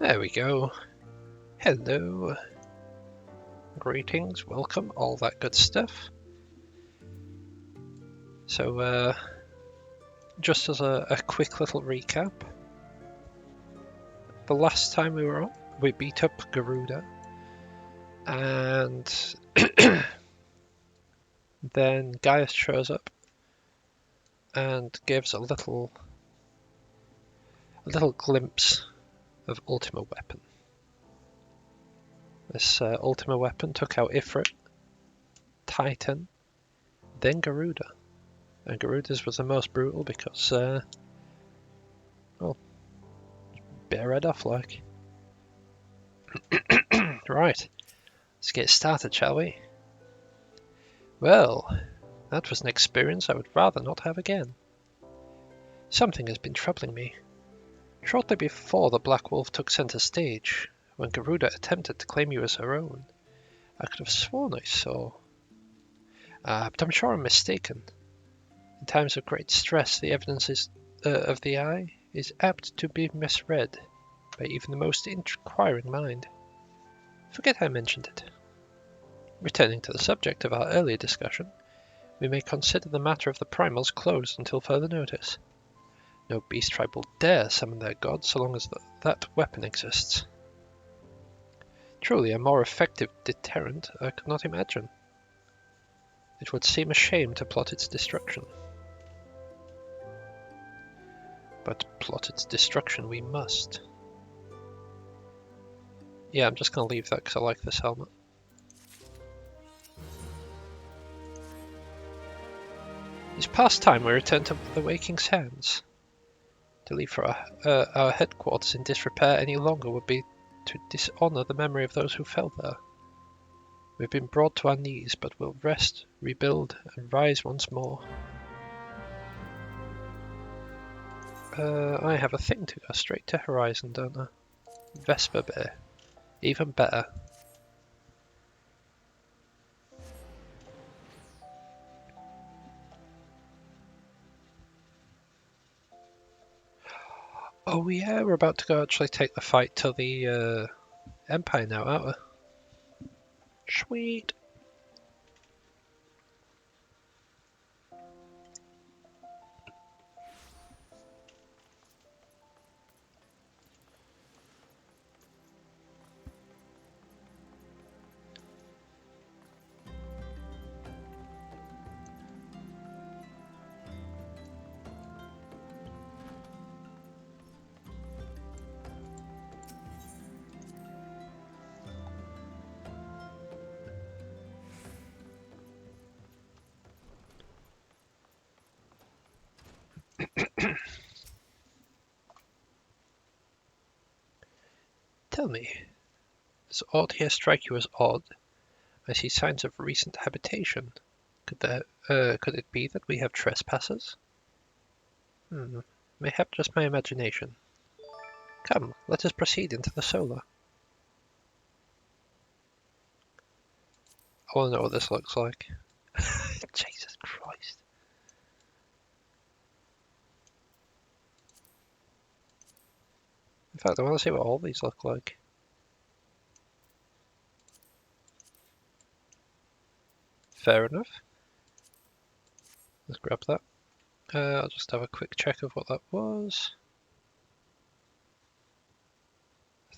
There we go. Hello. Greetings, welcome, all that good stuff. So, just as a quick little recap, the last time we were on, we beat up Garuda, and then Gaius shows up and gives a little glimpse of Ultima Weapon. This Ultima Weapon took out Ifrit, Titan, then Garuda. And Garuda's was the most brutal because, well, bit red off like. Right, let's get started, shall we? Well, that was an experience I would rather not have again. Something has been troubling me. Shortly before the Black Wolf took center stage, when Garuda attempted to claim you as her own, I could have sworn I saw. But I'm sure I'm mistaken. In times of great stress, the evidence of the eye is apt to be misread by even the most inquiring mind. Forget I mentioned it. Returning to the subject of our earlier discussion, we may consider the matter of the primals closed until further notice. No beast tribe will dare summon their god so long as that weapon exists. Truly a more effective deterrent I could not imagine. It would seem a shame to plot its destruction. But plot its destruction we must. Yeah, I'm just going to leave that because I like this helmet. It's past time we return to the Waking Sands. To leave for our headquarters in disrepair any longer would be to dishonour the memory of those who fell there. We've been brought to our knees, but we'll rest, rebuild, and rise once more. I have a thing to go straight to Horizon, don't I? Vesper Bay. Even better. Oh yeah, we're about to go actually take the fight to the Empire now, aren't we? Sweet. Tell me, does odd here strike you as odd? I see signs of recent habitation. Could it be that we have trespassers? Mayhap just my imagination. Come, let us proceed into the solar. I want to know what this looks like. Jesus Christ. In fact, I want to see what all these look like. Fair enough. Let's grab that. I'll just have a quick check of what that was.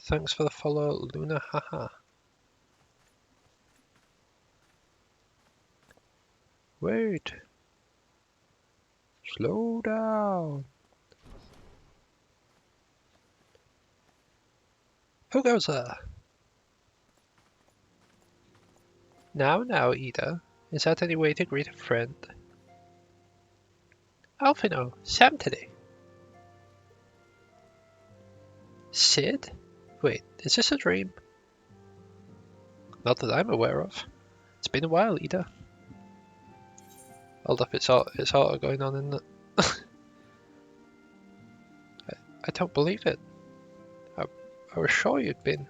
Thanks for the follow, Luna, haha. Wait. Slow down. Who goes there? Now, Ida. Is that any way to greet a friend? Alphino, Sam today. Sid? Wait, is this a dream? Not that I'm aware of. It's been a while, Ida. Hold up, it's auto going on, isn't it? I don't believe it. I was sure you'd been.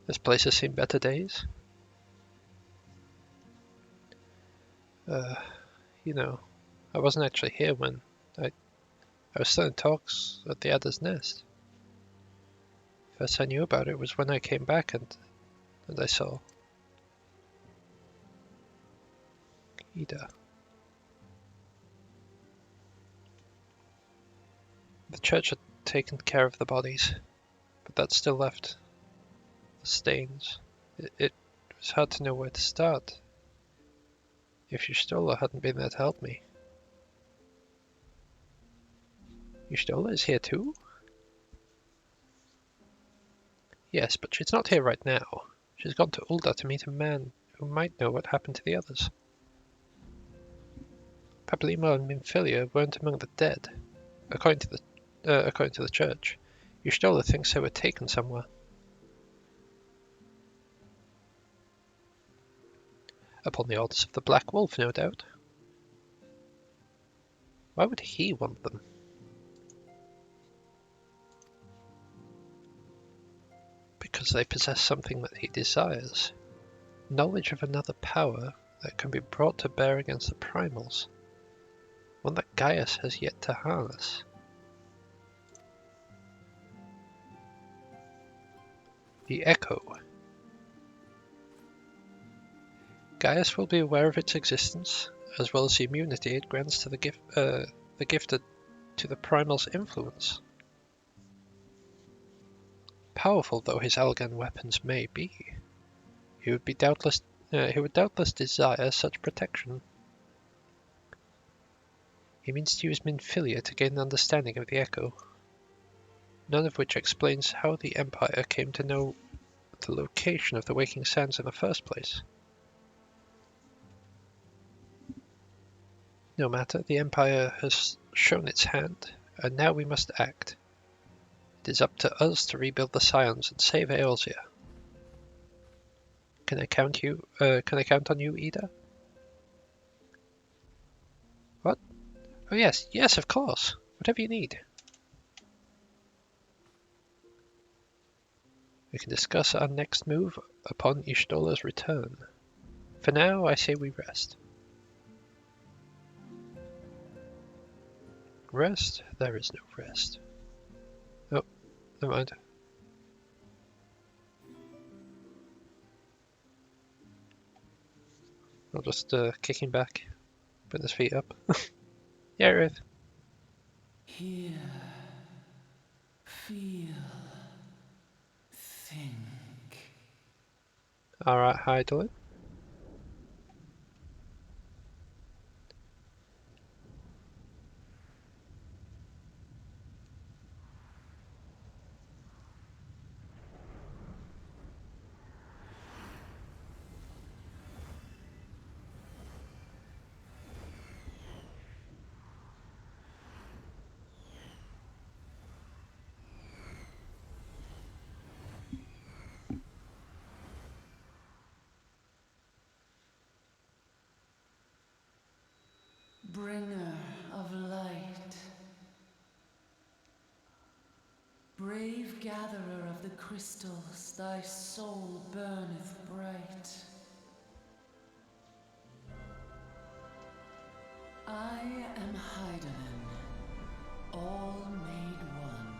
This place has seen better days. You know, I wasn't actually here when I was still in talks at the Adder's Nest. First I knew about it was when I came back and I saw Ida. The church had taken care of the bodies, but that still left the stains. It was hard to know where to start. If Y'shtola hadn't been there to help me. Y'shtola is here too? Yes, but she's not here right now. She's gone to Ulda to meet a man who might know what happened to the others. Papalymo and Minfilia weren't among the dead, according to the church. Y'shtola thinks they were taken somewhere. Upon the orders of the Black Wolf, no doubt. Why would he want them? Because they possess something that he desires. Knowledge of another power that can be brought to bear against the primals. One that Gaius has yet to harness. The Echo. Gaius will be aware of its existence, as well as the immunity it grants to the gifted to the primal's influence. Powerful though his Algan weapons may be, he would doubtless desire such protection. He means to use Minfilia to gain an understanding of the Echo, none of which explains how the Empire came to know the location of the Waking Sands in the first place. No matter, the Empire has shown its hand, and now we must act. It is up to us to rebuild the Scions and save Eorzea. Can I count on you, Ida? What? Oh yes, of course. Whatever you need. We can discuss our next move upon Y'shtola's return. For now, I say we rest. Rest? There is no rest. Oh, never mind. I'll just kick him back, put his feet up. Yeah, Ruth. Hear, feel, think. Alright, hi, Dylan. Bringer of light, brave gatherer of the crystals, thy soul burneth bright. I am Hydaelyn, all made one.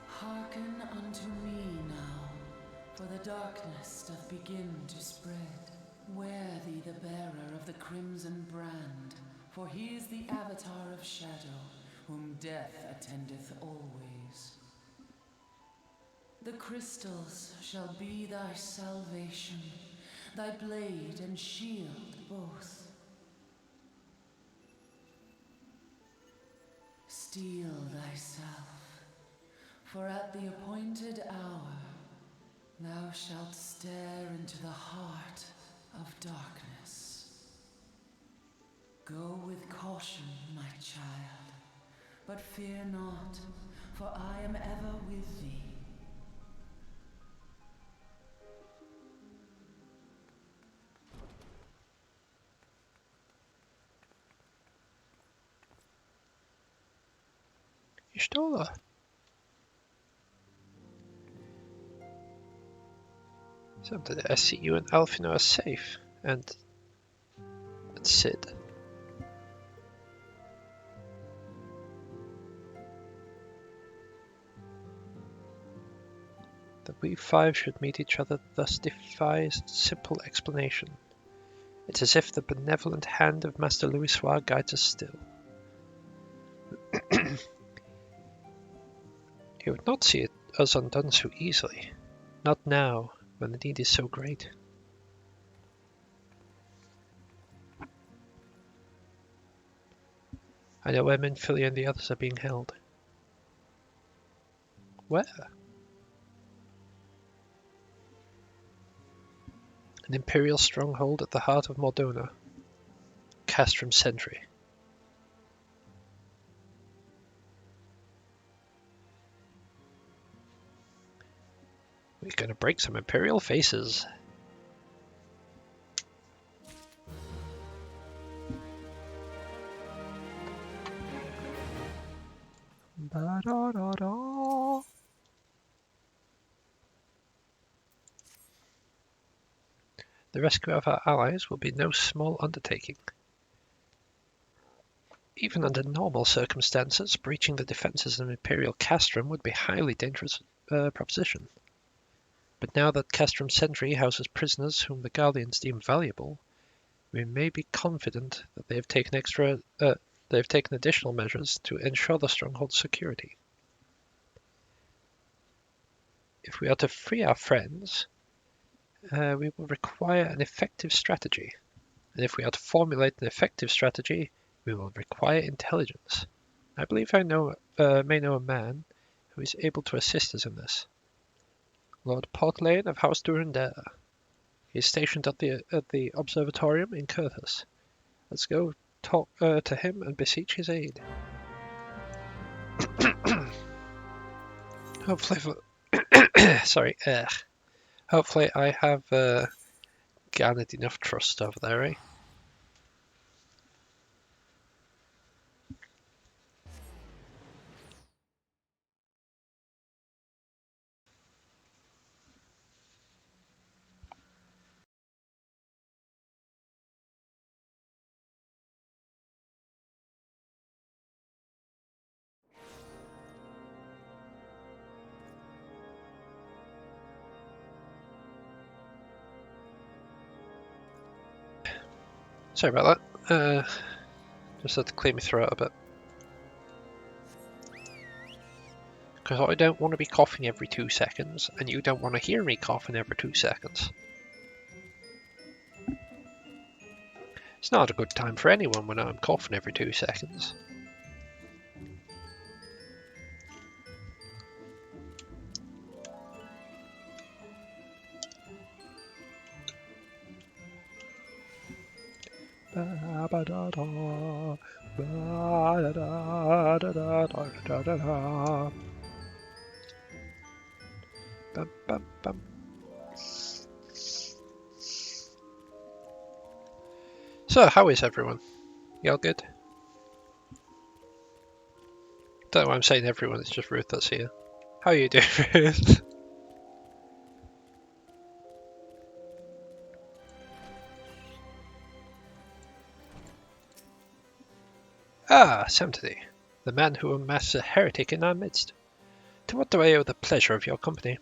Hearken unto me now, for the darkness doth begin to spread. Wear thee the bearer of the crimson brand, for he is the avatar of shadow, whom death attendeth always. The crystals shall be thy salvation, thy blade and shield both. Steel thyself, for at the appointed hour thou shalt stare into the heart of darkness. Go with caution, my child, but fear not, for I am ever with thee. Y'shtola. So did I see you and Alfino are safe, and Sid. That we five should meet each other thus defies simple explanation. It's as if the benevolent hand of Master Louisoix guides us still. He would not see us undone so easily. Not now, when the need is so great. I know where Minfilia and the others are being held. Where? An Imperial stronghold at the heart of Mordona. Castrum Sentry. We're gonna break some Imperial faces. Ba-da-da-da. The rescue of our allies will be no small undertaking. Even under normal circumstances, breaching the defences of Imperial Castrum would be a highly dangerous proposition. But now that Castrum Sentry houses prisoners whom the Guardians deem valuable, we may be confident that they have taken additional measures to ensure the stronghold's security. If we are to free our friends, we will require an effective strategy. And if we are to formulate an effective strategy, we will require intelligence. I believe I may know a man who is able to assist us in this. Lord Portlane of House Durandare. He is stationed at the observatorium in Curthus. Let's go talk to him and beseech his aid. Hopefully, hopefully I have garnered enough trust over there, eh? Sorry about that. Just had to clear my throat a bit. Because I don't want to be coughing every 2 seconds, and you don't want to hear me coughing every 2 seconds. It's not a good time for anyone when I'm coughing every 2 seconds. So, how is everyone? Y'all good? Don't know why I'm saying everyone, it's just Ruth that's here. How are you doing, Ruth? Ah, Samtony, the man who amassed a heretic in our midst. To what do I owe the pleasure of your company?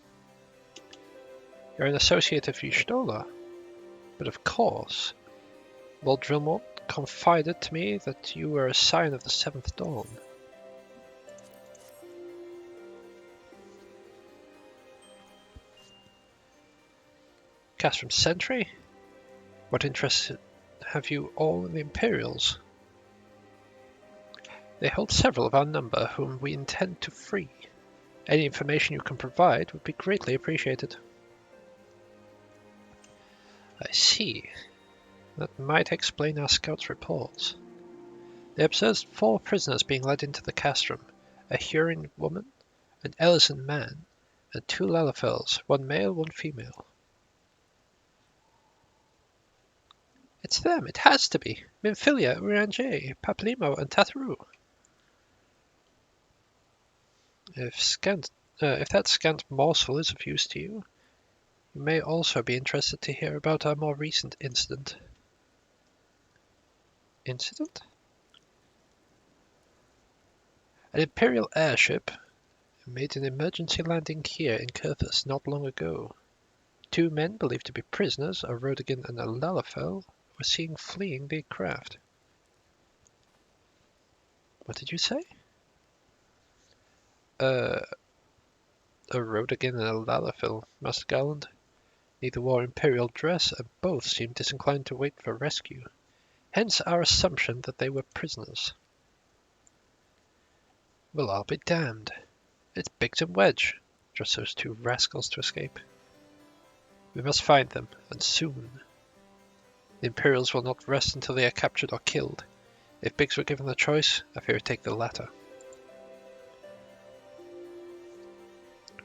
You're an associate of Y'shtola, but of course, Lord Vilmort confided to me that you were a sign of the Seventh Dawn. Castrum Sentry? What interest have you all in the Imperials? They hold several of our number whom we intend to free. Any information you can provide would be greatly appreciated. I see. That might explain our scouts' reports. They observed 4 prisoners being led into the castrum, a Huron woman, an Ellison man, and 2 Lalafels, 1 male, 1 female. It's them, it has to be. Minfilia, Urianger, Paplimo, and Tataru. If that scant morsel is of use to you, you may also be interested to hear about our more recent incident. Incident? An Imperial airship, made an emergency landing here in Kurthus not long ago. 2 men believed to be prisoners, a Rodigan and a Lalafell, were seen fleeing the craft. What did you say? A Rodigan and a Lalafell, Master Garland. Neither wore Imperial dress, and both seemed disinclined to wait for rescue. Hence our assumption that they were prisoners. Well, I'll be damned. It's Biggs and Wedge. Just those 2 rascals to escape. We must find them, and soon. The Imperials will not rest until they are captured or killed. If Biggs were given the choice, I fear he'd take the latter.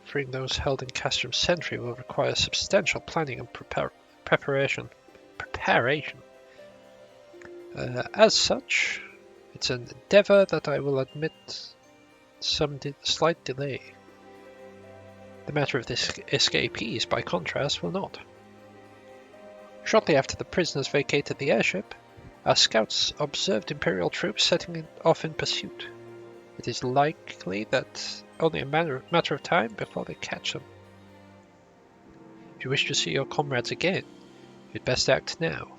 Freeing those held in Castrum Sentry will require substantial planning and preparation. As such, it's an endeavour that I will admit some slight delay. The matter of the escapees, by contrast, will not. Shortly after the prisoners vacated the airship, our scouts observed Imperial troops setting off in pursuit. It is likely that only a matter of time before they catch them. If you wish to see your comrades again, you'd best act now.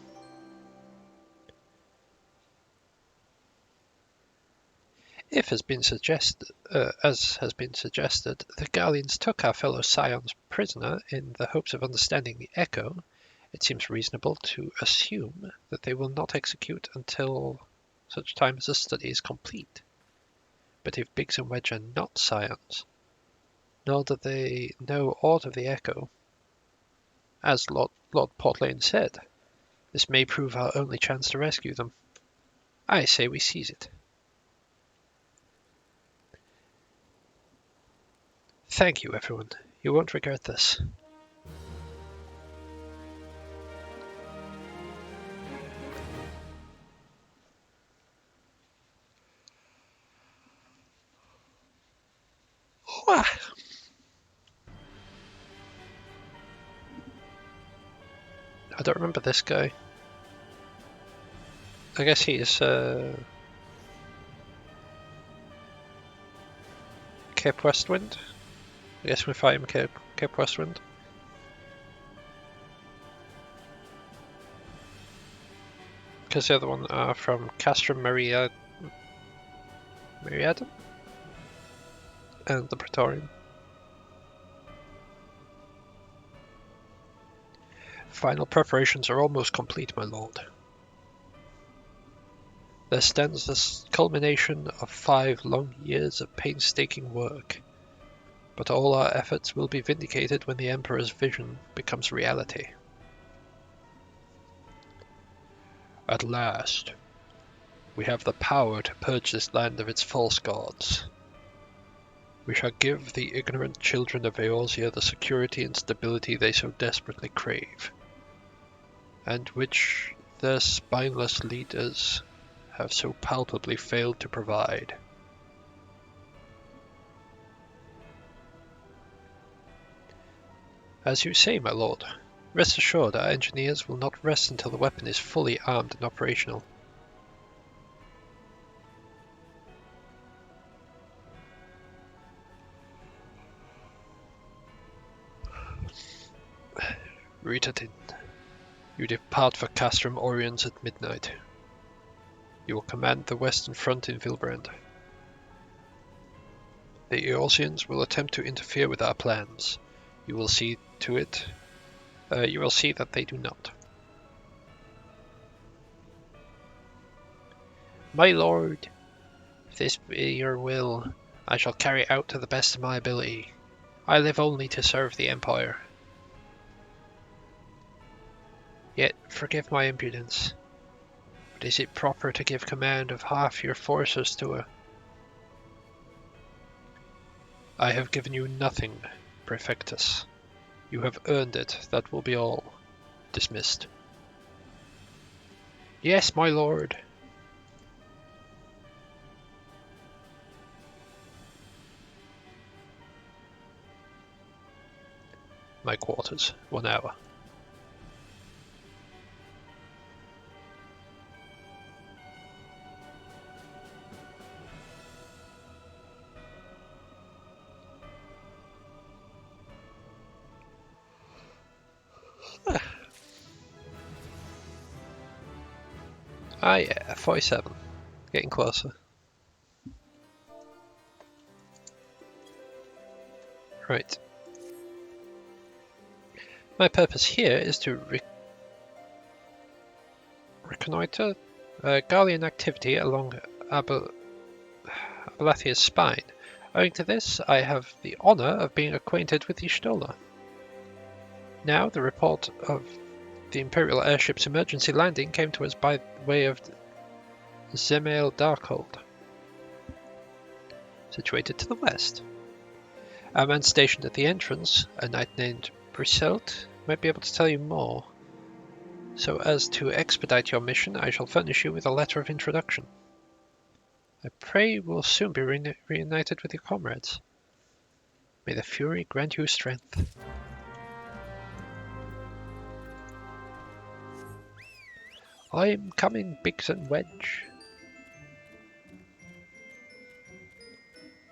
If as has been suggested, the Garleans took our fellow Scions prisoner in the hopes of understanding the echo, it seems reasonable to assume that they will not execute until such time as the study is complete. But if Biggs and Wedge are not Scions, nor do they know aught of the echo, as Lord Portlane said, this may prove our only chance to rescue them. I say we seize it. Thank you, everyone. You won't regret this. Wah! I don't remember this guy. I guess he is Cape Westwind. I guess we fight him Cape Westwind. Because the other one are from Castrum Meriadum and the Praetorian. Final preparations are almost complete, my lord. There stands the culmination of 5 long years of painstaking work, but all our efforts will be vindicated when the Emperor's vision becomes reality. At last, we have the power to purge this land of its false gods. We shall give the ignorant children of Eorzea the security and stability they so desperately crave, and which their spineless leaders have so palpably failed to provide. As you say, my lord, rest assured our engineers will not rest until the weapon is fully armed and operational. Ritatin, you depart for Castrum Oriens at midnight. You will command the western front in Vilbrand. The Eorzeans will attempt to interfere with our plans. You will see that they do not. My lord, if this be your will, I shall carry out to the best of my ability. I live only to serve the Empire. Yet forgive my impudence, but is it proper to give command of half your forces to a... I have given you nothing, Praefectus. You have earned it, that will be all. Dismissed. Yes, my lord. My quarters, 1 hour. Ah yeah, 47. Getting closer. Right. My purpose here is to reconnoiter Garlean activity along Abalathia's spine. Owing to this, I have the honor of being acquainted with Y'shtola. Now, the report of the Imperial airship's emergency landing came to us by way of Zemail Darkhold, situated to the west. Our man stationed at the entrance, a knight named Briselt, might be able to tell you more. So as to expedite your mission, I shall furnish you with a letter of introduction. I pray you will soon be reunited with your comrades. May the Fury grant you strength. I'm coming, Biggs and Wedge.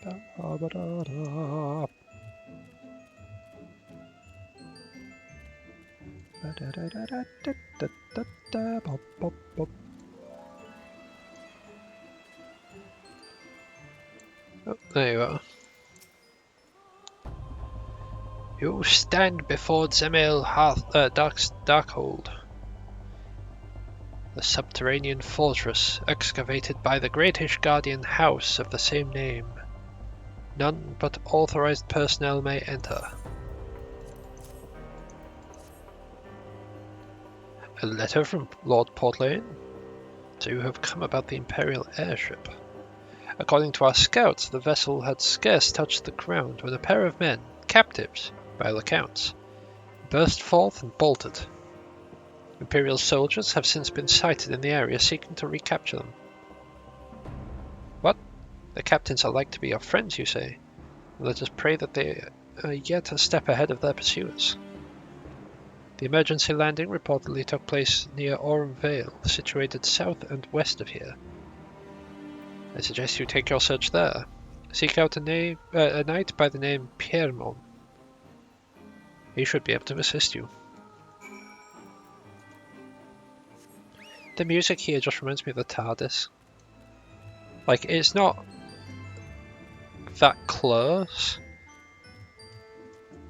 Da-ba-da-da. Oh, there you are. You stand before Zemail Darkhold, the subterranean fortress excavated by the Greatish Guardian House of the same name. None but authorized personnel may enter. A letter from Lord Portlane? So you have come about the Imperial airship. According to our scouts, the vessel had scarce touched the ground when a pair of men, captives by all accounts, burst forth and bolted. Imperial soldiers have since been sighted in the area seeking to recapture them. What? The captains are like to be your friends, you say? Let us pray that they are yet a step ahead of their pursuers. The emergency landing reportedly took place near Orm Vale, situated south and west of here. I suggest you take your search there. Seek out a knight by the name Piermon. He should be able to assist you. The music here just reminds me of the TARDIS. Like, it's not that close,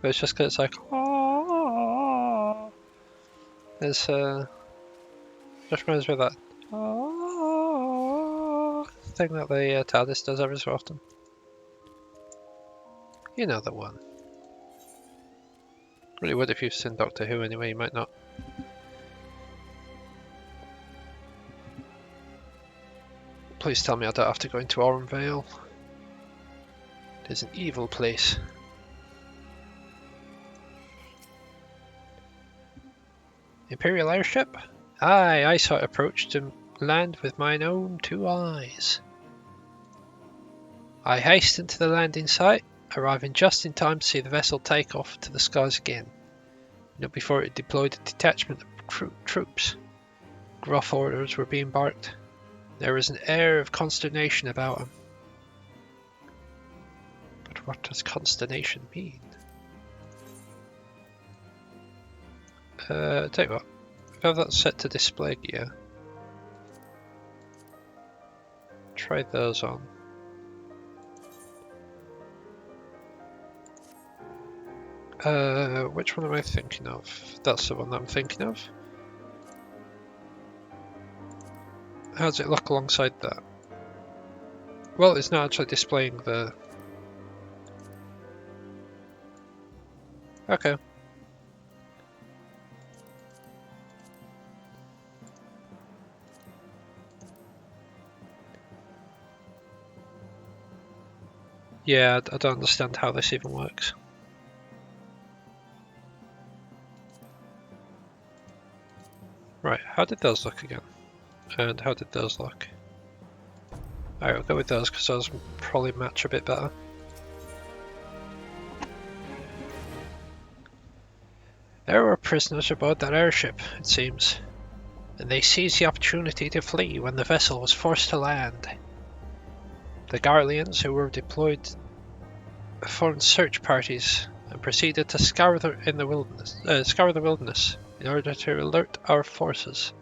but it's just because it's like, oh, it's just reminds me of that oh thing that the TARDIS does every so often. You know the one. Really would if you've seen Doctor Who anyway, you might not. Please tell me I don't have to go into Orm Vale. It is an evil place. Imperial airship? Aye, I saw it approach to land with mine own 2 eyes. I hastened to the landing site, arriving just in time to see the vessel take off to the skies again. Not before it deployed a detachment of troops. Gruff orders were being barked. There was an air of consternation about him. But what does consternation mean? Tell you what, if I have that set to display gear, try those on. Which one am I thinking of? That's the one that I'm thinking of. How does it look alongside that? Well, it's not actually displaying the... Okay. Yeah, I don't understand how this even works. Right, how did those look again? And how did those look? Alright, we'll go with those because those probably match a bit better. There were prisoners aboard that airship, it seems, and they seized the opportunity to flee when the vessel was forced to land. The Garleans, who were deployed, formed search parties and proceeded to scour the wilderness in order to alert our forces.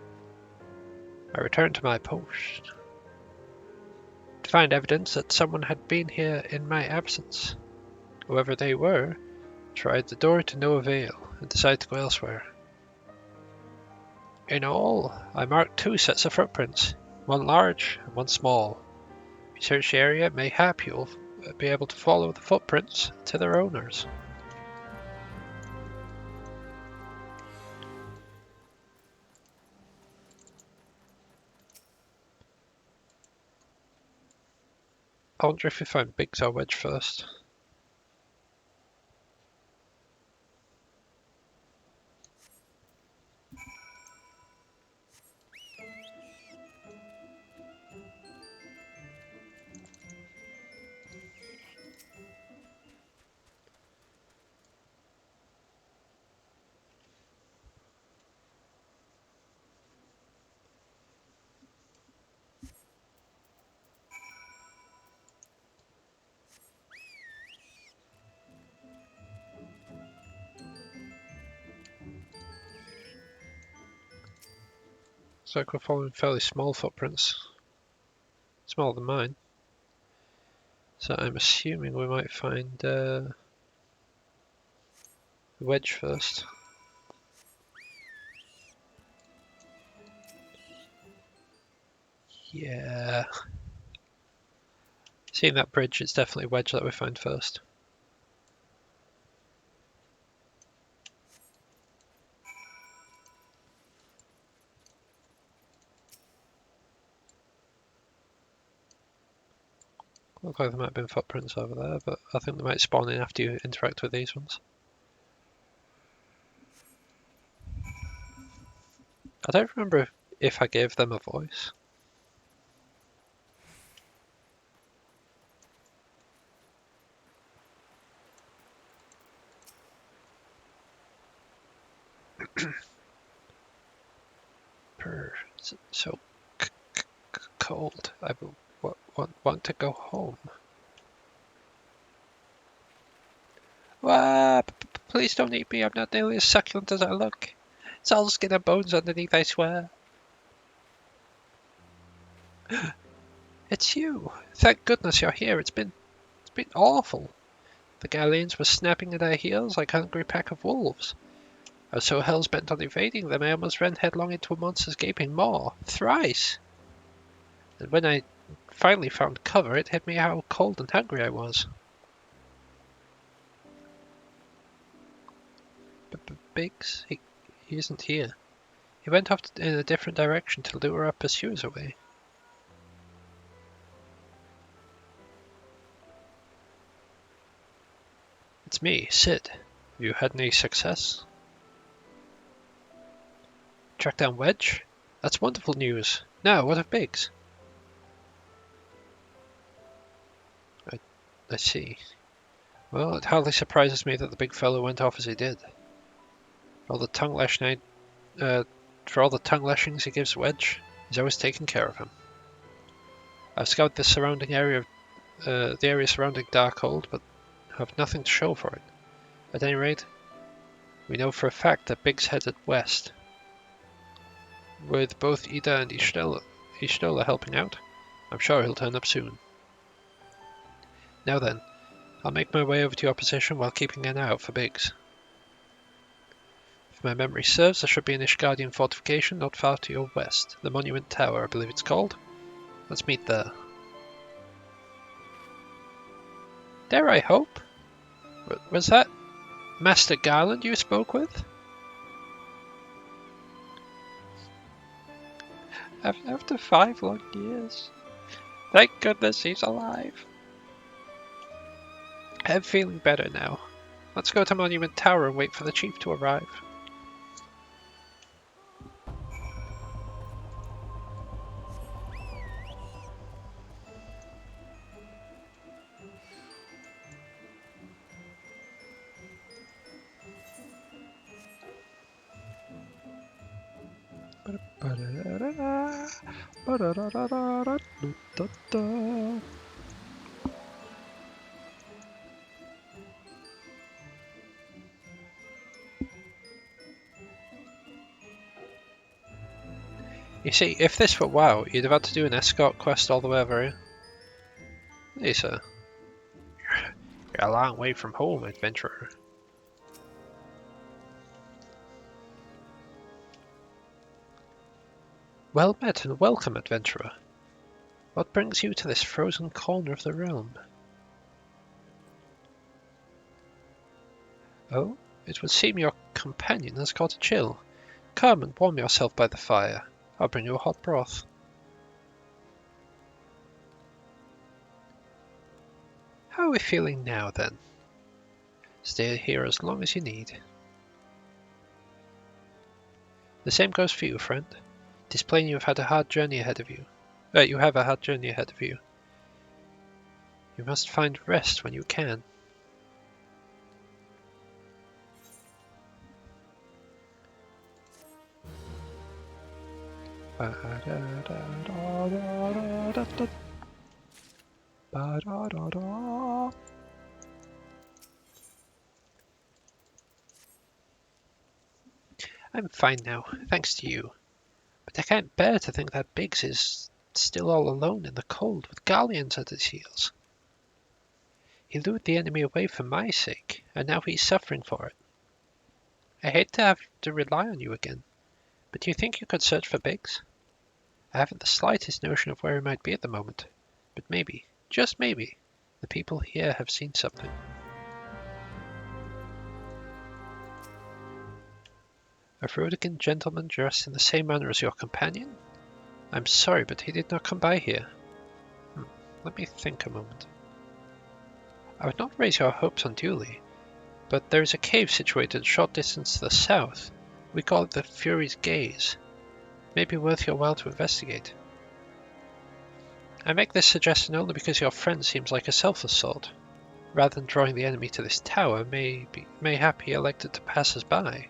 I returned to my post to find evidence that someone had been here in my absence. Whoever they were tried the door to no avail and decided to go elsewhere. In all, I marked 2 sets of footprints, one large and one small. Research area, mayhap you'll be able to follow the footprints to their owners. I wonder if we find Biggs or Wedge first. Looks like we're following fairly small footprints. Smaller than mine. So I'm assuming we might find Wedge first. Yeah. Seeing that bridge, it's definitely Wedge that we find first. Looks like there might have been footprints over there, but I think they might spawn in after you interact with these ones. I don't remember if I gave them a voice. So cold. I want to go home. Please don't eat me. I'm not nearly as succulent as I look. It's all skin and bones underneath, I swear. It's you. Thank goodness you're here. It's been awful. The Galleons were snapping at our heels like a hungry pack of wolves. I was so hell-bent on evading them, I almost ran headlong into a monster's gaping maw. Thrice! And when I finally found cover, it hit me how cold and hungry I was. Biggs? He isn't here. He went off in a different direction to lure our pursuers away. It's me, Sid. Have you had any success? Track down Wedge? That's wonderful news. Now, what of Biggs? I see. Well, it hardly surprises me that the big fellow went off as he did. All the tongue lashing for all the tongue lashings he gives Wedge, he's always taking care of him. I've scouted the surrounding area, the area surrounding Darkhold, but have nothing to show for it. At any rate, we know for a fact that Biggs headed west. With both Ida and Ishtola helping out, I'm sure he'll turn up soon. Now then, I'll make my way over to your position while keeping an eye out for Biggs. If my memory serves, there should be an Ishgardian fortification not far to your west. The Monument Tower, I believe it's called. Let's meet there. Dare I hope? Was that Master Garland you spoke with? After 5 long years. Thank goodness he's alive. I'm feeling better now. Let's go to Monument Tower and wait for the chief to arrive. You see, if this were WoW, you'd have had to do an escort quest all the way over here. Lisa, you're a long way from home, adventurer. Well met and welcome, adventurer. What brings you to this frozen corner of the realm? Oh, it would seem your companion has caught a chill. Come and warm yourself by the fire. I'll bring you a hot broth. How are we feeling now, then? Stay here as long as you need. The same goes for you, friend. It is plain you have had a hard journey ahead of you. You have a hard journey ahead of you. You must find rest when you can. I'm fine now, thanks to you. But I can't bear to think that Biggs is still all alone in the cold with galleons at his heels. He lured the enemy away for my sake, and now he's suffering for it. I hate to have to rely on you again, but do you think you could search for Biggs? I haven't the slightest notion of where he might be at the moment, but maybe, just maybe, the people here have seen something. A Rodigan gentleman dressed in the same manner as your companion? I'm sorry, but he did not come by here. Let me think a moment. I would not raise your hopes unduly, but there is a cave situated a short distance to the south. We call it the Fury's Gaze. It may be worth your while to investigate. I make this suggestion only because your friend seems like a selfless sort. Rather than drawing the enemy to this tower, mayhap he elected to pass us by.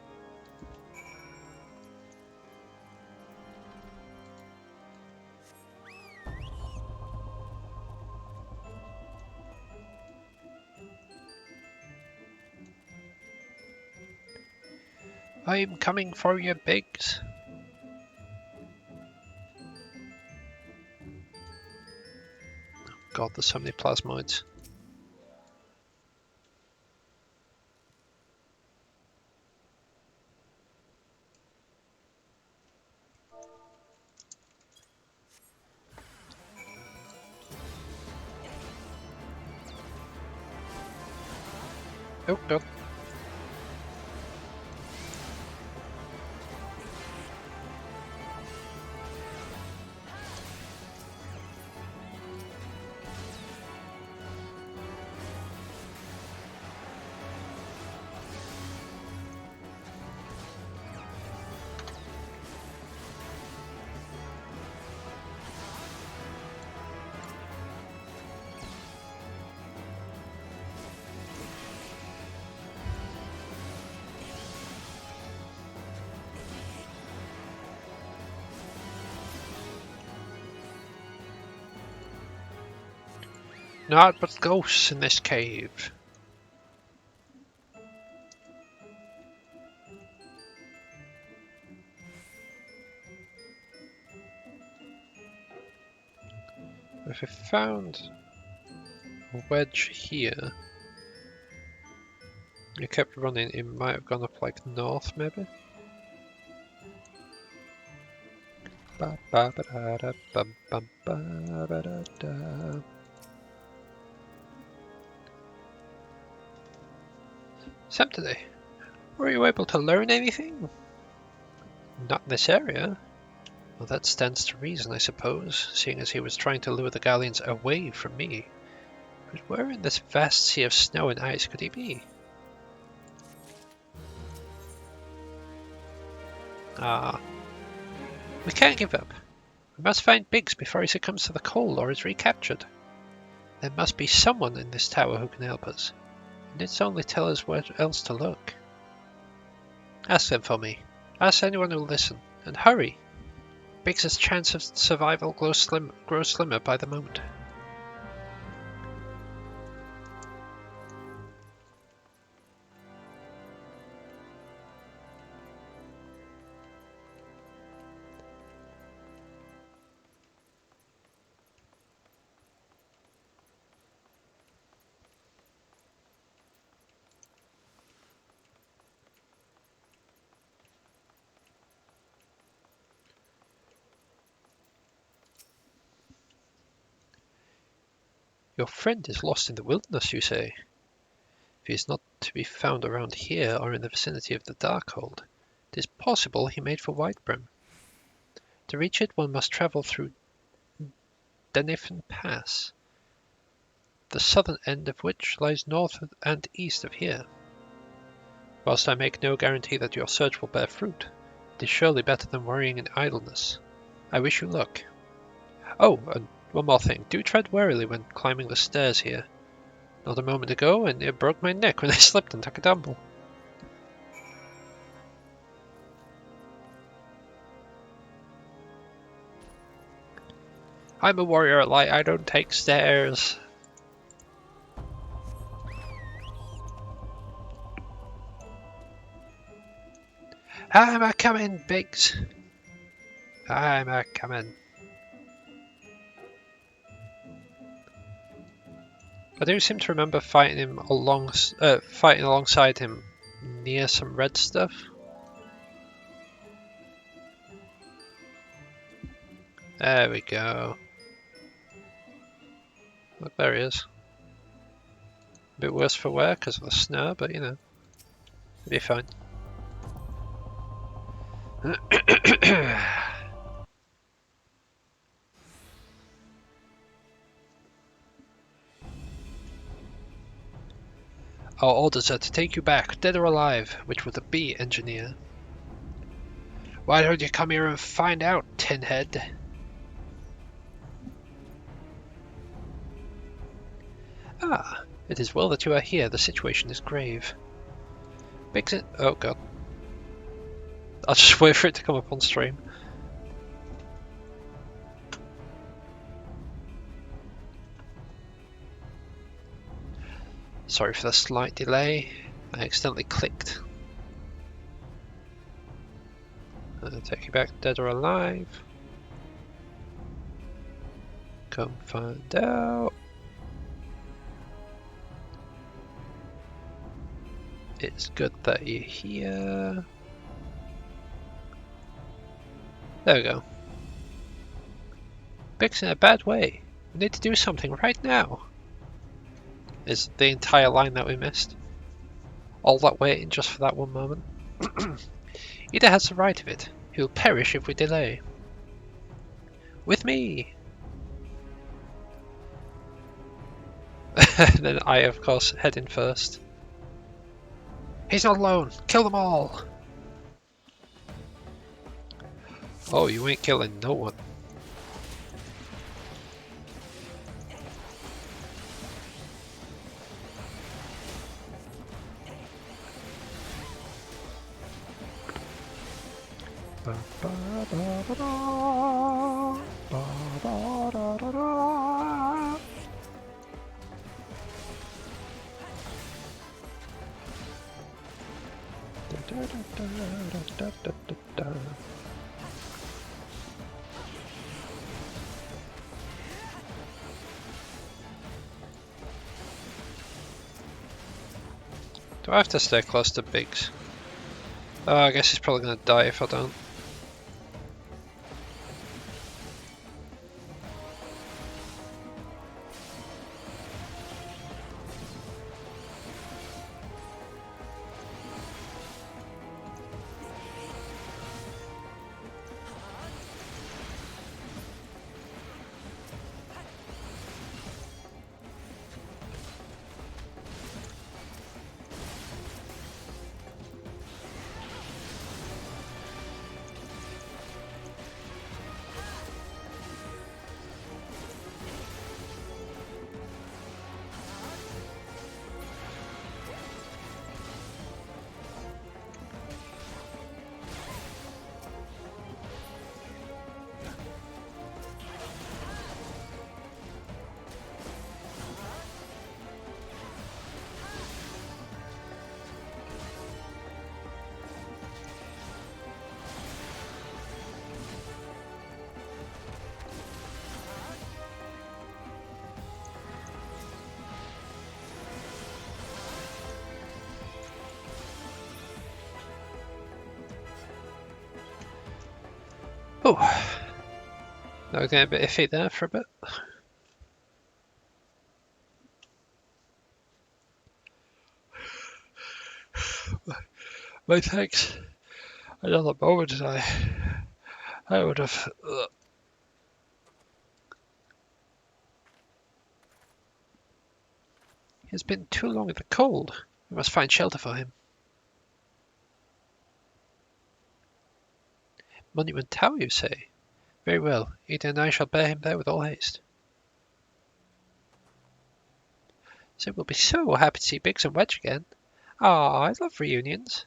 I'm coming for you, Biggs. God, there's so many plasmoids. Oh, God. Naught but ghosts in this cave. If I found a wedge here, it kept running, it might have gone up like north maybe? Ba ba ba da da ba ba ba ba da da. Saturday, were you able to learn anything? Not in this area. Well, that stands to reason, I suppose, seeing as he was trying to lure the galleons away from me. But where in this vast sea of snow and ice could he be? Ah, we can't give up. We must find Biggs before he succumbs to the cold or is recaptured. There must be someone in this tower who can help us. And it's only tell us where else to look. Ask them for me. Ask anyone who'll listen. And hurry! Biggs' chance of survival grows slimmer by the moment. Your friend is lost in the wilderness, you say? If he is not to be found around here or in the vicinity of the Darkhold, it is possible he made for Whitebrim. To reach it, one must travel through Denifin Pass, the southern end of which lies north and east of here. Whilst I make no guarantee that your search will bear fruit, it is surely better than worrying in idleness. I wish you luck. Oh, and one more thing. Do tread warily when climbing the stairs here. Not a moment ago, and it broke my neck when I slipped and took a tumble. I'm a warrior at light, I don't take stairs. I'm a coming, Biggs. I'm a coming. I do seem to remember fighting alongside him near some red stuff. There we go. Look, there he is. A bit worse for wear because of the snow, but you know, it'll be fine. Our orders are to take you back, dead or alive, which would it be, engineer? Why don't you come here and find out, tinhead? Ah, it is well that you are here, the situation is grave. Oh god. I'll just wait for it to come up on stream. Sorry for the slight delay. I accidentally clicked. I'll take you back, dead or alive. Come find out. It's good that you're here. There we go. Big's in a bad way. We need to do something right now. Is the entire line that we missed. All that waiting just for that one moment. Ida has the right of it. He will perish if we delay. With me! Then I, of course, head in first. He's not alone! Kill them all! Oh, you ain't killing no one. Do I have to stay close to Biggs? Oh, I guess he's probably going to die if I don't. Oh, that was getting a bit iffy there for a bit. My thanks. Another moment and I would have... He has been too long in the cold. We must find shelter for him. Monument Tower, you say? Very well. Ada and I shall bear him there with all haste. So we'll be so happy to see Biggs and Wedge again. Ah, I love reunions.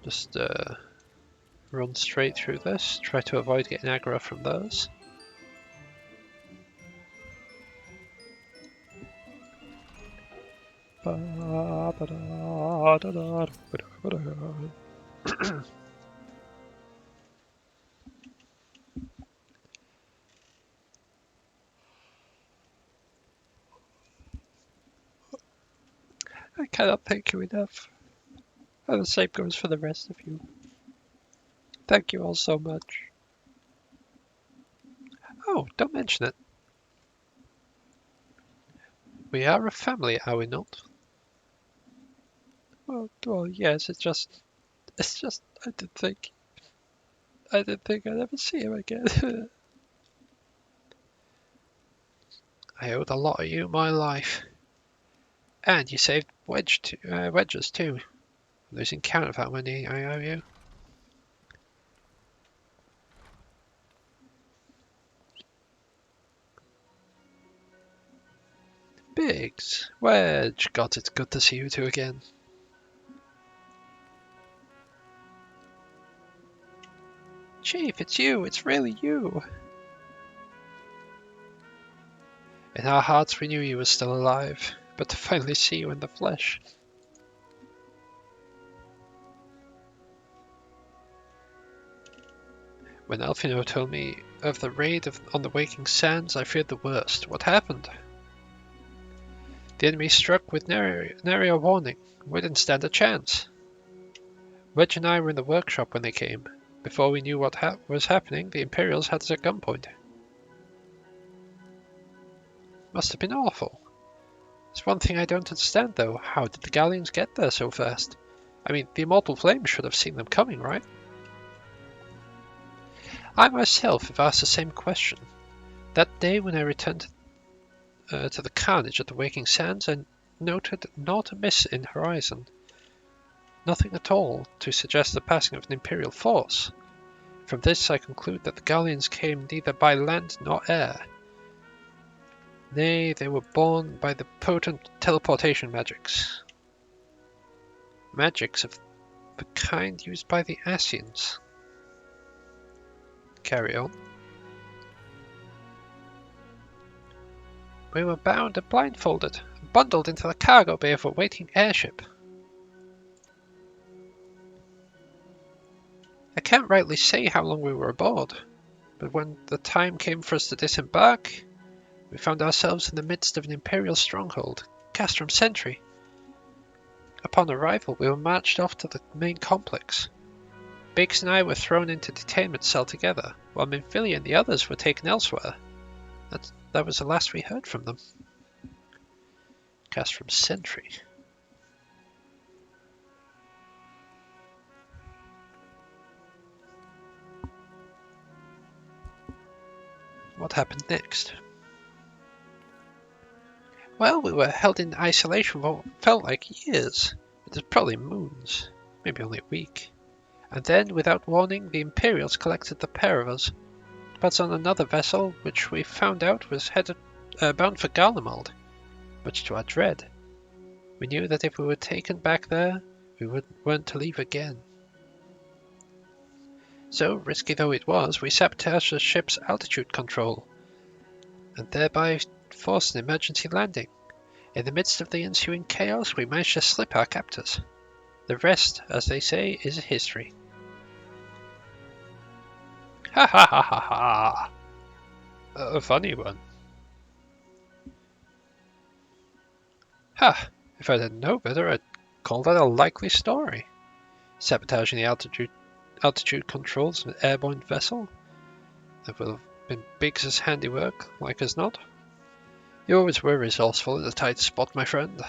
Just run straight through this. Try to avoid getting aggro from those. I cannot thank you enough. And the same goes for the rest of you. Thank you all so much. Oh, don't mention it. We are a family, are we not? Well, yes, it's just, I didn't think I'd ever see him again. I owed a lot of you my life. And you saved Wedges too. I'm losing count of how many I owe you. Biggs, Wedge, God, it's good to see you two again. Chief, it's you, it's really you. In our hearts we knew you were still alive, but to finally see you in the flesh. When Alfino told me of the raid on the Waking Sands, I feared the worst. What happened? The enemy struck with nary a warning. We didn't stand a chance. Wedge and I were in the workshop when they came. Before we knew what was happening, the Imperials had us at gunpoint. Must have been awful. There's one thing I don't understand, though. How did the galleons get there so fast? I mean, the Immortal Flame should have seen them coming, right? I myself have asked the same question. That day when I returned to the carnage at the Waking Sands, I noted not a miss in horizon. Nothing at all to suggest the passing of an Imperial force. From this I conclude that the galleons came neither by land nor air. Nay, they were borne by the potent teleportation magics. Magics of the kind used by the Scions. Carry on. We were bound and blindfolded, and bundled into the cargo bay of a waiting airship. I can't rightly say how long we were aboard, but when the time came for us to disembark, we found ourselves in the midst of an Imperial stronghold, Castrum Sentry. Upon arrival, we were marched off to the main complex. Biggs and I were thrown into detainment cell together, while Minfilia and the others were taken elsewhere. That was the last we heard from them. Castrum Sentry. What happened next? Well, we were held in isolation for what felt like years. It was probably moons, maybe only a week. And then, without warning, the Imperials collected the pair of us, but on another vessel, which we found out was bound for Garlemald, much to our dread. We knew that if we were taken back there, we weren't to leave again. So, risky though it was, we sabotaged the ship's altitude control, and thereby forced an emergency landing. In the midst of the ensuing chaos, we managed to slip our captors. The rest, as they say, is history. Ha ha ha ha ha! A funny one. Ha! If I didn't know better, I'd call that a likely story. Sabotaging the altitude controls of an airborne vessel? That will have been Biggs's handiwork, like as not. You always were resourceful in a tight spot, my friend.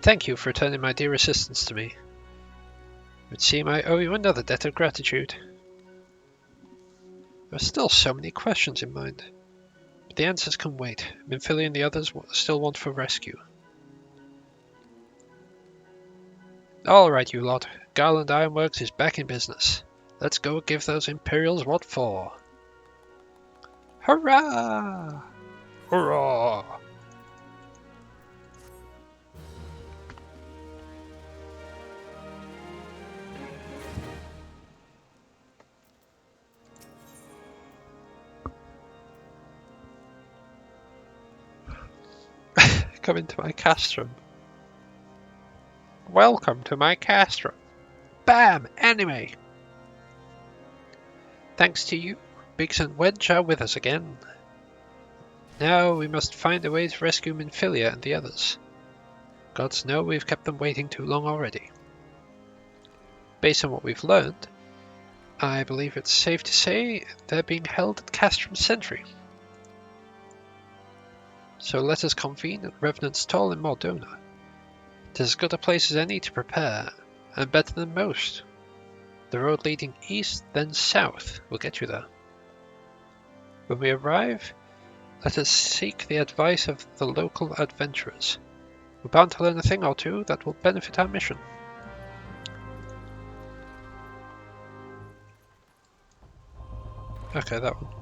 Thank you for returning my dear assistance to me. It would seem I owe you another debt of gratitude. There are still so many questions in mind, but the answers can wait. Minfilia and the others still want for rescue. All right, you lot. Garland Ironworks is back in business. Let's go give those Imperials what for. Hurrah! Hurrah! Come into my castrum. Welcome to my castrum. Bam! Enemy! Thanks to you, Biggs and Wedge are with us again. Now we must find a way to rescue Minfilia and the others. Gods know we've kept them waiting too long already. Based on what we've learned, I believe it's safe to say they're being held at Castrum Sentry. So let us convene at Revenant's Toll in Mordona. It is as good a place as any to prepare, and better than most. The road leading east, then south, will get you there. When we arrive, let us seek the advice of the local adventurers. We're bound to learn a thing or two that will benefit our mission. Okay, that one.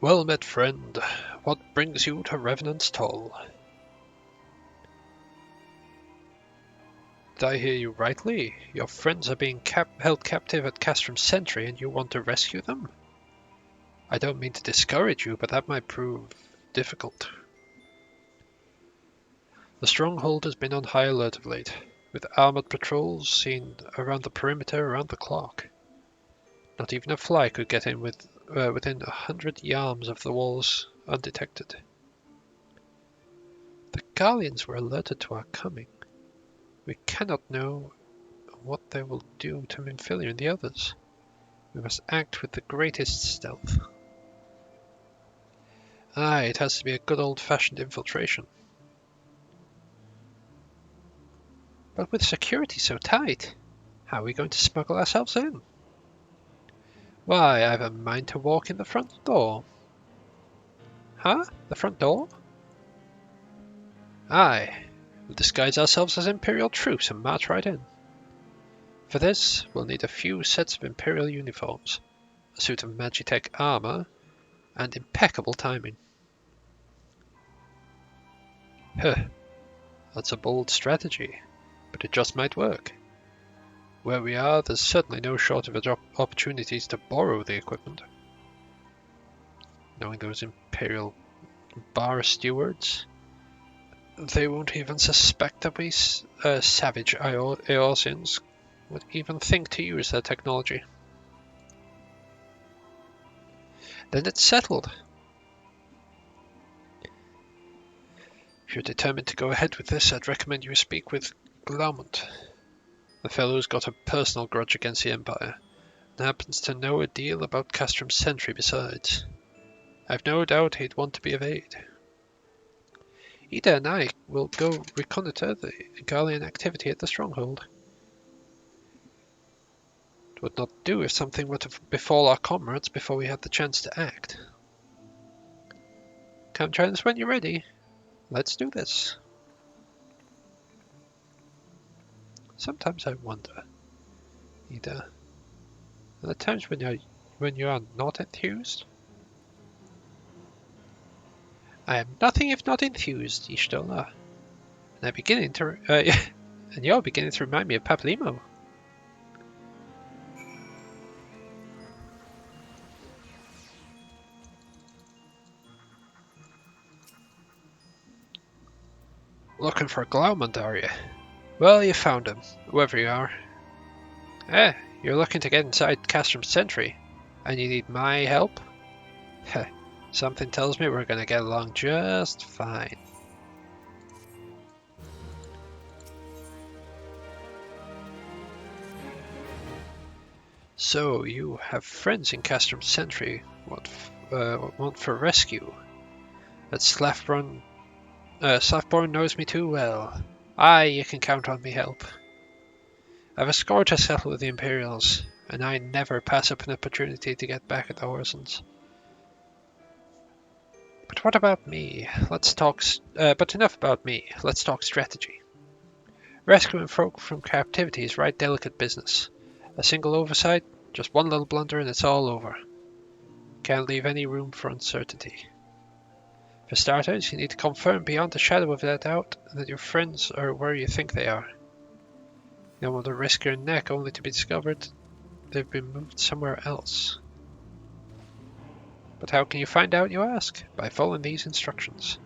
Well met, friend. What brings you to Revenant's Toll? Did I hear you rightly? Your friends are being held captive at Castrum Sentry and you want to rescue them? I don't mean to discourage you, but that might prove difficult. The stronghold has been on high alert of late, with armored patrols seen around the perimeter around the clock. Not even a fly could get in within 100 yards of the walls undetected. The Garleans were alerted to our coming. We cannot know what they will do to Minfilia and the others. We must act with the greatest stealth. Aye, it has to be a good old-fashioned infiltration. But with security so tight, How are we going to smuggle ourselves in? Why, I've a mind to walk in the front door. Huh? The front door? Aye. We'll disguise ourselves as Imperial troops and march right in. For this, we'll need a few sets of Imperial uniforms, a suit of Magitech armor, and impeccable timing. Huh. That's a bold strategy, but it just might work. Where we are, there's certainly no shortage of opportunities to borrow the equipment. Knowing those Imperial bar stewards, they won't even suspect that we savage Eorzeans would even think to use their technology. Then it's settled. If you're determined to go ahead with this, I'd recommend you speak with Glaumont. The fellow's got a personal grudge against the Empire, and happens to know a deal about Castrum's sentry besides. I've no doubt he'd want to be of aid. Ida and I will go reconnoiter the Garlean activity at the stronghold. It would not do if something were to befall our comrades before we had the chance to act. Come join us when you're ready. Let's do this. Sometimes I wonder, Ida, are there times when you are not enthused? I am nothing if not enthused, Ishtola. And I'm beginning to, and you're beginning to remind me of Paplimo. Looking for Glaumont, are you? Well, you found him, whoever you are. Eh, you're looking to get inside Castrum's sentry, and you need my help? Heh, something tells me we're gonna get along just fine. So, you have friends in Castrum's sentry, want for rescue. But Slathborn knows me too well. Aye, you can count on me help. I've a score to settle with the Imperials, and I never pass up an opportunity to get back at the Horsens. But what about me? But enough about me. Let's talk strategy. Rescuing folk from captivity is right delicate business. A single oversight, just one little blunder and it's all over. Can't leave any room for uncertainty. For starters, you need to confirm beyond a shadow of a doubt that your friends are where you think they are. You don't want to risk your neck only to be discovered they've been moved somewhere else. But how can you find out, you ask? By following these instructions.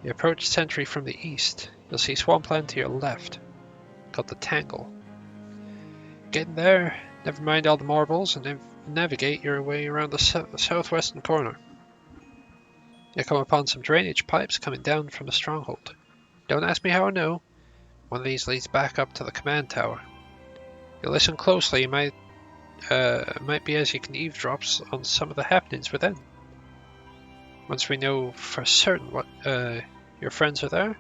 You approach Sentry from the east. You'll see swampland to your left, called the Tangle. Get in there, never mind all the marbles, and navigate your way around the southwestern corner. You'll come upon some drainage pipes coming down from the stronghold. Don't ask me how I know. One of these leads back up to the command tower. You'll listen closely, might be as you can eavesdrop on some of the happenings within. Once we know for certain what your friends are there,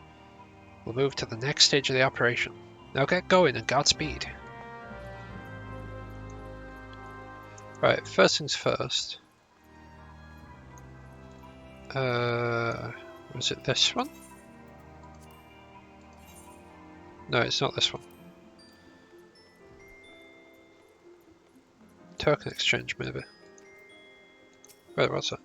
we'll move to the next stage of the operation. Now get going and Godspeed. Right, first things first. Was it this one? No, it's not this one. Token exchange, maybe. Where was it?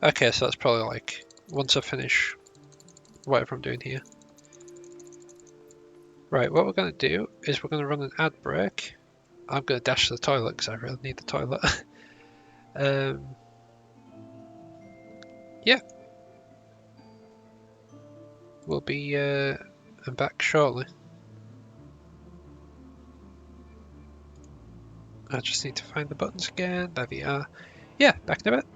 Okay, so that's probably like once I finish whatever I'm doing here. Right, what we're going to do is we're going to run an ad break. I'm going to dash to the toilet because I really need the toilet. Yeah. We'll be back shortly. I just need to find the buttons again. There they are. Yeah, back in a bit.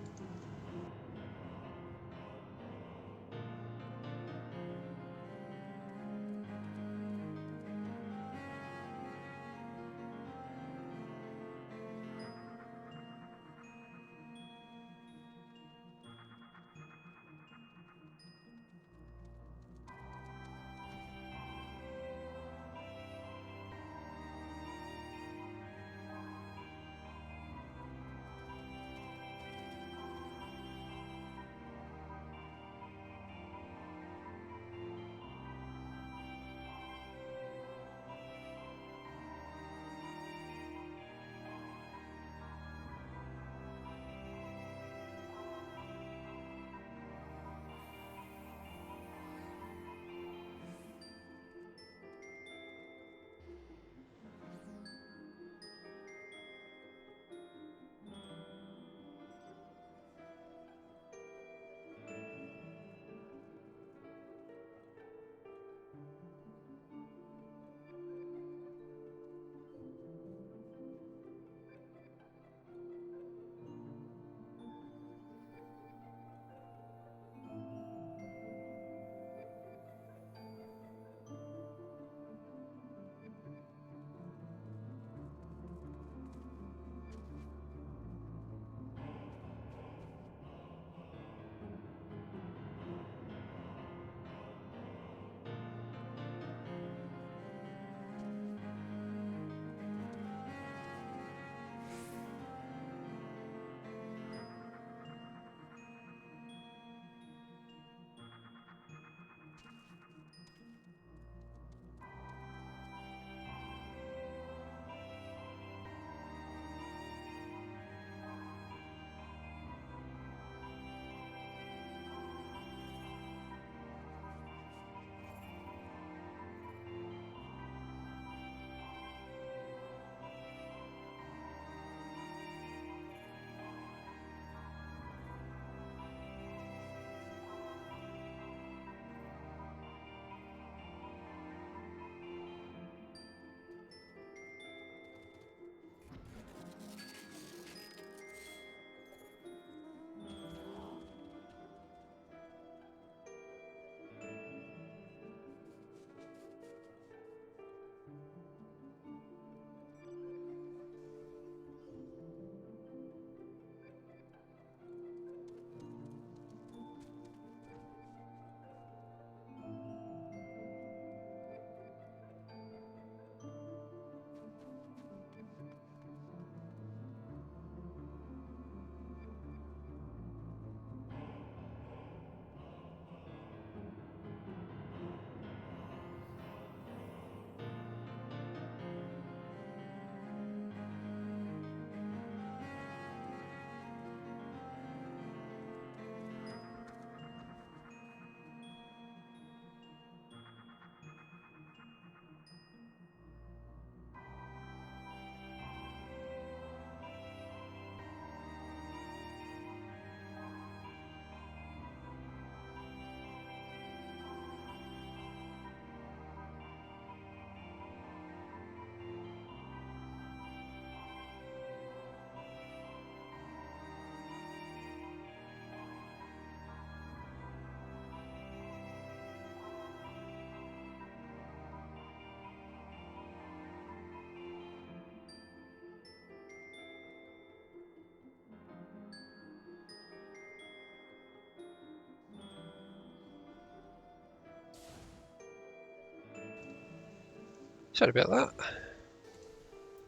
Sorry about that.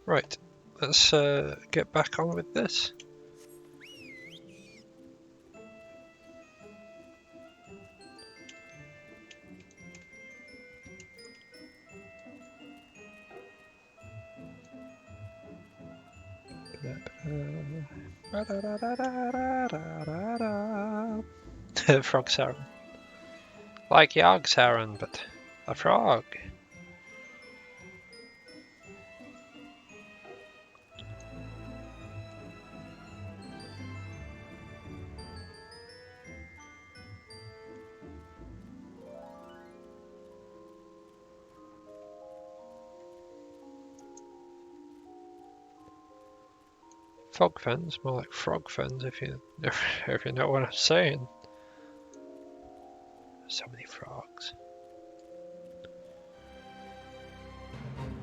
Right, let's get back on with this. Frog Siren. Like Yarg Siren, but a frog. Fog fens, more like frog fens if you know what I'm saying. So many frogs.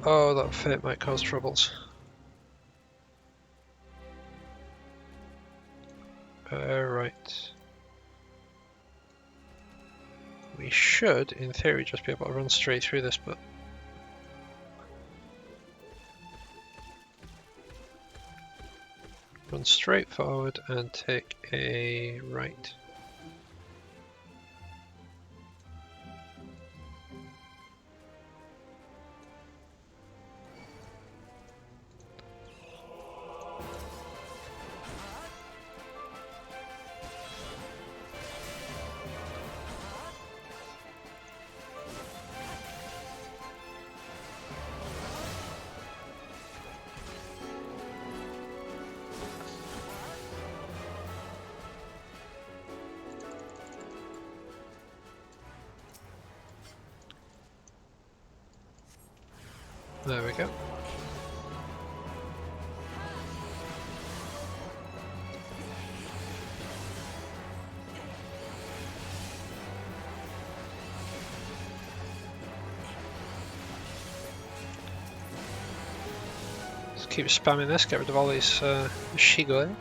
Oh, that fate might cause troubles. Right. We should, in theory, just be able to run straight through this, but run straight forward and take a right. There we go. Just keep spamming this, get rid of all these Shigoi.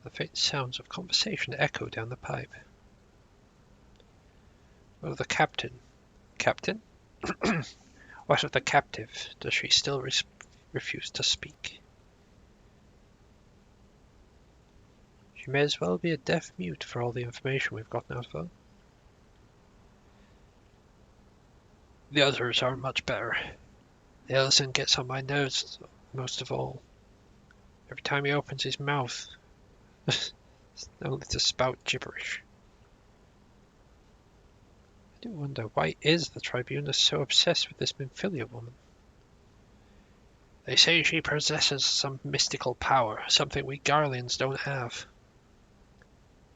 The faint sounds of conversation echo down the pipe. What of the captain? Captain? What of the captive? Does she still refuse to speak? She may as well be a deaf mute for all the information we've gotten out of her. The others aren't much better. The Ellison gets on my nerves most of all. Every time he opens his mouth, only to spout gibberish. I do wonder, why is the Tribunus so obsessed with this Minfilia woman? They say she possesses some mystical power, something we Garleans don't have.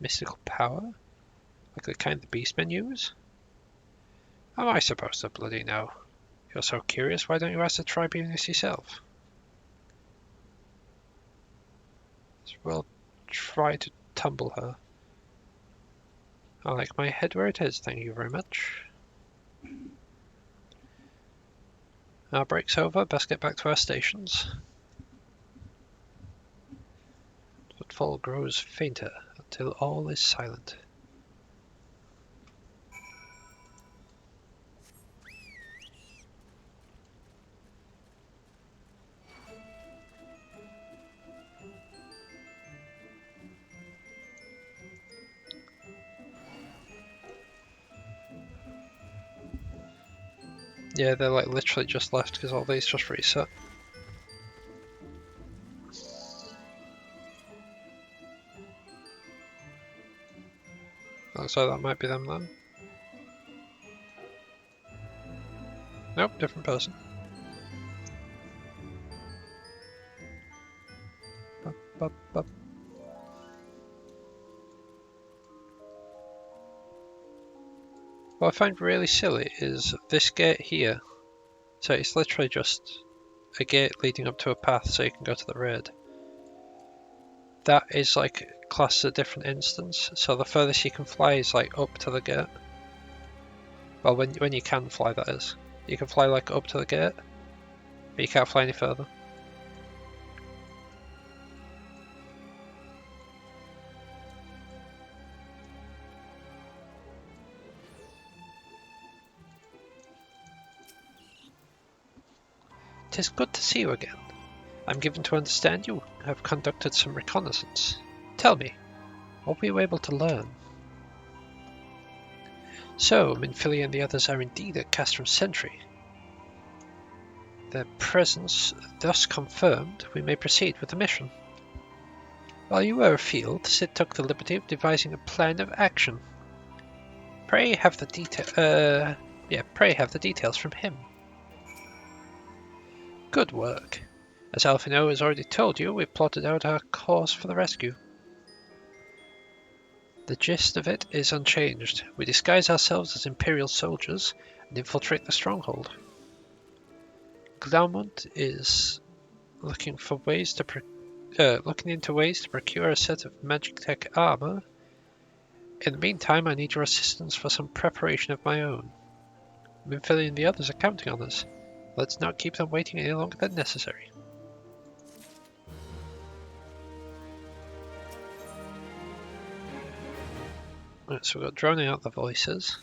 Mystical power? Like the kind the beastmen use? How am I supposed to bloody know? If you're so curious, why don't you ask the Tribunus yourself? We'll try to tumble her. I like my head where it is, thank you very much. Our break's over, best get back to our stations. Footfall grows fainter until all is silent. Yeah, they're like literally just left because all these just reset. Looks like that might be them then. Nope, different person. Bup, bup, bup. What I find really silly is this gate here. So it's literally just a gate leading up to a path so you can go to the raid. That is like classed as a different instance, so the furthest you can fly is like up to the gate. Well, when you can fly, that is. You can fly like up to the gate, but you can't fly any further. "'Tis good to see you again. I'm given to understand you have conducted some reconnaissance. Tell me, what were you able to learn?" "So, Minfili and the others are indeed at Castrum Sentry. Their presence thus confirmed, we may proceed with the mission. While you were afield, Sid took the liberty of devising a plan of action. Pray have the details from him." "Good work. As Alphino has already told you, we plotted out our course for the rescue. The gist of it is unchanged. We disguise ourselves as Imperial soldiers and infiltrate the stronghold. Glaumont is looking into ways to procure a set of magic tech armor. In the meantime, I need your assistance for some preparation of my own. Minfili and the others are counting on us. Let's not keep them waiting any longer than necessary." Right, so we've got droning out the voices.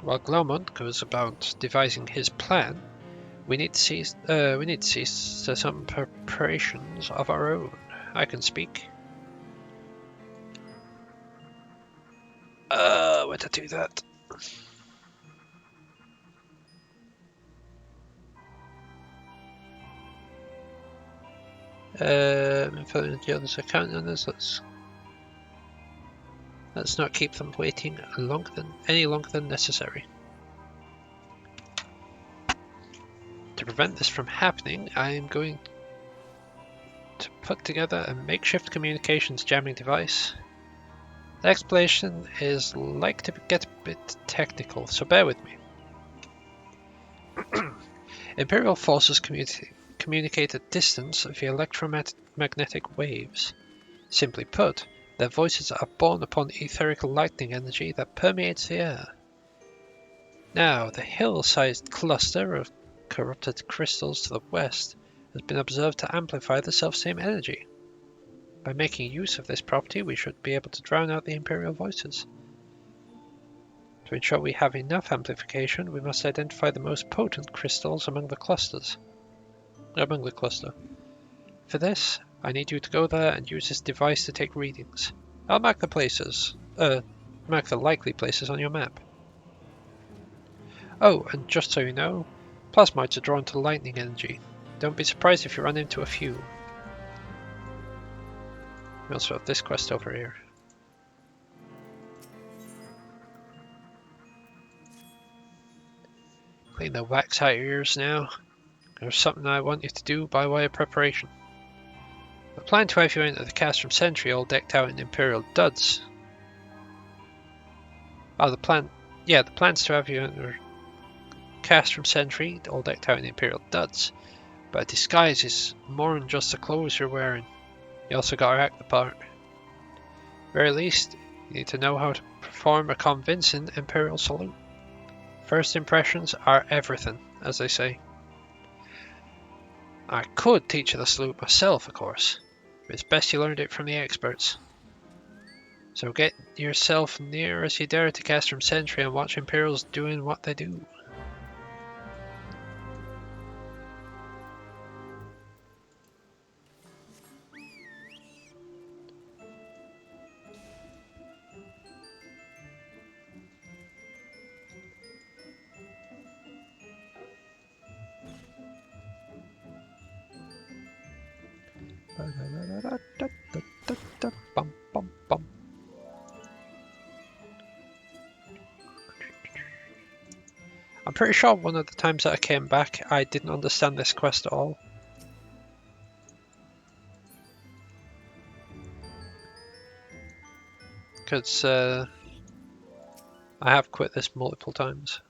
While Glaumont goes about devising his plan, we need to see some preparations of our own. I can speak. Where to do that? Filling the others account on this. Let's not keep them waiting any longer than necessary. To prevent this from happening, I am going to put together a makeshift communications jamming device. The explanation is like to get a bit technical, so bear with me. Imperial forces communicate at distance via electromagnetic waves. Simply put, their voices are borne upon etherical lightning energy that permeates the air. Now, the hill-sized cluster of corrupted crystals to the west has been observed to amplify the selfsame energy. By making use of this property, we should be able to drown out the Imperial voices. To ensure we have enough amplification, we must identify the most potent crystals among the cluster. For this, I need you to go there and use this device to take readings. I'll mark the likely places on your map. Oh, and just so you know, plasmoids are drawn to lightning energy. Don't be surprised if you run into a few. We also have this quest over here. Clean the wax out of your ears now. There's something I want you to do by way of preparation. I plan to have you enter the Castrum Sentry all decked out in Imperial duds. The plan's to have you enter Castrum Sentry all decked out in Imperial duds. But a disguise is more than just the clothes you're wearing. You also gotta act the part. Very least, you need to know how to perform a convincing Imperial salute. First impressions are everything, as they say. I could teach you the salute myself, of course, but it's best you learned it from the experts. So get yourself near as you dare to Castrum Sentry and watch Imperials doing what they do. I'm pretty sure one of the times that I came back, I didn't understand this quest at all. Because I have quit this multiple times.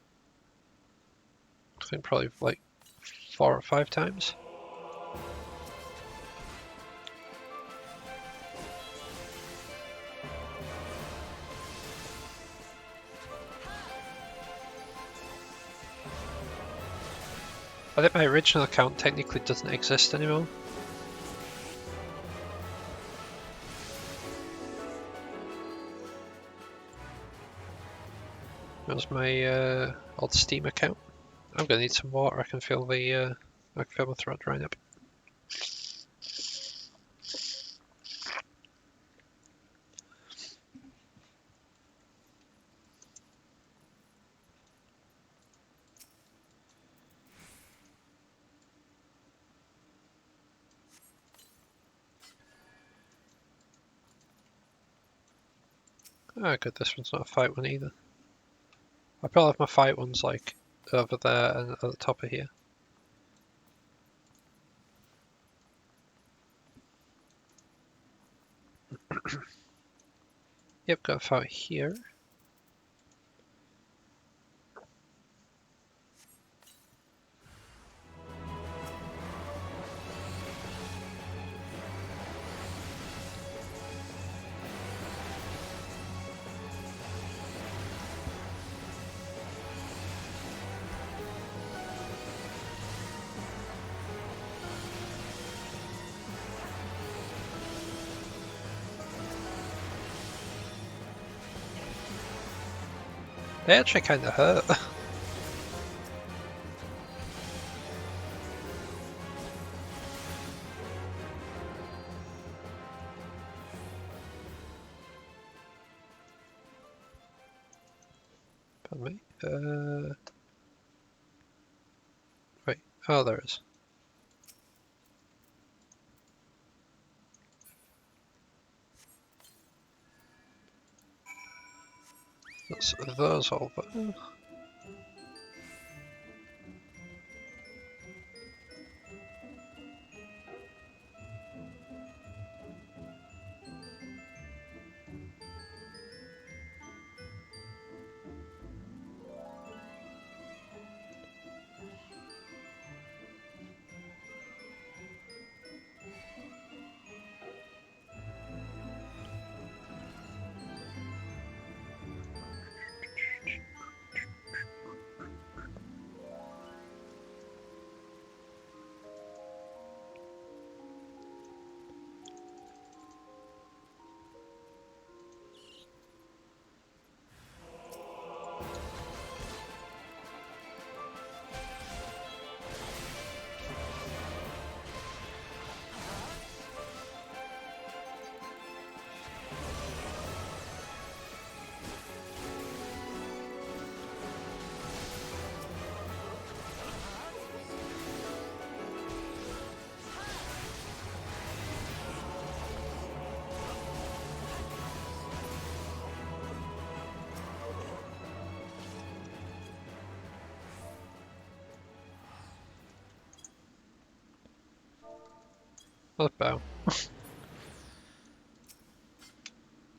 I think probably like 4 or 5 times. I think my original account technically doesn't exist anymore. That was my old Steam account. I'm gonna need some water. I can feel my throat drying up. Oh good, this one's not a fight one either. I probably have my fight ones like over there and at the top of here. Yep, got a fight here. They actually kind of hurt. Pardon me. Wait. Oh, there is. That's those all, but. What bow?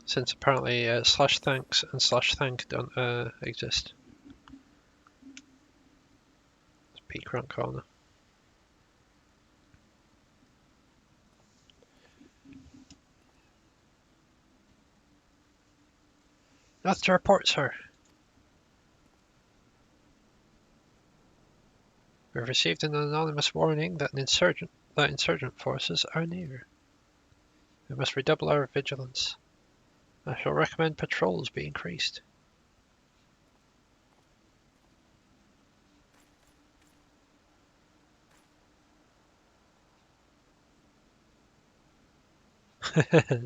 Since apparently slash thanks and slash thank don't exist. Let's peek around corner. Nothing to report, sir. We've received an anonymous warning that insurgent forces are near. We must redouble our vigilance. I shall recommend patrols be increased.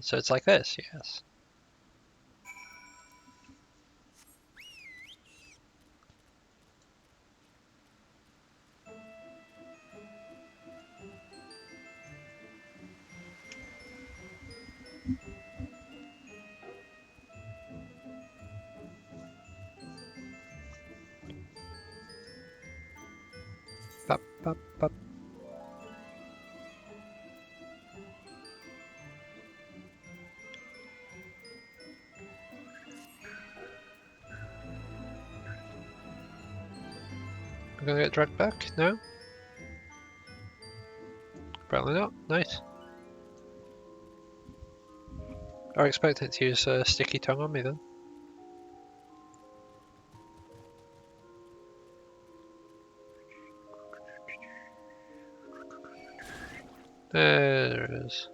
So it's like this, yes. Bop, bop, bop. I'm gonna get dragged back? No? Apparently not. Nice. I expect it to use a sticky tongue on me then. There it is.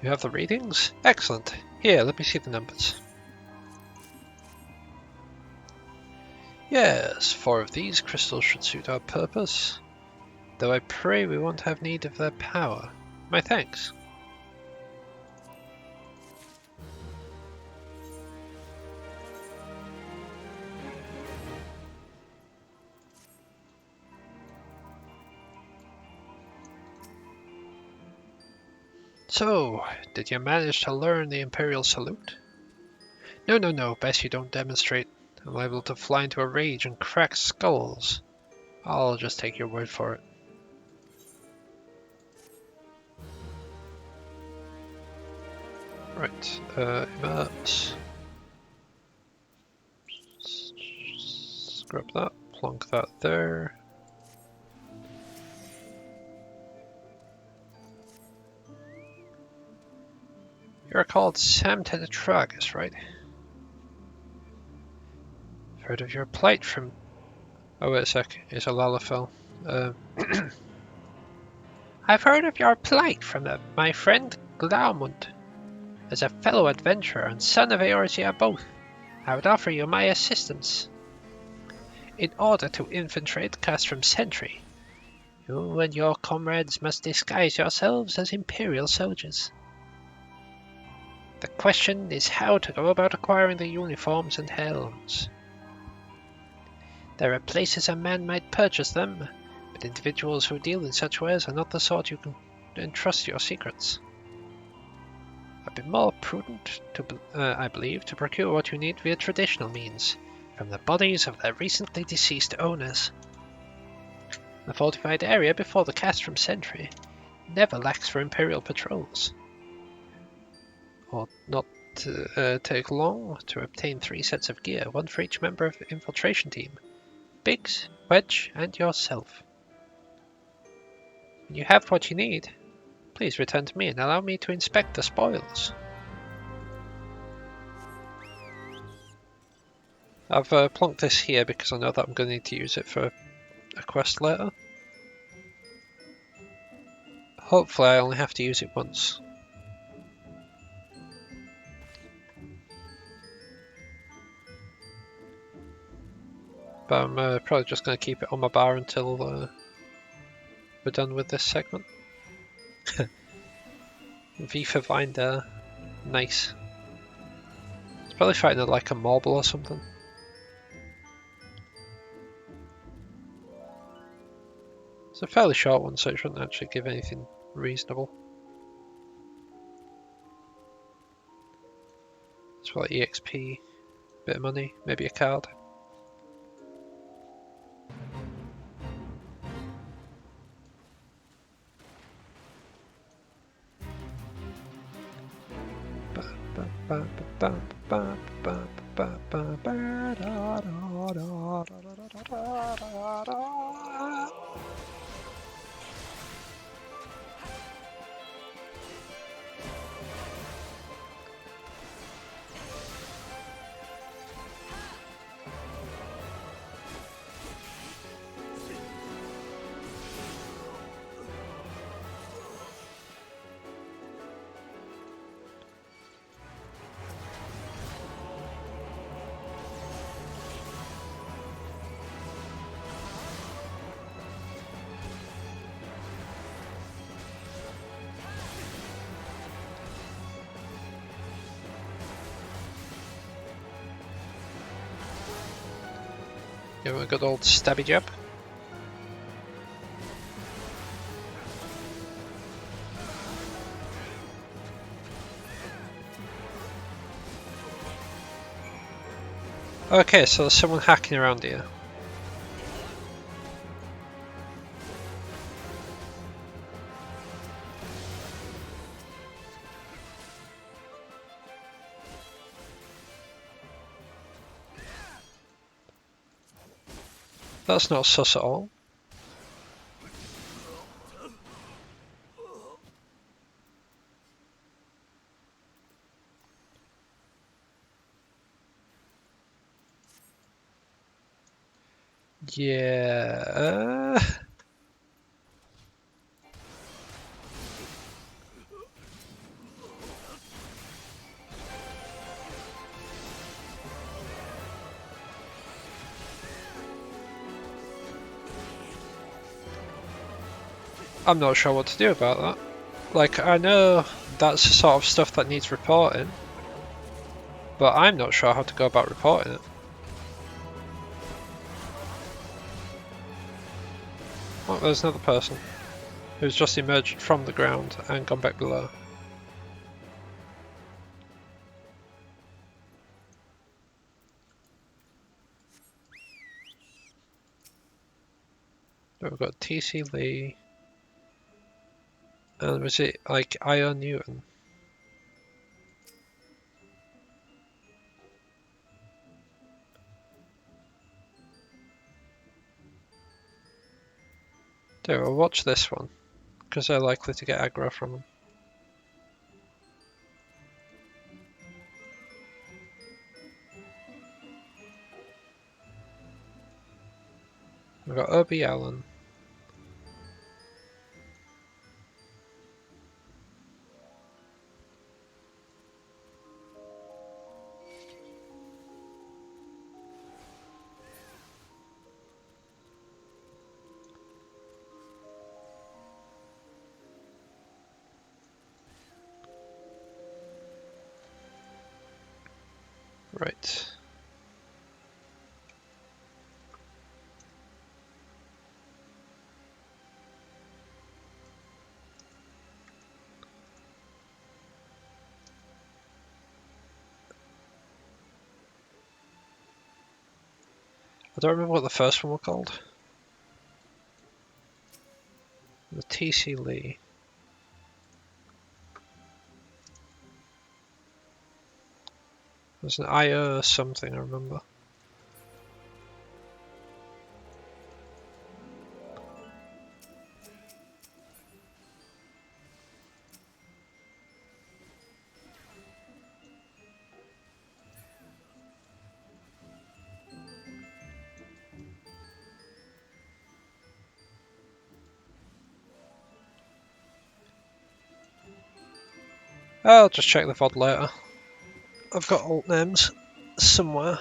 You have the readings? Excellent. Here, let me see the numbers. Yes, 4 of these crystals should suit our purpose, though I pray we won't have need of their power. My thanks. So, did you manage to learn the Imperial Salute? No, best you don't demonstrate. I'm liable to fly into a rage and crack skulls. I'll just take your word for it. Right, immerse. Scrub that, plonk that there. You're called Sam Tetratragus, right? I've heard of your plight from... Oh, wait a sec. It's a Lalafell. I've heard of your plight from my friend Glaumund. As a fellow adventurer and son of Eorzea both, I would offer you my assistance. In order to infiltrate Castrum Sentry, you and your comrades must disguise yourselves as Imperial soldiers. The question is how to go about acquiring the uniforms and helms. There are places a man might purchase them, but individuals who deal in such wares are not the sort you can entrust your secrets. It would be more prudent, I believe, to procure what you need via traditional means, from the bodies of their recently deceased owners. The fortified area before the Castrum Sentry never lacks for Imperial patrols. Or not take long to obtain 3 sets of gear, 1 for each member of the infiltration team. Biggs, Wedge, and yourself. When you have what you need, please return to me and allow me to inspect the spoils. I've plonked this here because I know that I'm going to need to use it for a quest later. Hopefully I only have to use it once. But I'm probably just going to keep it on my bar until we're done with this segment. V for Vine there. Nice. It's probably fighting it like a marble or something. It's a fairly short one, so it shouldn't actually give anything reasonable. It's for like EXP, bit of money, maybe a card. Give him a good old stabby jab. Okay, so there's someone hacking around here. That's not sus at all. Yeah. I'm not sure what to do about that. Like, I know that's the sort of stuff that needs reporting, but I'm not sure how to go about reporting it. Oh, there's another person who's just emerged from the ground and gone back below. We've got TC Lee, and was it like I.O. Newton? Do we'll watch this one, because they're likely to get aggro from them. We've got Obi Allen. Right. I don't remember what the first one was called. The TC Lee. There's an IO something, I remember. I'll just check the VOD later. I've got alt names somewhere.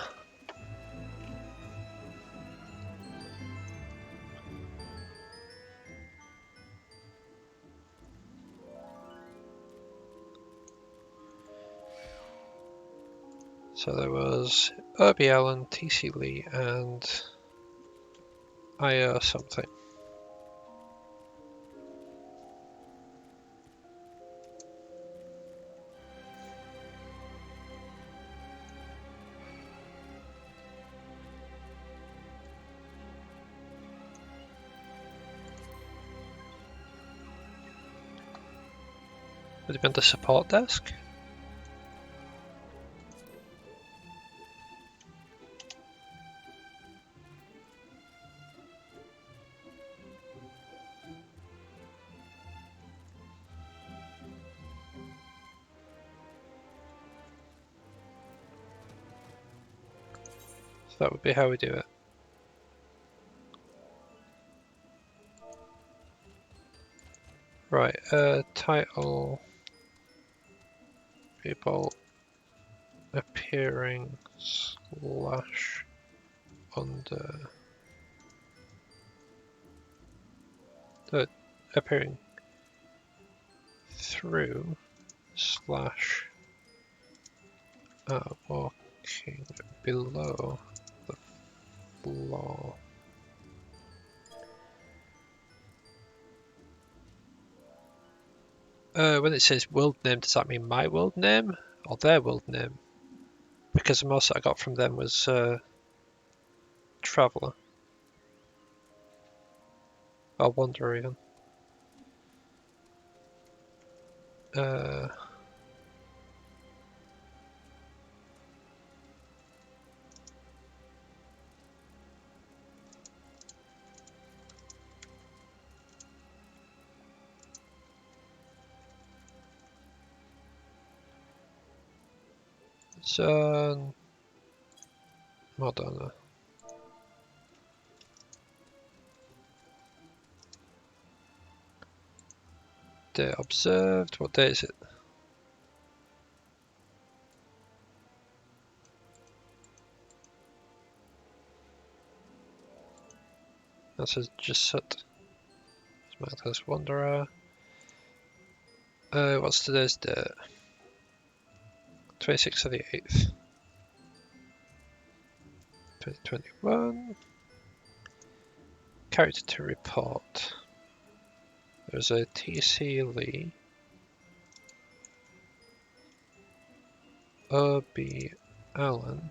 So there was Obi Allen, TC Lee, and IO something. Would it been the support desk? So that would be how we do it. Right, title, people appearing slash under, appearing through slash walking below the floor. When it says world name, does that mean my world name or their world name? because the most I got from them was Traveller. Or Wanderer even. So Madonna. Day observed. What day is it? That's just set. Marked as Wanderer. What's today's date? 26th of the 8th. 2021. Character to report. There's a TC Lee. O.B. Allen.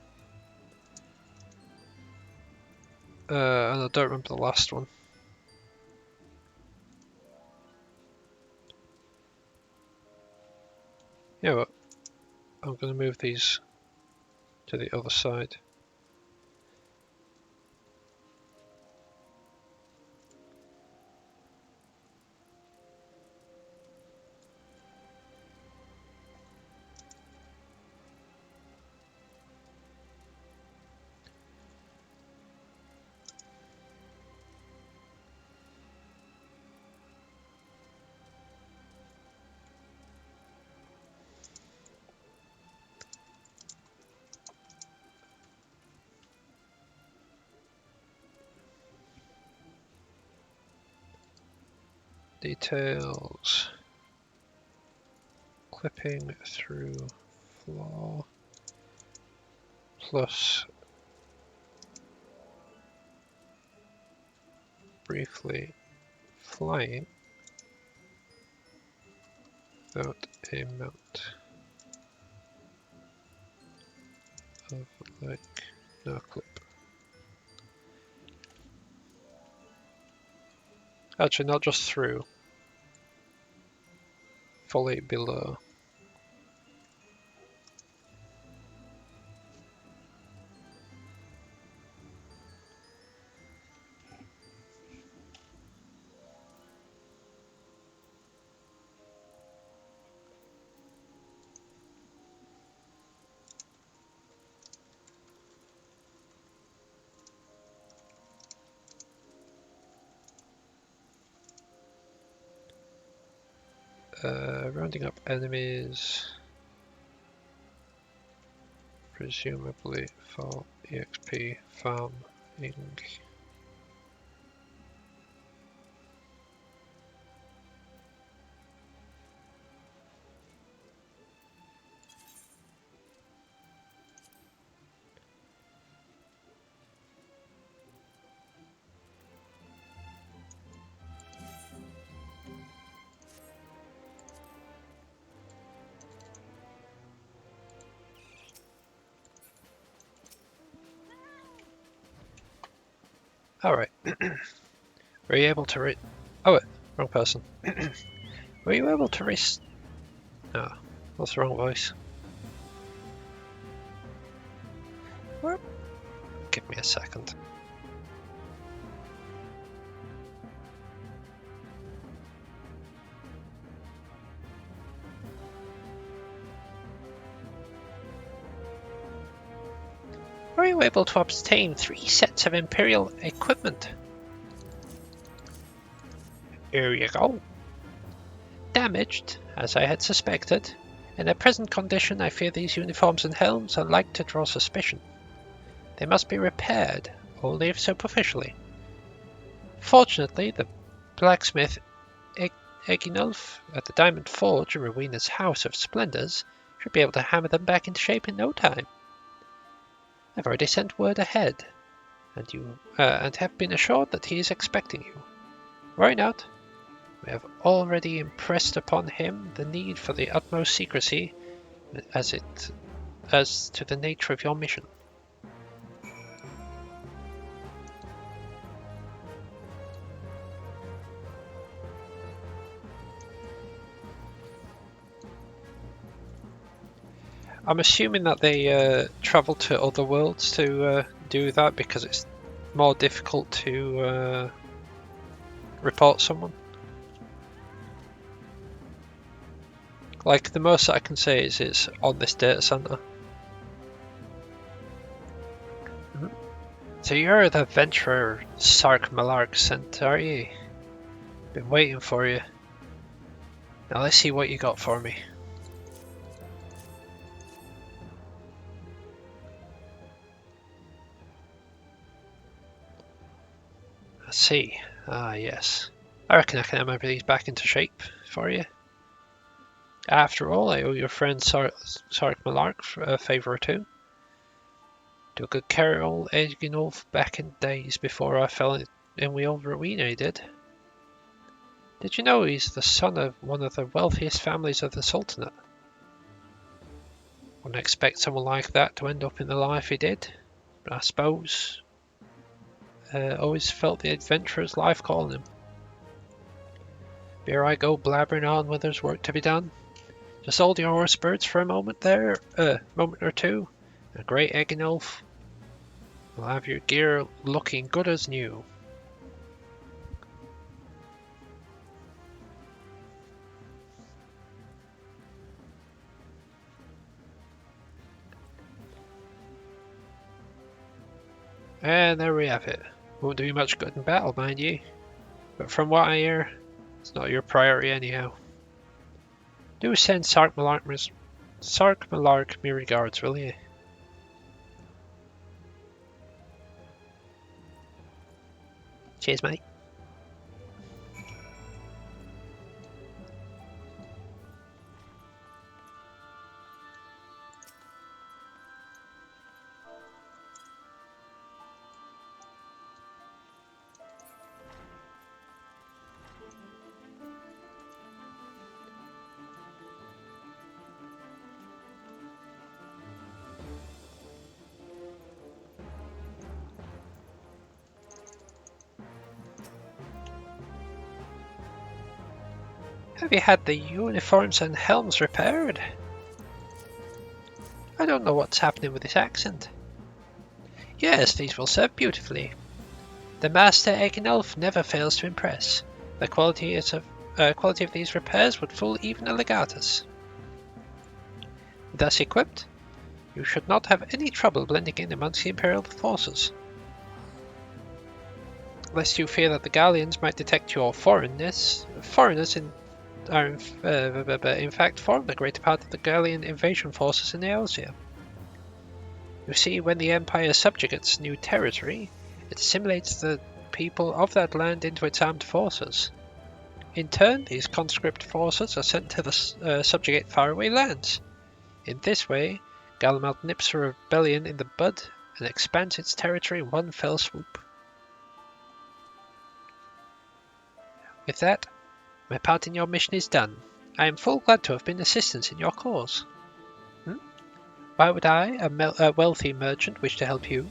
And I don't remember the last one. Yeah, but I'm going to move these to the other side. Details. Clipping through floor. Plus briefly flying without a mount of like no clip. Actually, not just through. Fully below. Rounding up enemies, presumably for EXP farming. Alright. Were you able to Oh wait, wrong person. Were you able to No, that's the wrong voice. What? Give me a second. Were you able to obtain 3 sets of Imperial equipment? Here you go. Damaged, as I had suspected. In their present condition, I fear these uniforms and helms are like to draw suspicion. They must be repaired, only if superficially. Fortunately, the blacksmith Eginulf at the Diamond Forge in Rowena's House of Splendors should be able to hammer them back into shape in no time. I've already sent word ahead, and have been assured that he is expecting you. Worry not. We have already impressed upon him the need for the utmost secrecy, as it as to the nature of your mission. I'm assuming that they travel to other worlds to do that because it's more difficult to report someone. Like, the most that I can say is it's on this data center. So you're the adventurer Sark Malark sent, are you? Been waiting for you. Now let's see what you got for me. Let's see. Ah, yes. I reckon I can remember these back into shape for you. After all, I owe your friend Sark Malark a favour or two. Took good care of old Eginolf back in days before I fell in with old Rowena, he did. Did you know he's the son of one of the wealthiest families of the Sultanate? Wouldn't expect someone like that to end up in the life he did, but I suppose always felt the adventurer's life calling him. Here I go blabbering on when there's work to be done. Just hold your horse birds for a moment there, moment or two. A great Eginolf will have your gear looking good as new. And there we have it. Won't do you much good in battle, mind you. But from what I hear, it's not your priority anyhow. Do send Sark Malark me regards, will you? Cheers, mate. Have you had the uniforms and helms repaired? I don't know what's happening with this accent. Yes, these will serve beautifully. The Master Eginolf never fails to impress. The quality of these repairs would fool even a legatus. Thus equipped, you should not have any trouble blending in amongst the Imperial forces. Lest you fear that the Galleons might detect your foreigners are in fact form the greater part of the Galleon invasion forces in Eosia. You see, when the Empire subjugates new territory, it assimilates the people of that land into its armed forces. In turn, these conscript forces are sent to the subjugate faraway lands. In this way, Galamalt nips a rebellion in the bud and expands its territory in one fell swoop. With that, my part in your mission is done. I am full glad to have been assistance in your cause. Why would I, a wealthy merchant, wish to help you?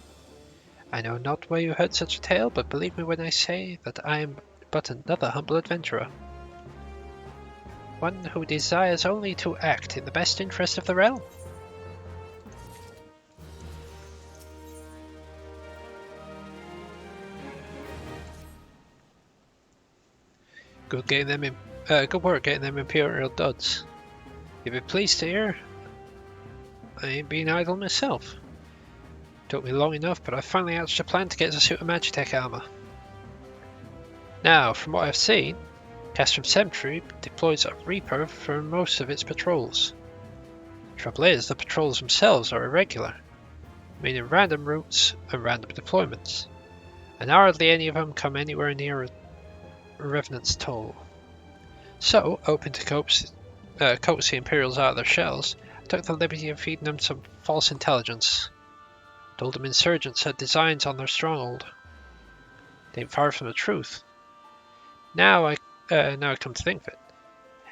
I know not where you heard such a tale, but believe me when I say that I am but another humble adventurer. One who desires only to act in the best interest of the realm. Good work getting them Imperial duds. You'll be pleased to hear I ain't been idle myself. Took me long enough, but I finally hatched a plan to get us a suit of Magitech armor. Now, from what I've seen, Castrum Cemetery deploys a Reaper for most of its patrols. Trouble is, the patrols themselves are irregular, meaning random routes and random deployments, and hardly any of them come anywhere near a Revenant's toll. So, hoping to coax the Imperials out of their shells, I took the liberty of feeding them some false intelligence. Told them insurgents had designs on their stronghold. They ain't far from the truth. Now I come to think of it.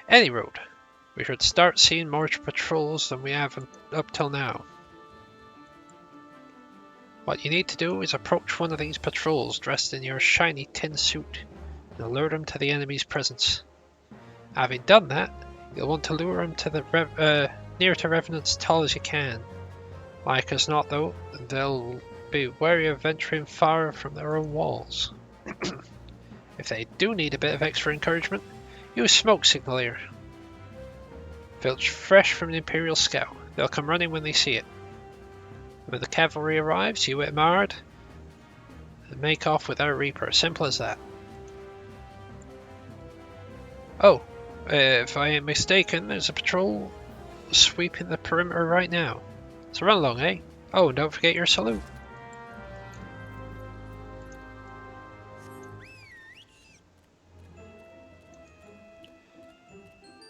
Any road, We should start seeing more patrols than we have up till now. What you need to do is approach one of these patrols dressed in your shiny tin suit and alert them to the enemy's presence. Having done that, you'll want to lure them to the near to revenants tall as you can. Like as not though, they'll be wary of venturing far from their own walls. If they do need a bit of extra encouragement, use smoke signal here. Filch fresh from an Imperial scout. They'll come running when they see it. When the cavalry arrives, you hit 'em hard and make off with our Reaper. Simple as that. Oh, if I ain't mistaken, there's a patrol sweeping the perimeter right now. So run along, eh? Oh, and don't forget your salute.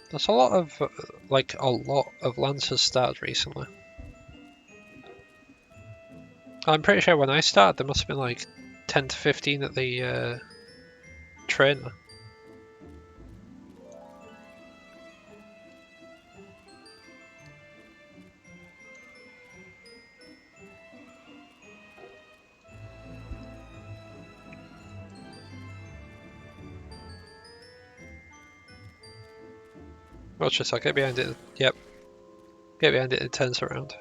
There's a lot of, Lancers started recently. I'm pretty sure when I started, there must have been like 10 to 15 at the trainer. Watch this, I'll get behind it. Yep. Get behind it, it turns around.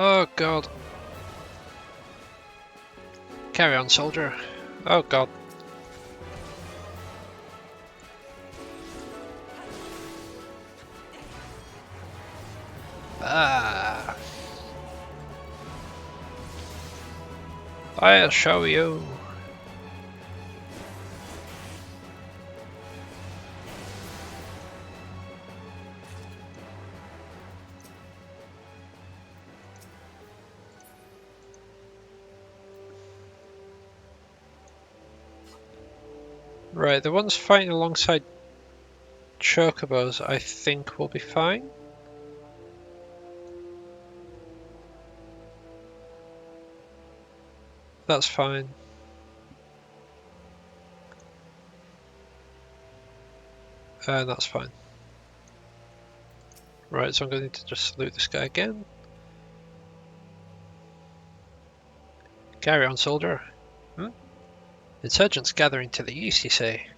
Oh god. Carry on, soldier. Oh god. Ah. I'll show you. Right, the ones fighting alongside chocobos I think will be fine. That's fine. That's fine. Right, so I'm going to need to just loot this guy again. Carry on, soldier. Insurgents gathering to the east, you say?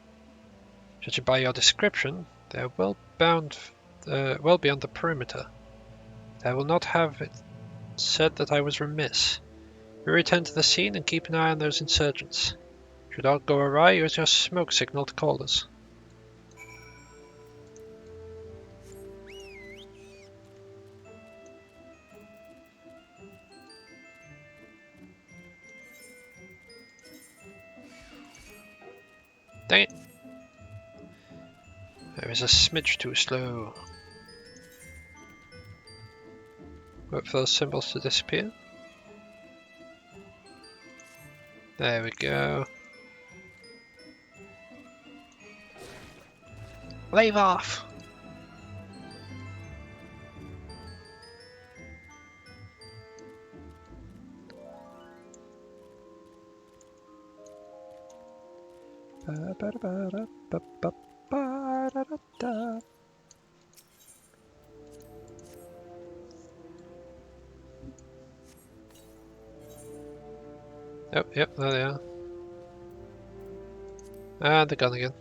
Judging by your description, they are well beyond the perimeter. I will not have it said that I was remiss. We return to the scene and keep an eye on those insurgents. Should all go awry, use your smoke signal to call us. Dang it! I was a smidge too slow. Wait for those symbols to disappear. There we go. Leave off! Yep, there they are. And they're gone again.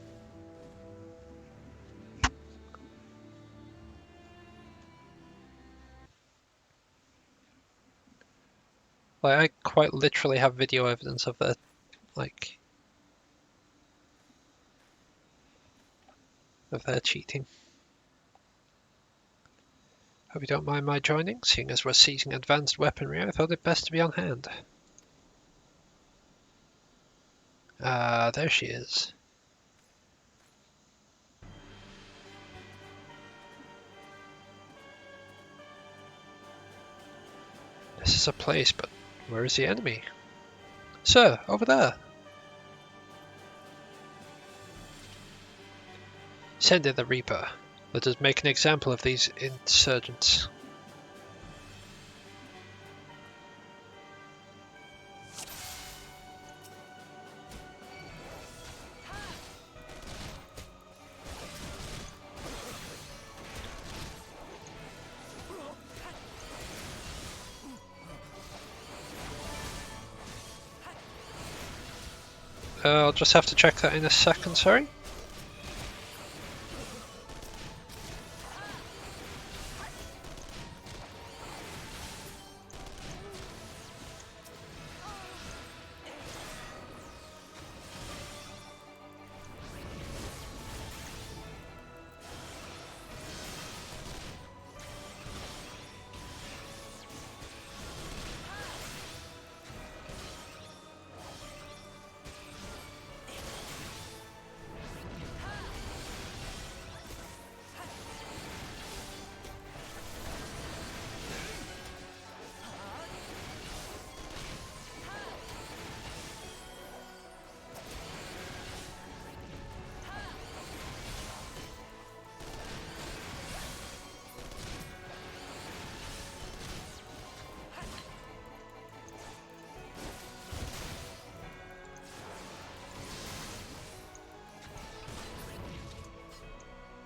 Like, I quite literally have video evidence of their, of their cheating. Hope you don't mind my joining. Seeing as we're seizing advanced weaponry, I thought it best to be on hand. Ah, there she is. This is a place, but where is the enemy? Sir, over there. Send in the Reaper. Let us make an example of these insurgents. I'll just have to check that in a second, sorry.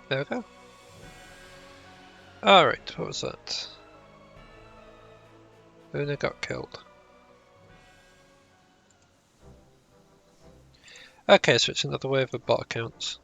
There we go. Alright, what was that? Una got killed. Okay, so it's another wave of bot accounts.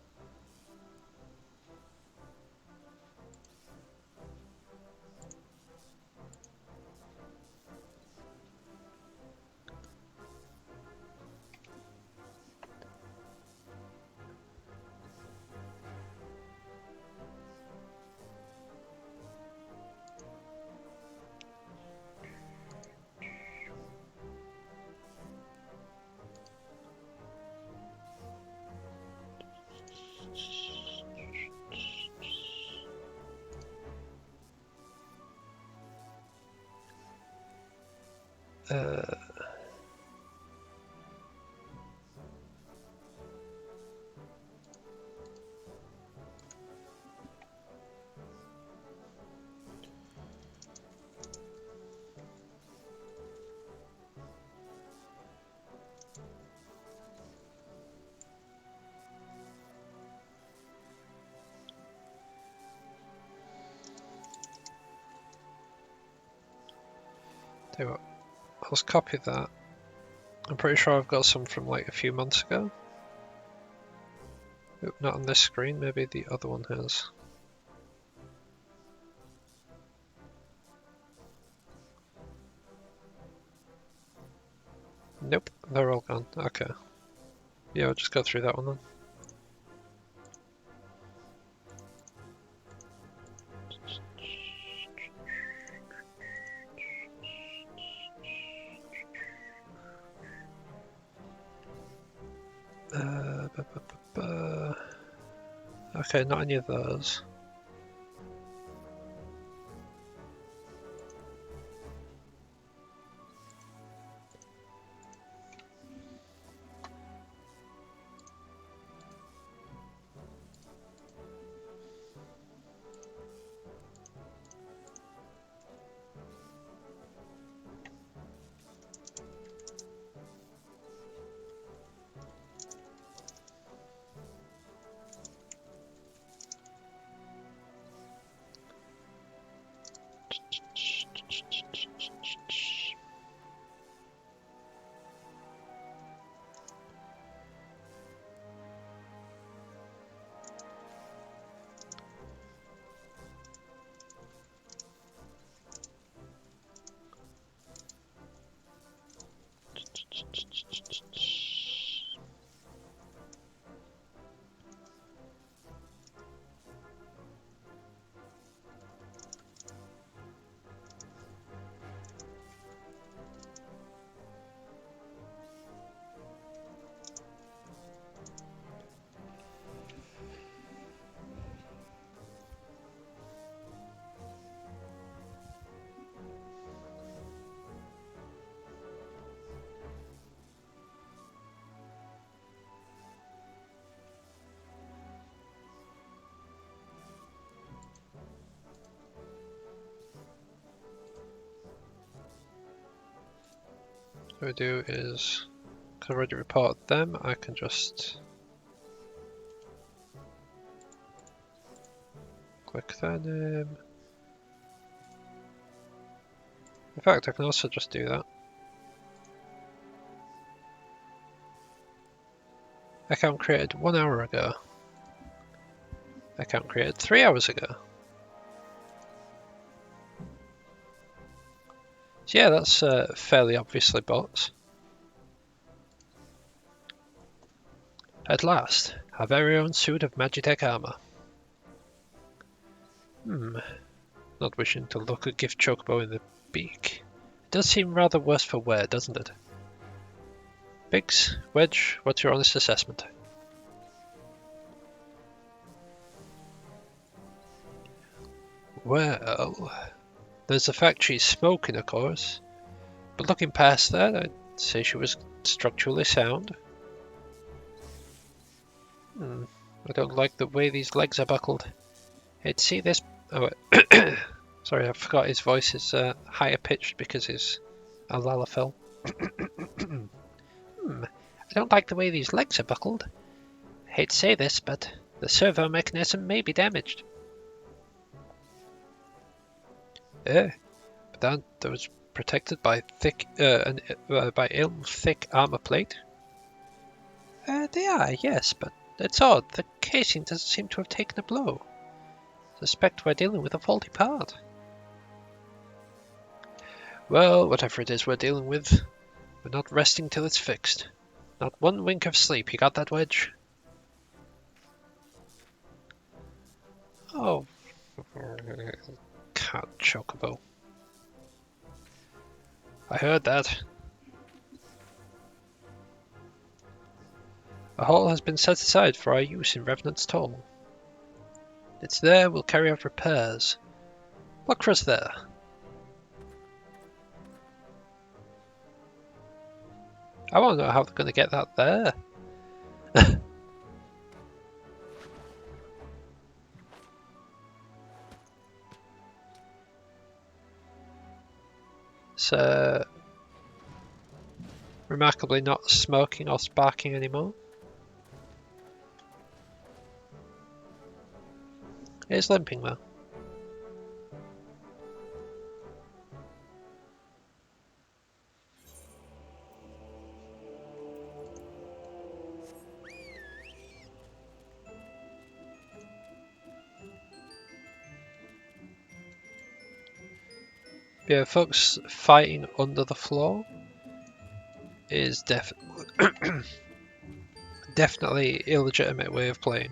Tell you what, let's copy that. I'm pretty sure I've got some from like a few months ago. Oop, not on this screen, maybe the other one has. Nope, they're all gone. Okay. Yeah, we'll just go through that one then. Okay, not any of those. what we do is, because I already reported them, I can just click their name. In fact, I can also just do that. Account created 1 hour ago. Account created 3 hours ago. So yeah, that's fairly obviously bots. At last, our very own suit of Magitech armor. Not wishing to look a gift chocobo in the beak. It does seem rather worse for wear, doesn't it? Biggs, Wedge, what's your honest assessment? Well, there's the fact she's smoking, of course. But looking past that, I'd say she was structurally sound. I don't like the way these legs are buckled. I'd see this... Oh, sorry, I forgot his voice is higher pitched because he's a lalafell. I don't like the way these legs are buckled. I hate to say this, but the servo mechanism may be damaged. But aren't those protected by thick, by thick armor plate? They are, yes, but it's odd. The casing doesn't seem to have taken a blow. Suspect we're dealing with a faulty part. Well, whatever it is we're dealing with, we're not resting till it's fixed. Not one wink of sleep, you got that, Wedge? Oh, cat chocobo. I heard that. A hall has been set aside for our use in Revenant's Toll. It's there, we'll carry out repairs. Look for us there. I want to know how they're going to get that there. So, remarkably not smoking or sparking anymore. It's limping though. Yeah, folks fighting under the floor is definitely illegitimate way of playing.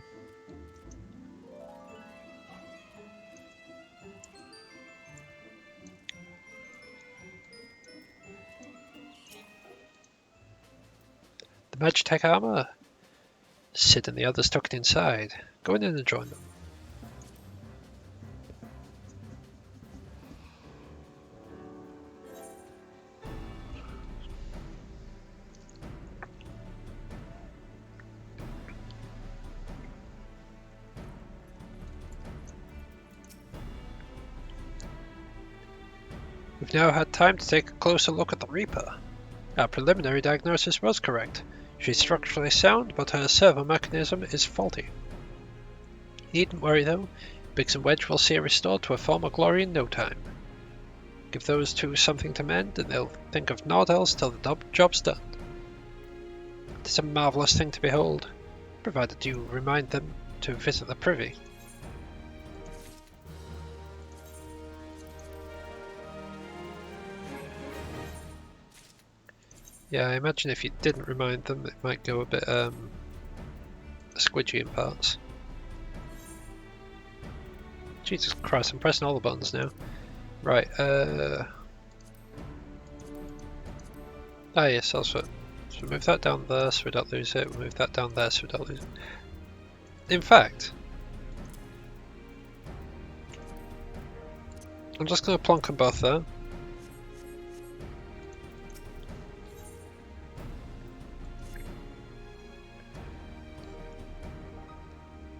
The Magitech armor? Sid and the others tucked inside. Go in and join them. We've now had time to take a closer look at the Reaper. Our preliminary diagnosis was correct. She's structurally sound, but her servo mechanism is faulty. Needn't worry though, Biggs and Wedge will see her restored to her former glory in no time. Give those two something to mend, and they'll think of naught else till the job's done. It's a marvellous thing to behold, provided you remind them to visit the privy. Yeah, I imagine if you didn't remind them, it might go a bit squidgy in parts. Jesus Christ, I'm pressing all the buttons now. Right, yes, also. So move that down there so we don't lose it, we'll move that down there so we don't lose it. In fact, I'm just going to plonk them both there.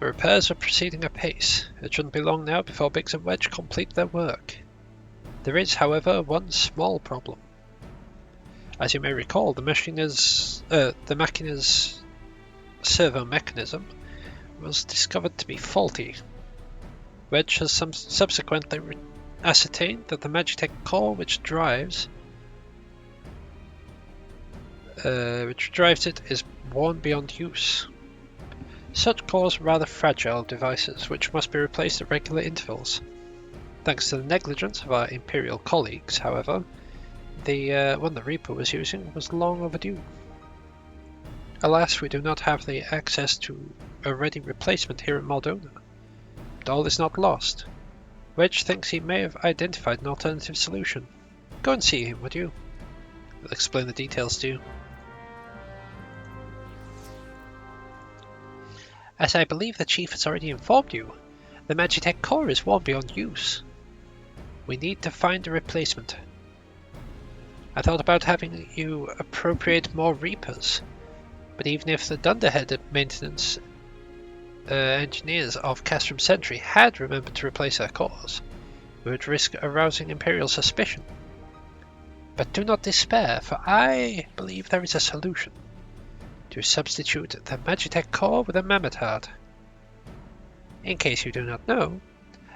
The repairs are proceeding apace. It shouldn't be long now before Biggs and Wedge complete their work. There is, however, one small problem. As you may recall, the Machina's servo mechanism was discovered to be faulty. Wedge has subsequently ascertained that the Magitech core which drives it is worn beyond use. Such cores are rather fragile devices which must be replaced at regular intervals. Thanks to the negligence of our Imperial colleagues, however, the one the Reaper was using was long overdue. Alas, we do not have the access to a ready replacement here at Maldona. But all is not lost. Wedge thinks he may have identified an alternative solution. Go and see him, would you? I'll explain the details to you. As I believe the Chief has already informed you, the Magitech core is worn beyond use. We need to find a replacement. I thought about having you appropriate more Reapers, but even if the Dunderhead maintenance engineers of Castrum Sentry had remembered to replace their cores, we would risk arousing Imperial suspicion. But do not despair, for I believe there is a solution. To substitute the Magitech core with a Mammoth Heart. In case you do not know,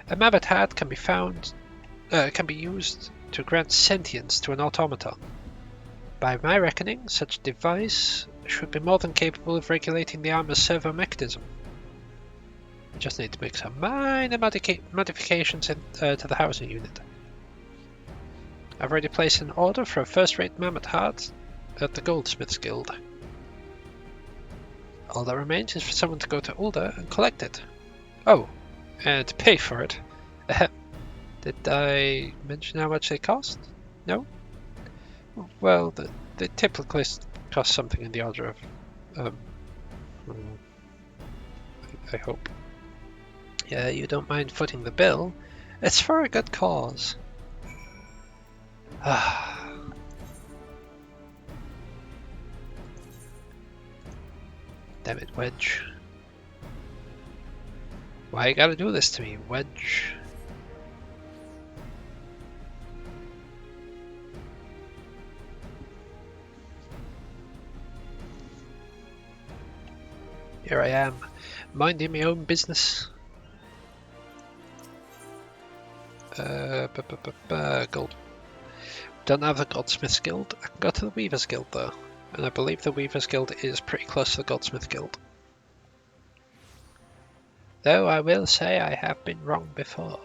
a Mammoth Heart can be used to grant sentience to an automaton. By my reckoning, such a device should be more than capable of regulating the armor's servo mechanism. We just need to make some minor modifications to the housing unit. I've already placed an order for a first-rate Mammoth Heart at the Goldsmiths Guild. All that remains is for someone to go to Ulda and collect it. Oh, and to pay for it. Did I mention how much they cost? No? Well, they typically cost something in the order of... I hope. Yeah, you don't mind footing the bill. It's for a good cause. Damn it, Wedge. Why you gotta do this to me, Wedge? Here I am, minding my own business. Gold. Don't have the Goldsmiths Guild. I can go to the Weavers Guild though. And I believe the Weavers Guild is pretty close to the Goldsmith Guild. Though I will say I have been wrong before.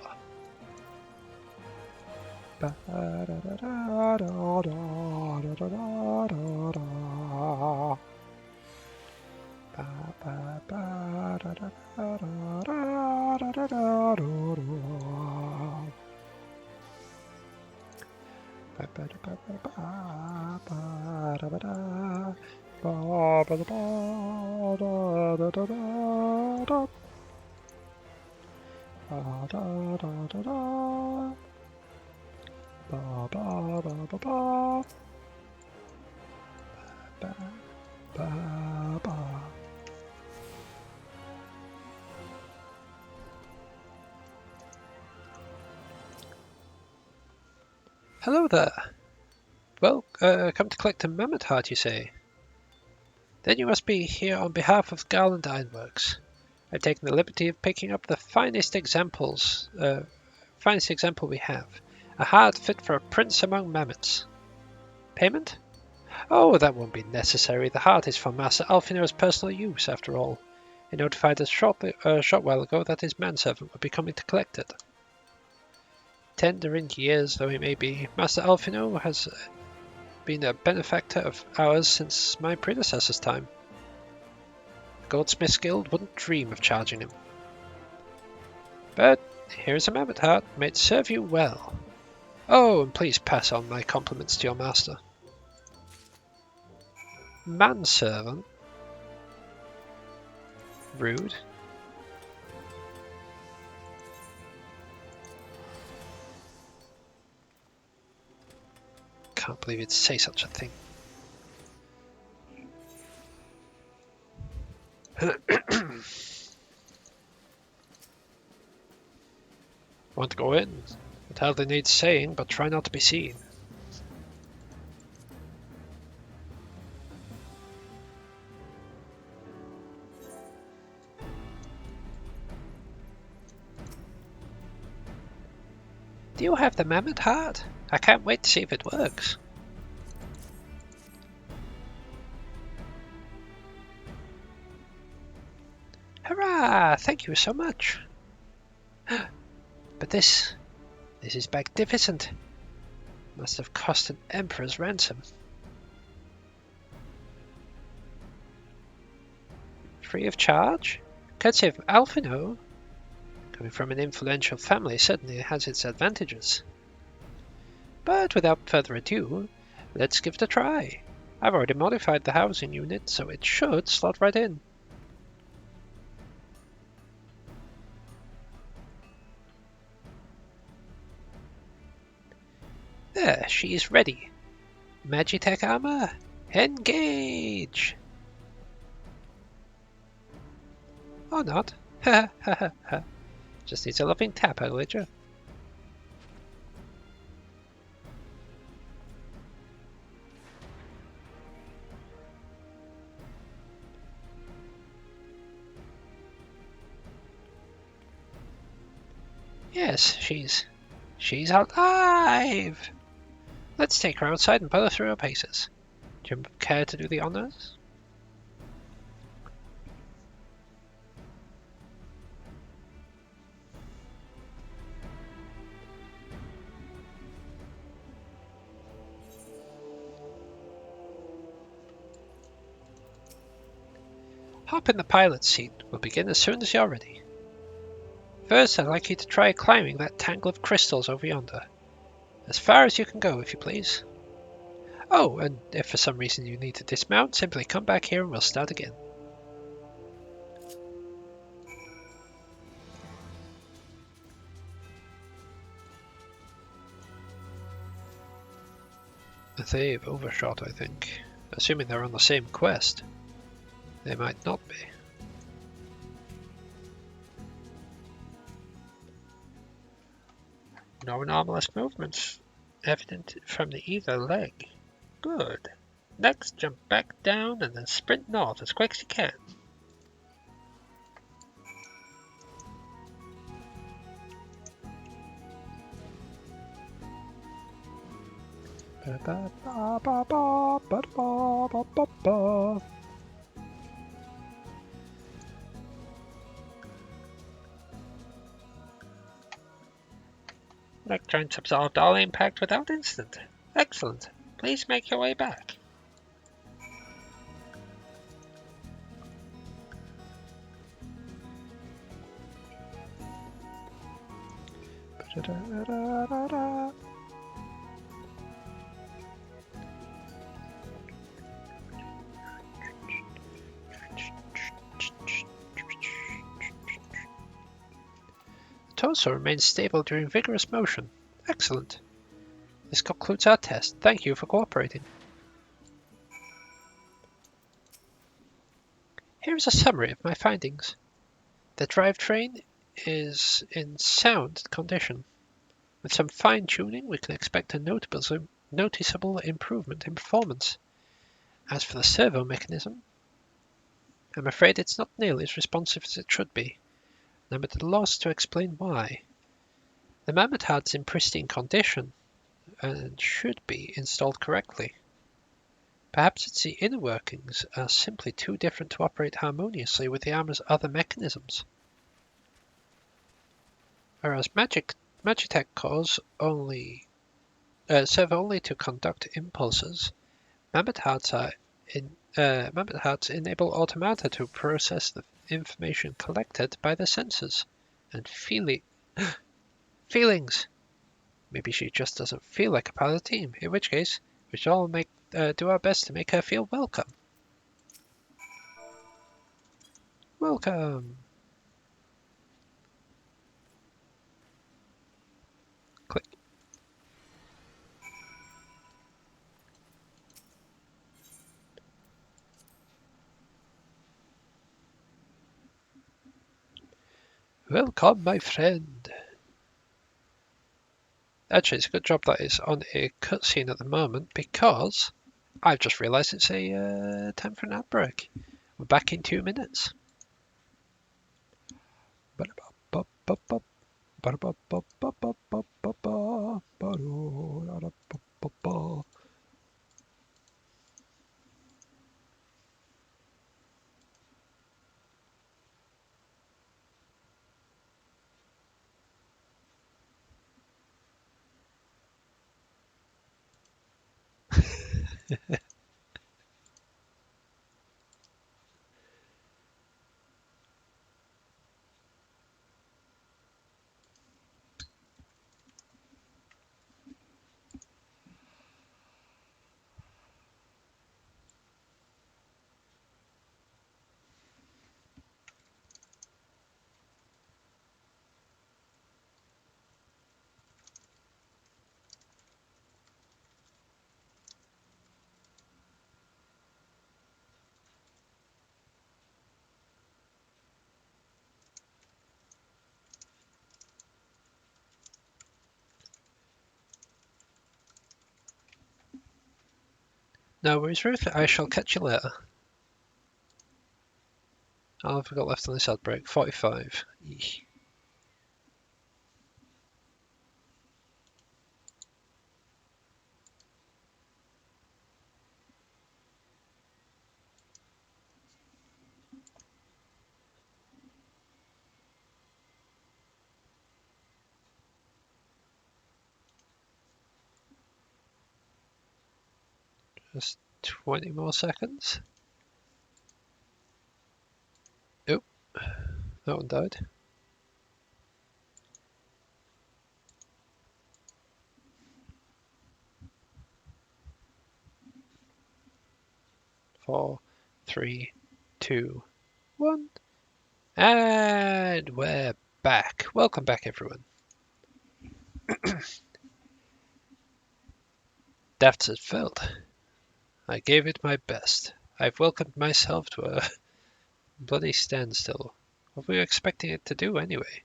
Hello there. Well, come to collect a Mammoth Heart, you say? Then you must be here on behalf of Garland Ironworks. I've taken the liberty of picking up the finest example we have. A heart fit for a prince among mammoths. Payment? Oh, that won't be necessary. The heart is for Master Alfino's personal use, after all. He notified us a short while ago that his manservant would be coming to collect it. Tender in years though he may be, Master Alfino has been a benefactor of ours since my predecessor's time. The Goldsmiths Guild wouldn't dream of charging him. But here's a Mammoth Heart. May it serve you well. Oh, and please pass on my compliments to your master. Manservant? Rude. Can't believe you'd say such a thing. Want to go in? It hardly needs saying, but try not to be seen. Do you have the mammoth heart? I can't wait to see if it works. Hurrah! Thank you so much. But this is magnificent. Must have cost an emperor's ransom. Free of charge? Courtesy of Alphino? Coming from an influential family certainly has its advantages. But without further ado, let's give it a try. I've already modified the housing unit, so it should slot right in. There, she's ready. Magitech armor, engage! Or not. Ha ha ha ha. Just needs a loving tap, I wager. Yes, she's alive! Let's take her outside and put her through her paces. Do you care to do the honors? Hop in the pilot's seat. We'll begin as soon as you're ready. First, I'd like you to try climbing that tangle of crystals over yonder. As far as you can go, if you please. Oh, and if for some reason you need to dismount, simply come back here and we'll start again. They've overshot, I think. Assuming they're on the same quest. They might not be. No anomalous movements evident from either leg. Good. Next, jump back down and then sprint north as quick as you can. Leg joints absorbed all impact without incident. Excellent. Please make your way back. Torso remains stable during vigorous motion. Excellent. This concludes our test. Thank you for cooperating. Here is a summary of my findings. The drivetrain is in sound condition. With some fine-tuning, we can expect a noticeable improvement in performance. As for the servo mechanism, I'm afraid it's not nearly as responsive as it should be. I'm at a loss to explain why. The mammoth heart's in pristine condition and should be installed correctly. Perhaps it's the inner workings are simply too different to operate harmoniously with the armor's other mechanisms. Whereas Magitech cores serve only to conduct impulses, mammoth hearts enable automata to process the information collected by the sensors and feelings. Maybe she just doesn't feel like a part of the team, in which case we should all do our best to make her feel welcome. Welcome! Click. Welcome, my friend. Actually, it's a good job that is on a cutscene at the moment because I've just realised it's a time for an ad break. We're back in 2 minutes. No worries, Ruth. I shall catch you later. How have I got left on this ad break? 45. Eesh. Just 20 more seconds. Oh, that one died. Four, three, two, one. And we're back. Welcome back, everyone. That's it felt. I gave it my best. I've welcomed myself to a bloody standstill. What were you expecting it to do anyway?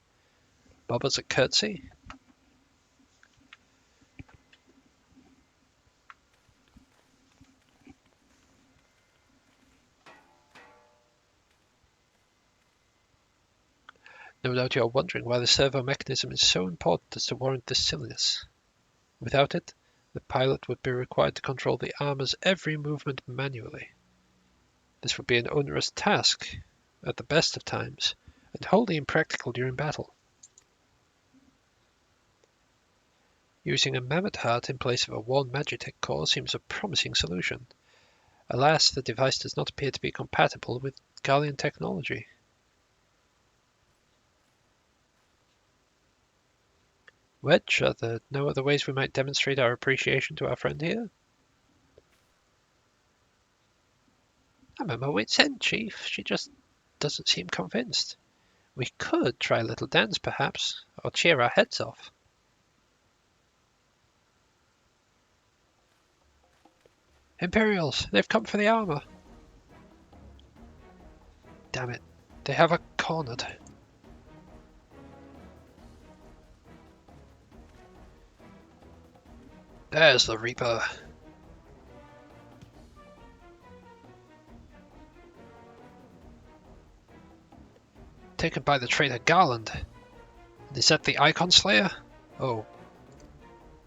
Bob as a curtsy? No doubt you're wondering why the servo mechanism is so important as to warrant this silliness. Without it, the pilot would be required to control the armor's every movement manually. This would be an onerous task at the best of times, and wholly impractical during battle. Using a mammoth heart in place of a worn Magitech core seems a promising solution. Alas, the device does not appear to be compatible with Gallian technology. Wedge, are there no other ways we might demonstrate our appreciation to our friend here? I'm at my wit's end, Chief. She just doesn't seem convinced. We could try a little dance, perhaps, or cheer our heads off. Imperials, they've come for the armor. Damn it, they have her cornered. There's the Reaper. Taken by the traitor Garland. Is that the Icon Slayer? Oh,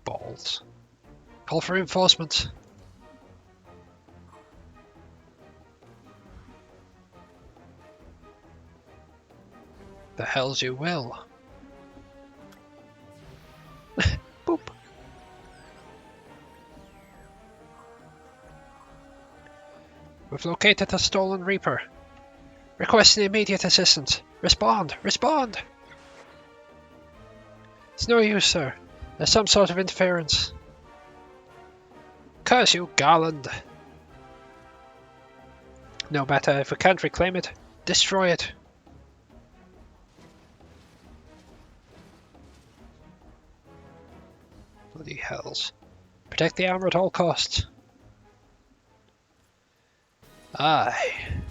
balls. Call for reinforcements. The hells you will. Boop. We've located the stolen Reaper. Requesting immediate assistance. Respond! Respond! It's no use, sir. There's some sort of interference. Curse you, Garland! No matter, if we can't reclaim it, destroy it. Bloody hells. Protect the armor at all costs. Aye.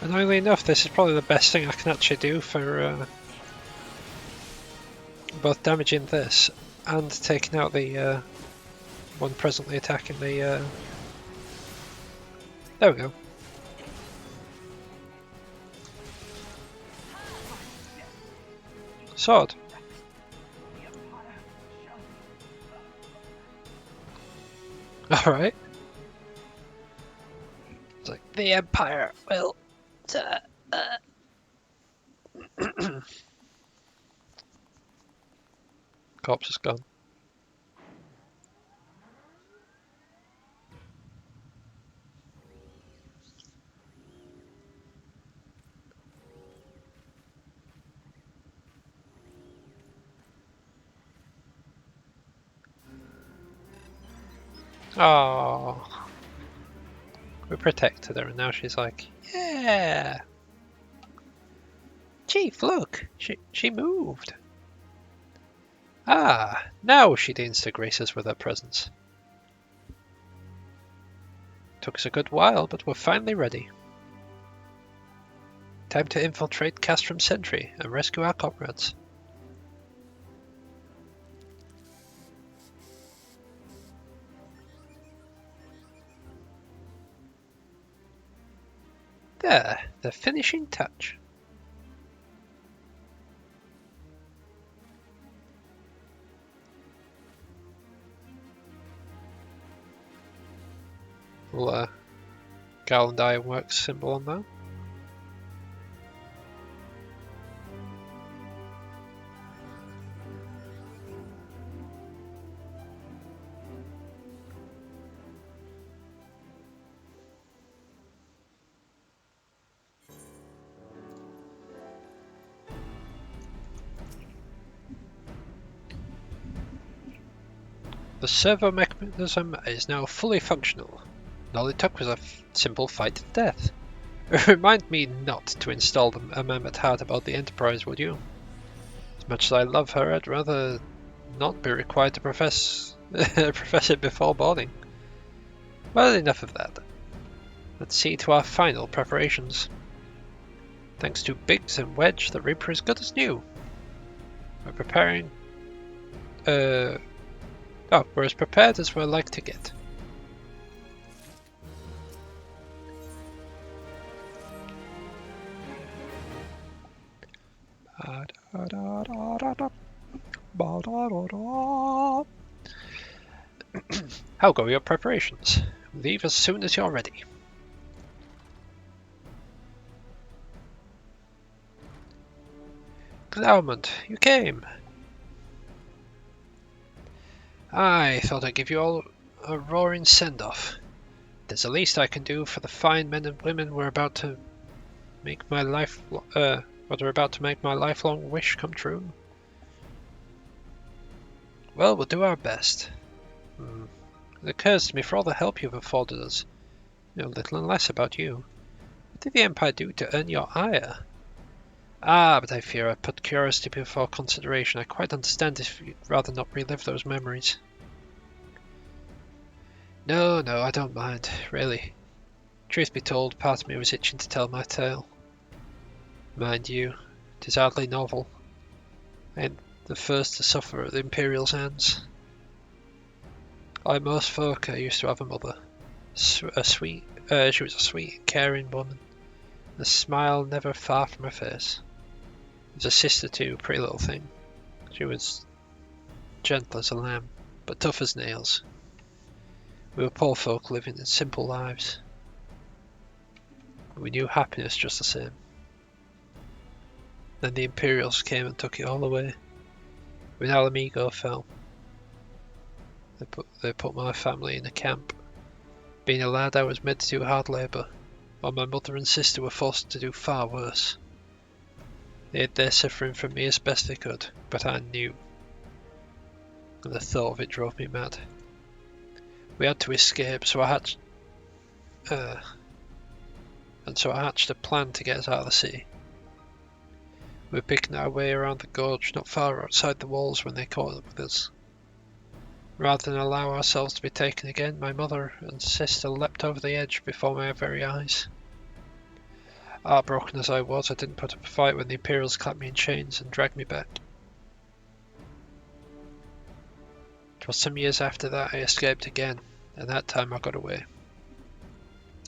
Annoyingly enough, this is probably the best thing I can actually do for both damaging this and taking out the one presently attacking the... There we go. Sword. Alright. It's like, the Empire will... Corpse is gone. Oh, we protected her and now she's like, yeah! Chief, look! She moved! Ah, now she deigns to grace us with her presence. Took us a good while, but we're finally ready. Time to infiltrate Castrum Sentry and rescue our comrades. There, the finishing touch. Little Garland Ironworks symbol on there. The servo mechanism is now fully functional. All it took was a simple fight to the death. Remind me not to install the amendment heart about the Enterprise, would you? As much as I love her, I'd rather not be required to profess it before boarding. Well, enough of that. Let's see to our final preparations. Thanks to Biggs and Wedge, the Reaper is good as new. We're preparing... we're as prepared as we're like to get. How go your preparations? Leave as soon as you're ready. Glaument, you came. I thought I'd give you all a roaring send-off. There's the least I can do for the fine men and women we're about to make my lifelong wish come true. Well, we'll do our best. It occurs to me, for all the help you've afforded us, know little and less about you. What did the Empire do to earn your ire? Ah, but I fear I put curiosity before consideration. I quite understand if you'd rather not relive those memories. No, I don't mind, really. Truth be told, part of me was itching to tell my tale. Mind you, 'tis hardly novel. I ain't the first to suffer at the Imperial's hands. Like most folk, I used to have a mother. She was a sweet, caring woman. A smile never far from her face. There's a sister too, pretty little thing. She was gentle as a lamb, but tough as nails. We were poor folk living in simple lives. We knew happiness just the same. Then the Imperials came and took it all away. When Alamigo fell, they put my family in a camp. Being a lad, I was made to do hard labour, while my mother and sister were forced to do far worse. They hid their suffering from me as best they could, but I knew, and the thought of it drove me mad. We had to escape, so I hatched a plan to get us out of the city. We were picking our way around the gorge, not far outside the walls, when they caught up with us. Rather than allow ourselves to be taken again, my mother and sister leapt over the edge before my very eyes. Heartbroken as I was, I didn't put up a fight when the Imperials clapped me in chains and dragged me back. It was some years after that I escaped again, and that time I got away.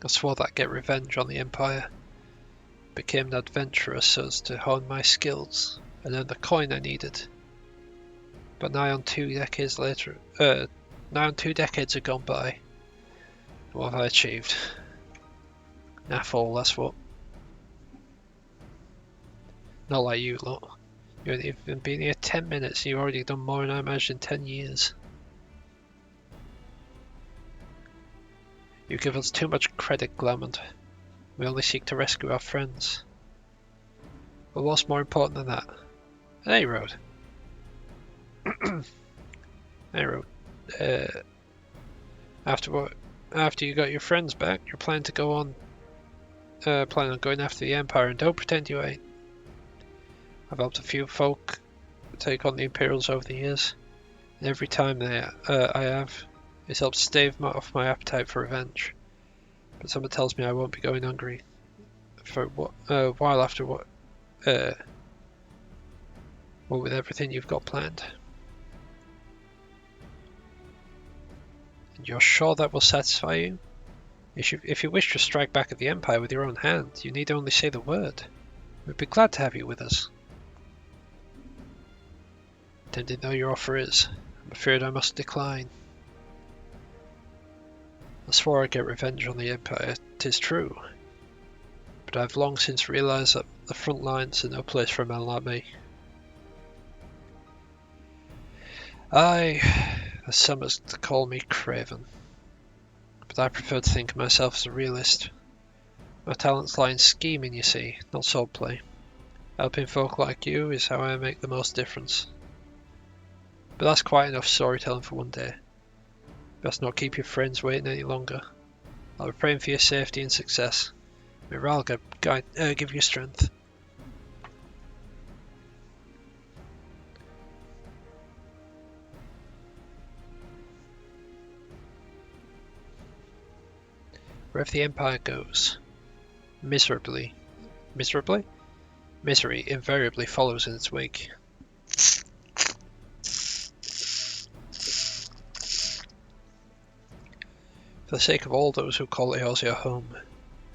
I swore that I'd get revenge on the Empire. Became an adventurer so as to hone my skills and earn the coin I needed. But now on 2 decades later, now 2 decades have gone by. What have I achieved? Naff all, that's what. Not like you lot. You haven't even been here 10 minutes and you've already done more than I imagined in 10 years. You give us too much credit, Glamour. We only seek to rescue our friends. But what's more important than that? An A-road. A-road. After you got your friends back, you're planning on going after the Empire, and don't pretend you ain't. I've helped a few folk take on the Imperials over the years, and every time I have, it's helped stave off my appetite for revenge. But someone tells me I won't be going hungry for a while after what with everything you've got planned. And you're sure that will satisfy you? If you wish to strike back at the Empire with your own hand, you need only say the word. We'd be glad to have you with us. Tempting though your offer is, I'm afraid I must decline. I swore I'd get revenge on the Empire, 'tis true. But I've long since realised that the front lines are no place for a man like me. There's some that call me craven, but I prefer to think of myself as a realist. My talents lie in scheming, you see, not swordplay. Helping folk like you is how I make the most difference. But that's quite enough storytelling for one day. Best not keep your friends waiting any longer. I'll be praying for your safety and success. May Ralga give you strength. Wherever the Empire goes, misery invariably follows in its wake. For the sake of all those who call Eorzea home,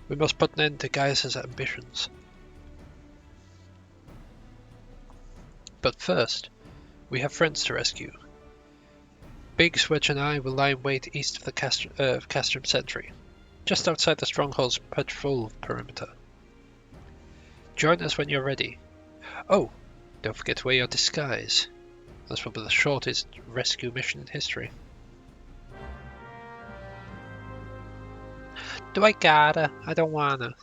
we must put an end to Gaius's ambitions. But first, we have friends to rescue. Big Switch and I will lie in wait east of the Castrum Sentry, just outside the Stronghold's patrol perimeter. Join us when you're ready. Oh, don't forget to wear your disguise. This will be the shortest rescue mission in history. Do I gotta? I don't wanna.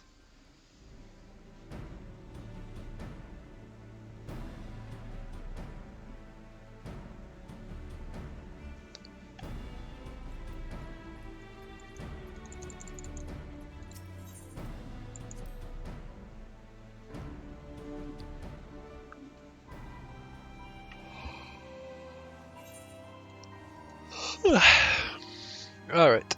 Alright.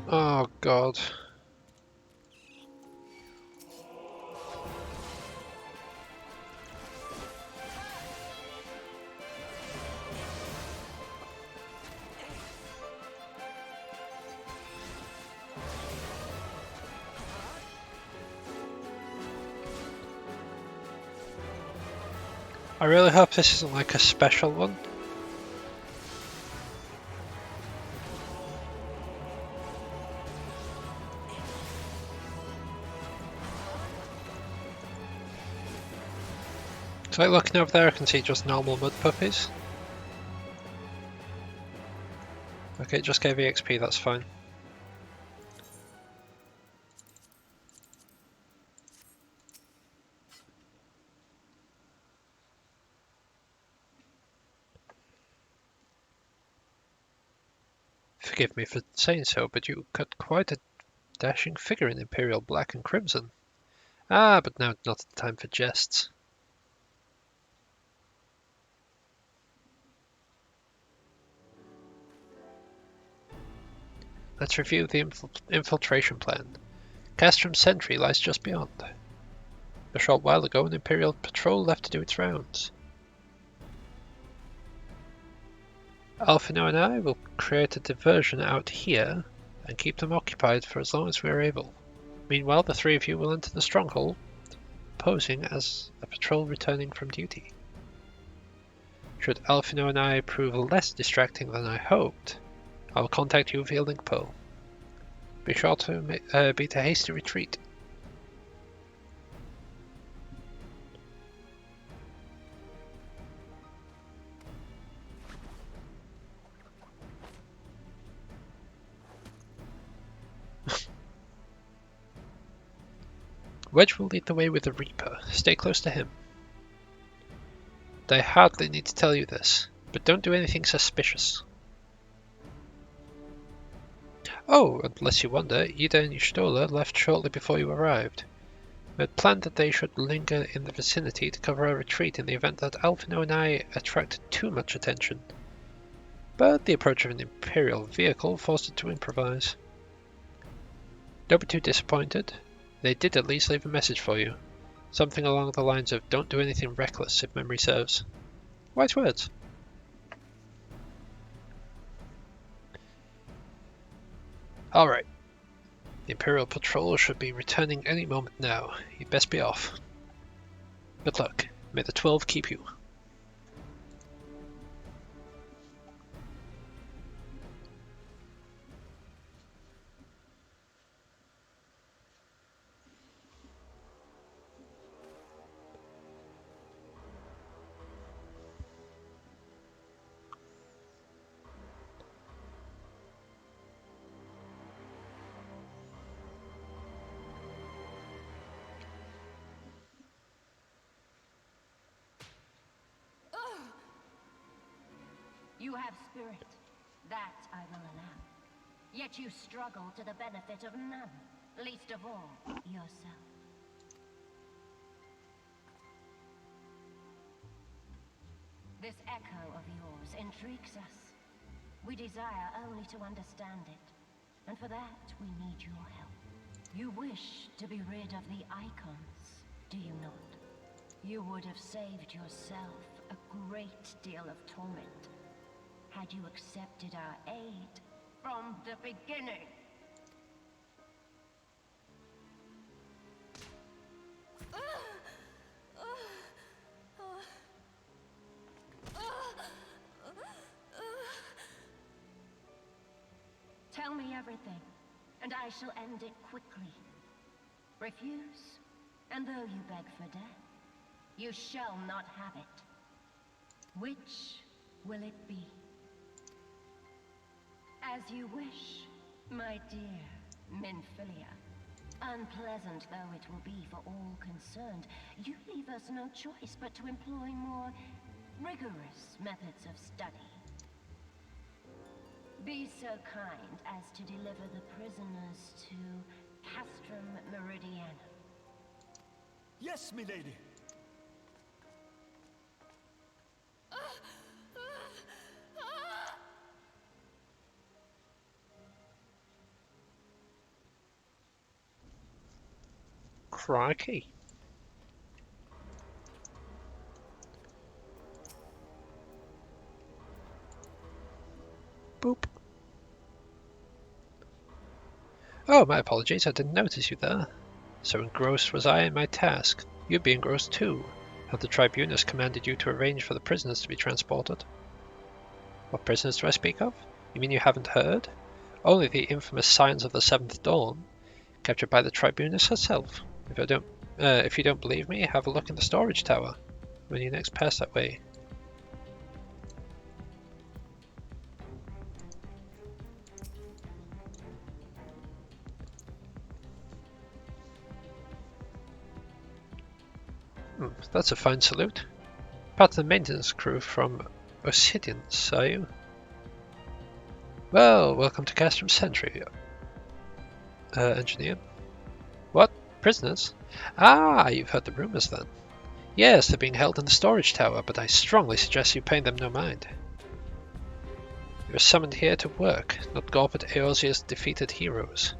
Oh god. I really hope this isn't like a special one. So looking over there I can see just normal mud puppies. Okay, just gave EXP, that's fine. Forgive me for saying so, but you cut quite a dashing figure in Imperial black and crimson. Ah, but now not the time for jests. Let's review the infiltration plan. Castrom's sentry lies just beyond. A short while ago, an Imperial patrol left to do its rounds. Alphino and I will create a diversion out here and keep them occupied for as long as we are able. Meanwhile, the three of you will enter the stronghold, posing as a patrol returning from duty. Should Alphino and I prove less distracting than I hoped, I will contact you via link pearl. Be sure to beat a hasty retreat. Wedge will lead the way with the Reaper. Stay close to him. I hardly need to tell you this, but don't do anything suspicious. Oh, unless you wonder, Ida and Y'shtola left shortly before you arrived. We had planned that they should linger in the vicinity to cover our retreat in the event that Alphino and I attracted too much attention. But the approach of an Imperial vehicle forced it to improvise. Don't be too disappointed. They did at least leave a message for you. Something along the lines of don't do anything reckless, if memory serves. Wise words. Alright. The Imperial patrol should be returning any moment now. You'd best be off. Good luck. May the 12 keep you. You have spirit, that I will allow. Yet you struggle to the benefit of none, least of all, yourself. This echo of yours intrigues us. We desire only to understand it, and for that we need your help. You wish to be rid of the icons, do you not? You would have saved yourself a great deal of torment had you accepted our aid from the beginning. Tell me everything, and I shall end it quickly. Refuse, and though you beg for death, you shall not have it. Which will it be? As you wish, my dear Minfilia. Unpleasant though it will be for all concerned, you leave us no choice but to employ more rigorous methods of study. Be so kind as to deliver the prisoners to Castrum Meridianum. Yes, milady. Crikey. Boop. Oh, my apologies, I didn't notice you there. So engrossed was I in my task. You'd be engrossed too, had the Tribunus commanded you to arrange for the prisoners to be transported. What prisoners do I speak of? You mean you haven't heard? Only the infamous Scions of the Seventh Dawn, captured by the Tribunus herself. If you don't believe me, have a look in the storage tower. when you next pass that way. That's a fine salute. Part of the maintenance crew from Scions, are you? Well, welcome to Castrum Sentry, engineer. What? Prisoners? Ah, you've heard the rumors then. Yes, they're being held in the storage tower, but I strongly suggest you pay them no mind. You're summoned here to work, not gawp at Eorzea's defeated heroes.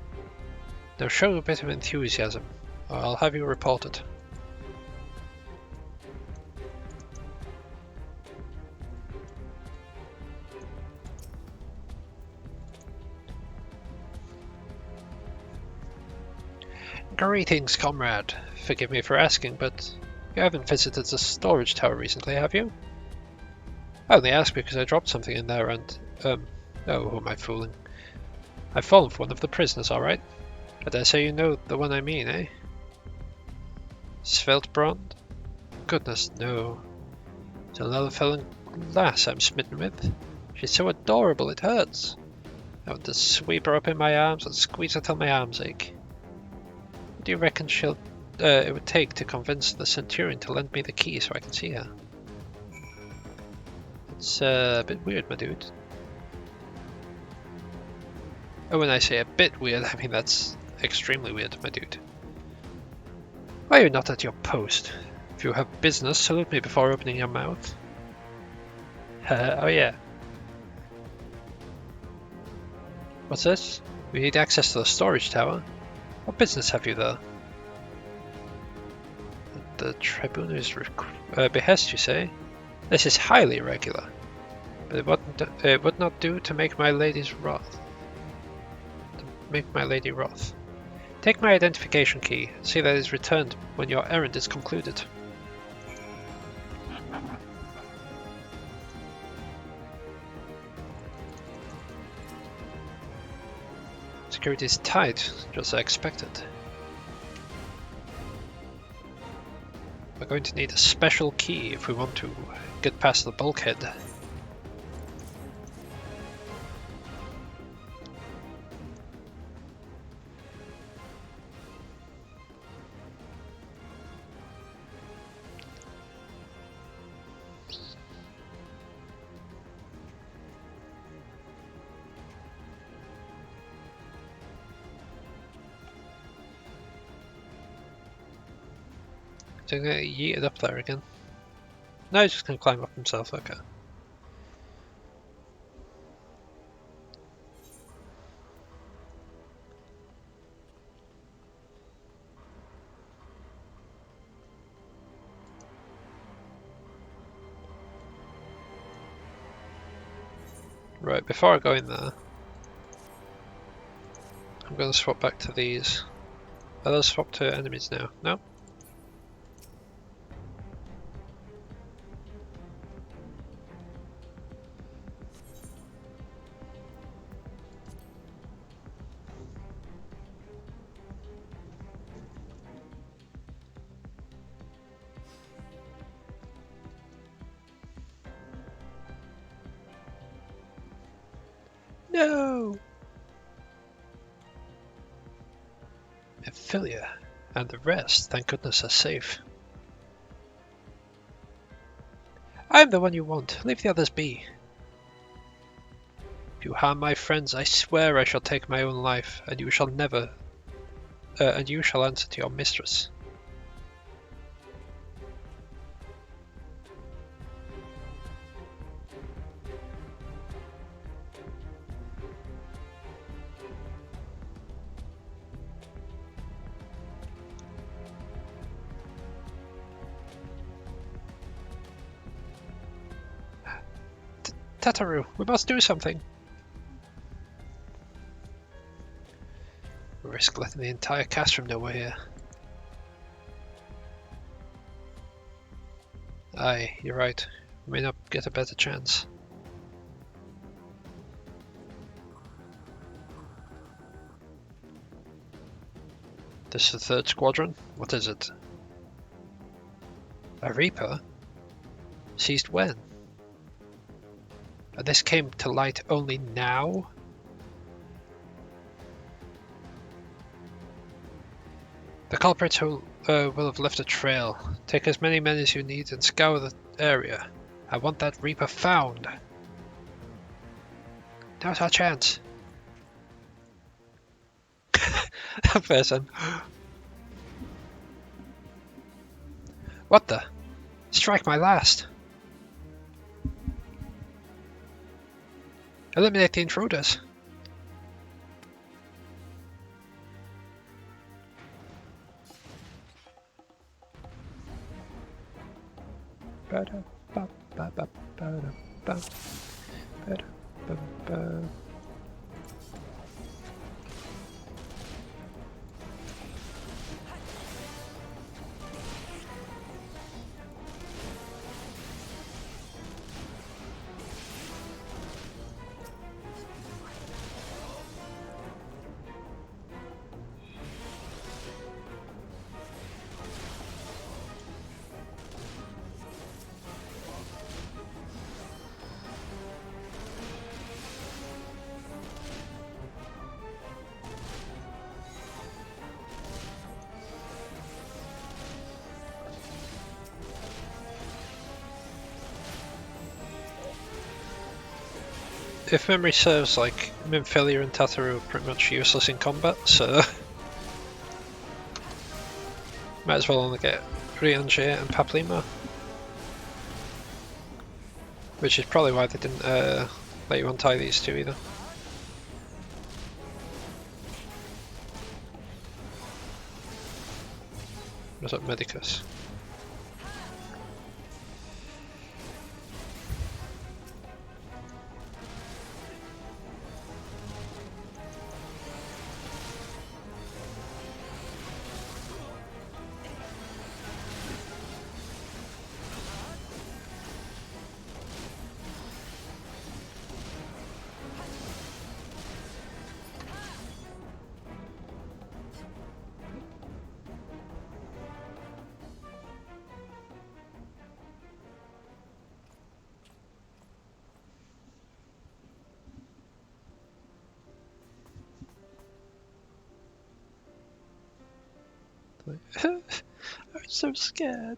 Now show a bit of enthusiasm, or I'll have you reported. Greetings, comrade. Forgive me for asking, but you haven't visited the storage tower recently, have you? I only ask because I dropped something in there and, oh, who am I fooling? I've fallen for one of the prisoners, alright. I dare say you know the one I mean, eh? Svelte-brand? Goodness, no. It's another felon lass I'm smitten with. She's so adorable, it hurts. I want to sweep her up in my arms and squeeze her till my arms ache. What do you reckon it would take to convince the Centurion to lend me the key so I can see her? It's a bit weird, my dude. Oh, when I say a bit weird, I mean that's extremely weird, my dude. Why are you not at your post? If you have business, salute me before opening your mouth. Oh yeah. What's this? We need access to the storage tower. What business have you there? The Tribunal's behest, you say? This is highly irregular, but it would not do to make my lady wroth. Take my identification key. See that it is returned when your errand is concluded. Security is tight, just as I expected. We're going to need a special key if we want to get past the bulkhead. So I'm gonna yeet it up there again. No, he's just gonna climb up himself, okay. Right, before I go in there, I'm gonna swap back to these. Are those swapped to enemies now? No? No! Ophelia and the rest, thank goodness, are safe. I'm the one you want. Leave the others be. If you harm my friends, I swear I shall take my own life, and you shall answer to your mistress. Tataru, we must do something. We risk letting the entire Castrum know we're here. Aye, you're right. We may not get a better chance. This is the third squadron? What is it? A Reaper? Seized when? And this came to light only now? The culprits will have left a trail. Take as many men as you need and scour the area. I want that Reaper found. Now's our chance. That person. What the? Strike my last. Eliminate the intruders. If memory serves, like, Minfilia and Tataru are pretty much useless in combat, so might as well only get Rianjie and Paplima. Which is probably why they didn't let you untie these two either. Was that Medicus? I'm so scared.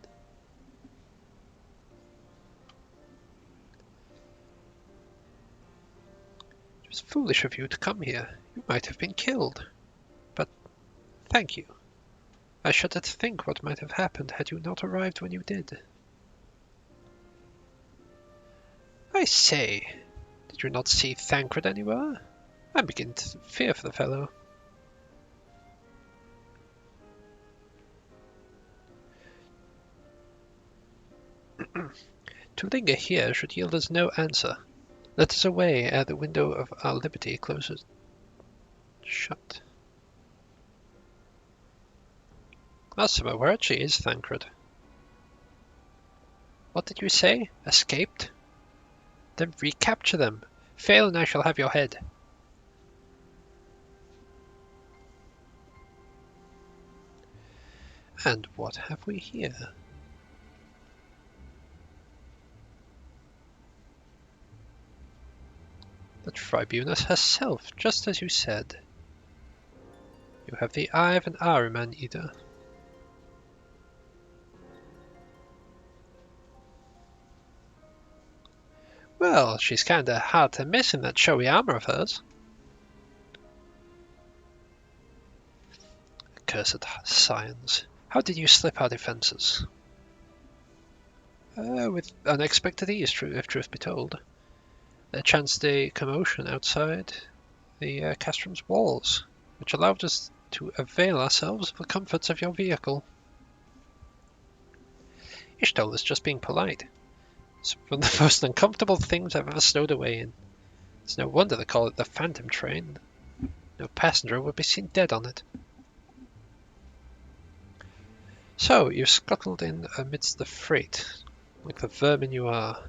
It was foolish of you to come here. You might have been killed. But thank you. I shudder to think what might have happened had you not arrived when you did. I say, did you not see Thancred anywhere? I'm beginning to fear for the fellow. To linger here should yield us no answer. Let us away ere the window of our liberty closes shut. Asima, where actually is Thancred? What did you say? Escaped? Then recapture them. Fail and I shall have your head. And what have we here? The Tribunus herself, just as you said. You have the eye of an Ahriman eater. Well, she's kinda hard to miss in that showy armor of hers. Accursed Scions. How did you slip our defences? With unexpected ease, if truth be told. There chanced a commotion outside the castrum's walls, which allowed us to avail ourselves of the comforts of your vehicle. Ishtal is just being polite. It's one of the most uncomfortable things I've ever stowed away in. It's no wonder they call it the Phantom Train. No passenger would be seen dead on it. So, you scuttled in amidst the freight, like the vermin you are.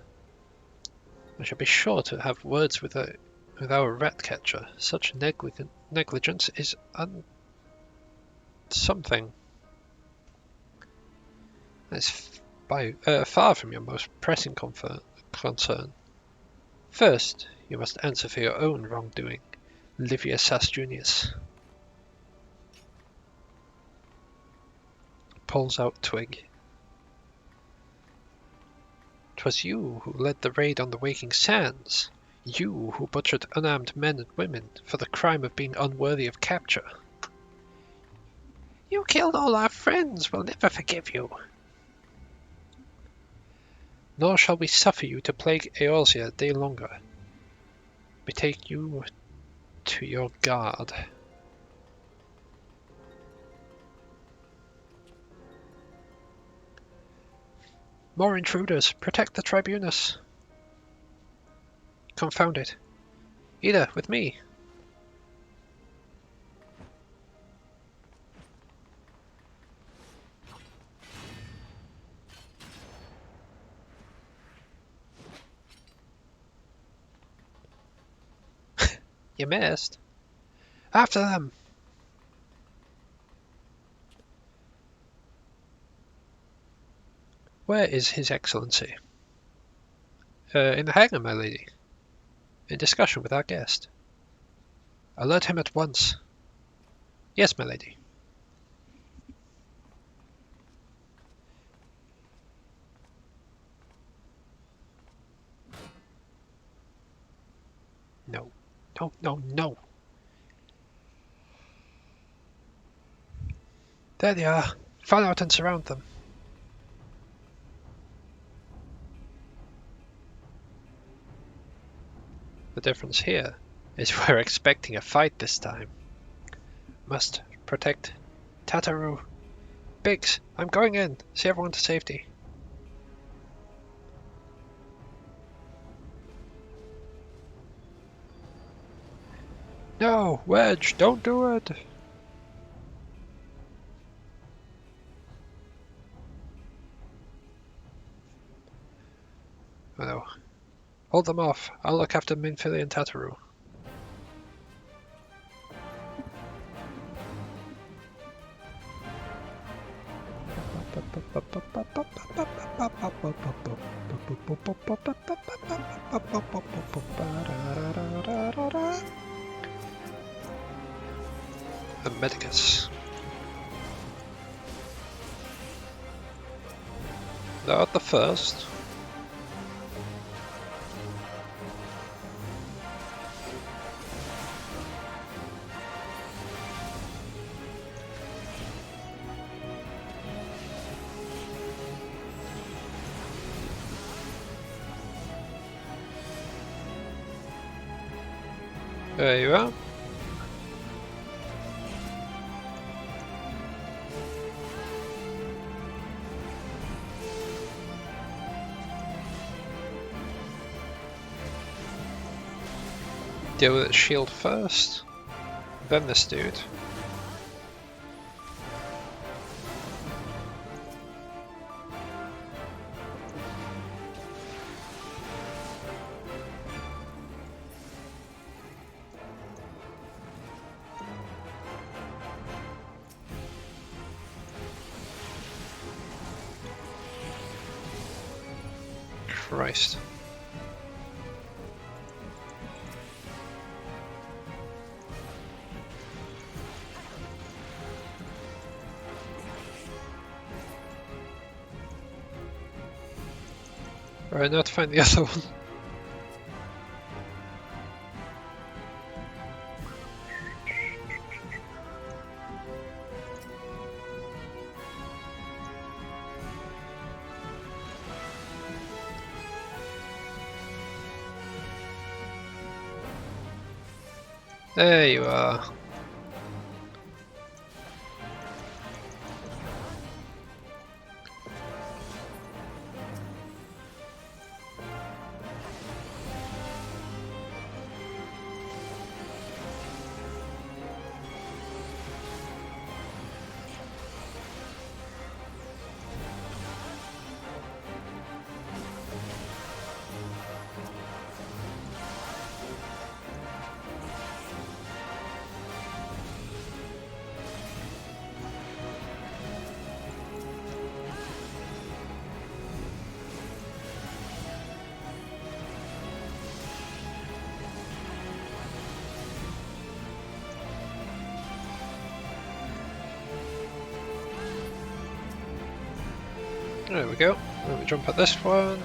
I shall be sure to have words with our rat-catcher. Such negligence is something. It's far from your most pressing concern. First, you must answer for your own wrongdoing, Livia Sas Junius. Pulls out twig. 'Twas you who led the raid on the Waking Sands. You who butchered unarmed men and women for the crime of being unworthy of capture. You killed all our friends. We'll never forgive you. Nor shall we suffer you to plague Eorzea a day longer. Betake you to your guard. More intruders! Protect the Tribunus! Confound it. Either with me. You missed. After them! Where is His Excellency? In the hangar, my lady. In discussion with our guest. Alert him at once. Yes, my lady. No. No, no, no. There they are. Fall out and surround them. The difference here is we're expecting a fight this time. Must protect Tataru. Biggs, I'm going in. See everyone to safety. No, Wedge, don't do it. Oh no. Hold them off. I'll look after Minfili and Tataru. And Medicus. Not the first. There you are. Deal with its shield first, then this dude. Christ. Right, now to find the other one. There you are. There we go. Then we jump at this one.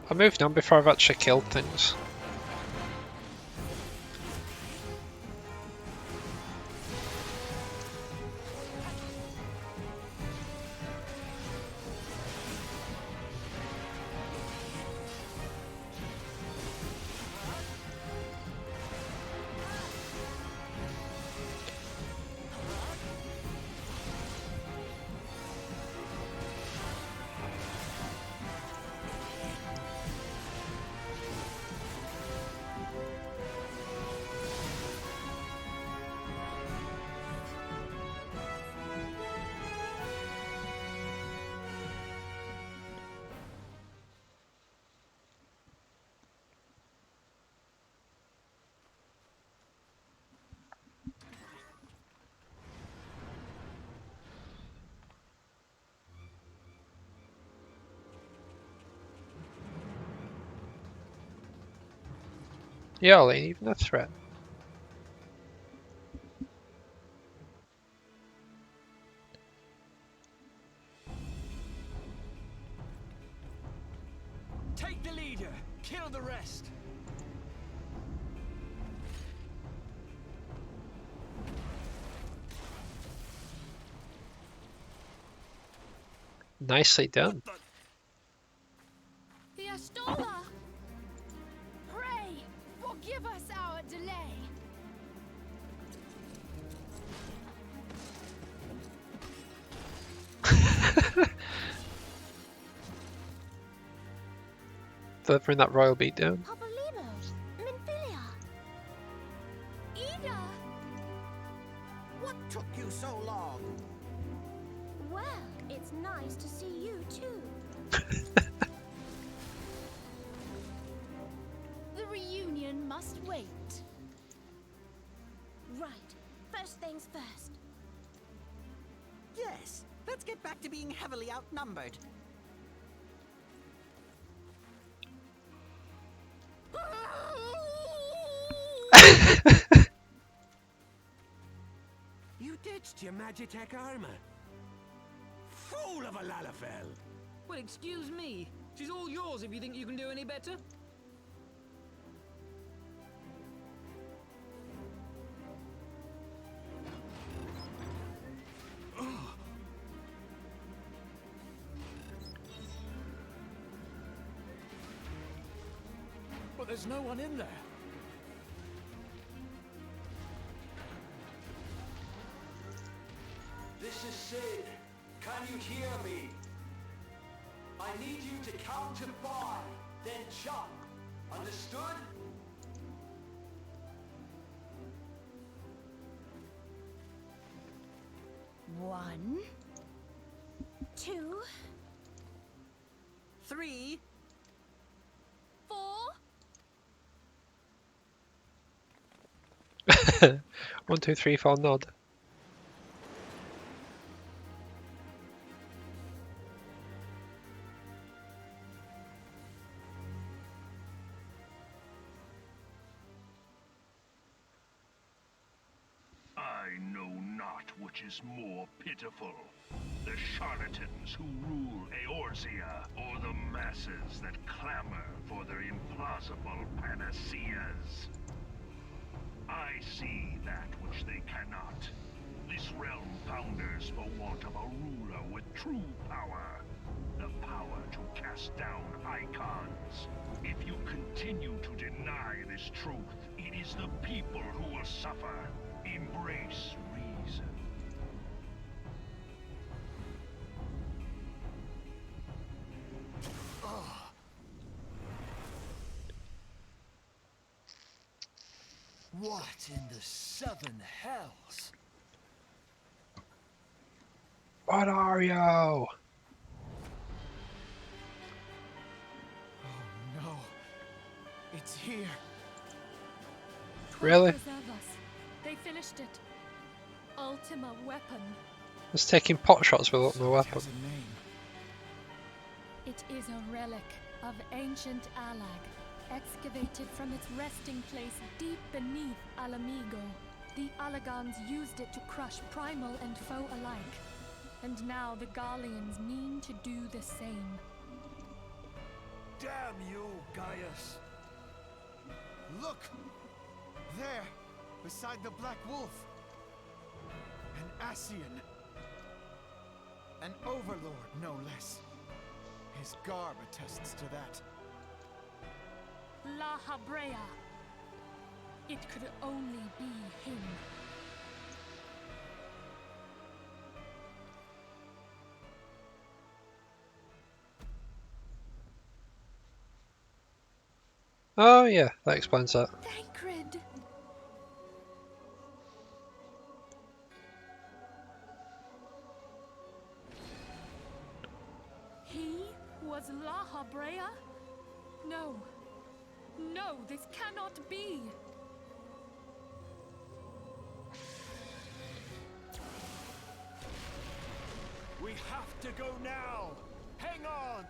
I moved on before I've actually killed things. Y'all ain't even a threat. Take the leader, kill the rest. Nicely done. The Astola! Pray, forgive us our delay. Delivering that royal beatdown. Papolino, Minfilia, Ida! What took you so long? Well, it's nice to see you too. The reunion must wait. Right, first things first. Yes, let's get back to being heavily outnumbered. You ditched your Magitech armor. Fool of a Lalafell. Well, excuse me. She's all yours if you think you can do any better. But there's no one in there. This is Sid. Can you hear me? I need you to count to 5, then jump. Understood? One, 2, 3. 4. 1, 2, 3, 4, nod. I know not which is more pitiful, the charlatans who rule Eorzea, or the masses that clamor for their implausible panaceas. I see that which they cannot. This realm founders for want of a ruler with true power. The power to cast down icons. If you continue to deny this truth, it is the people who will suffer. Embrace reason. What in the 7 hells? What are you? Oh no. It's here. Really? Preserve us. They finished it. Ultima weapon. It's taking pot shots with my It weapon. has a name. It is a relic of ancient Alag, excavated from its resting place deep beneath Alamigo. The Alagons used it to crush primal and foe alike, and now the Garleans mean to do the same. Damn you, Gaius! Look! There, beside the Black Wolf. An Ascian. An overlord, no less. His garb attests to that. La Habrea. It could only be him. Oh yeah, that explains that. Thancred! He was La Habrea? No. No, this cannot be! We have to go now! Hang on!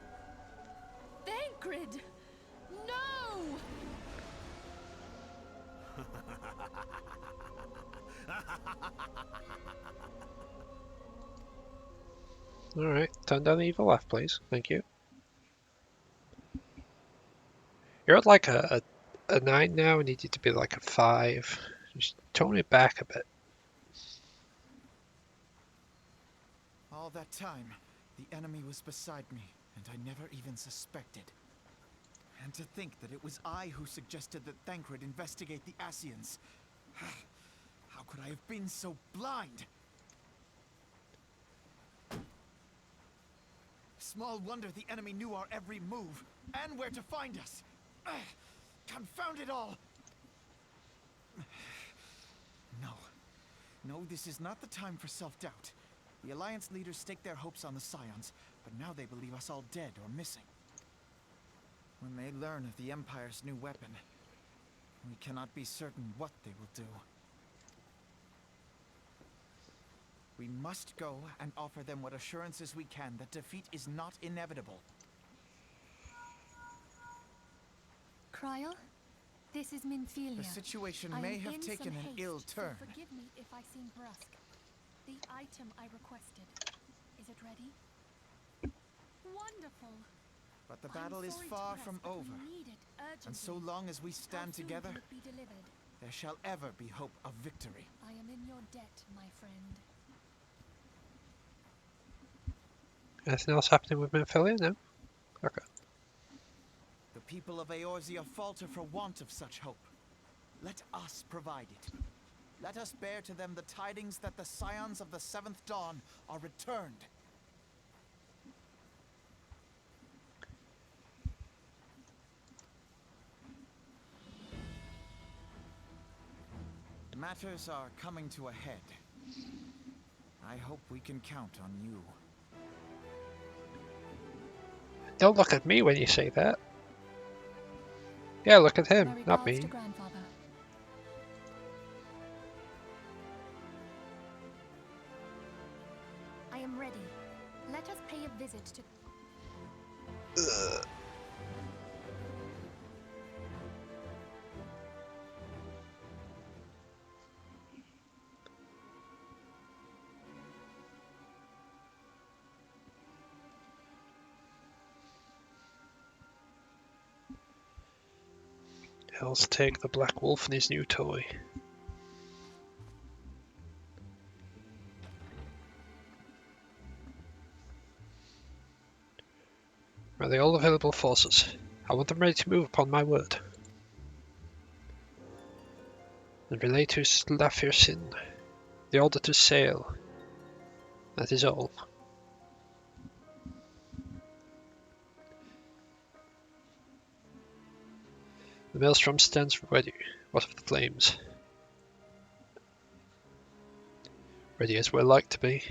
Thancred! No! Alright, turn down the evil laugh, please. Thank you. You're at like a 9 now. I need you to be like a 5. Just tone it back a bit. All that time, the enemy was beside me, and I never even suspected. And to think that it was I who suggested that Thancred investigate the Ascians. How could I have been so blind? Small wonder the enemy knew our every move, and where to find us. Confound it all! No. No, this is not the time for self-doubt. The Alliance leaders staked their hopes on the Scions, but now they believe us all dead or missing. When they learn of the Empire's new weapon, we cannot be certain what they will do. We must go and offer them what assurances we can that defeat is not inevitable. Cryle, this is Minfilia. The situation I may am have in taken some an haste, ill so turn. forgive me if I seem brusque. The item I requested, is it ready? Wonderful! But the I'm battle is sorry to far press, from but we over. need it And so urgently. long as we How stand soon together, can it be delivered? there shall ever be hope of victory. I am in your debt, my friend. Anything else happening with Minfilia? No? Okay. The people of Eorzea falter for want of such hope. Let us provide it. Let us bear to them the tidings that the Scions of the Seventh Dawn are returned. Matters are coming to a head. I hope we can count on you. Don't look at me when you say that. Yeah, look at him, My not regards me. to grandfather. I am ready. Let us pay a visit to... Let's take the Black Wolf and his new toy. Rally all available forces. I want them ready to move upon my word. And relay to Slafirsin the order to sail. That is all. The maelstrom stands ready. What of the flames? Ready as we're like to be.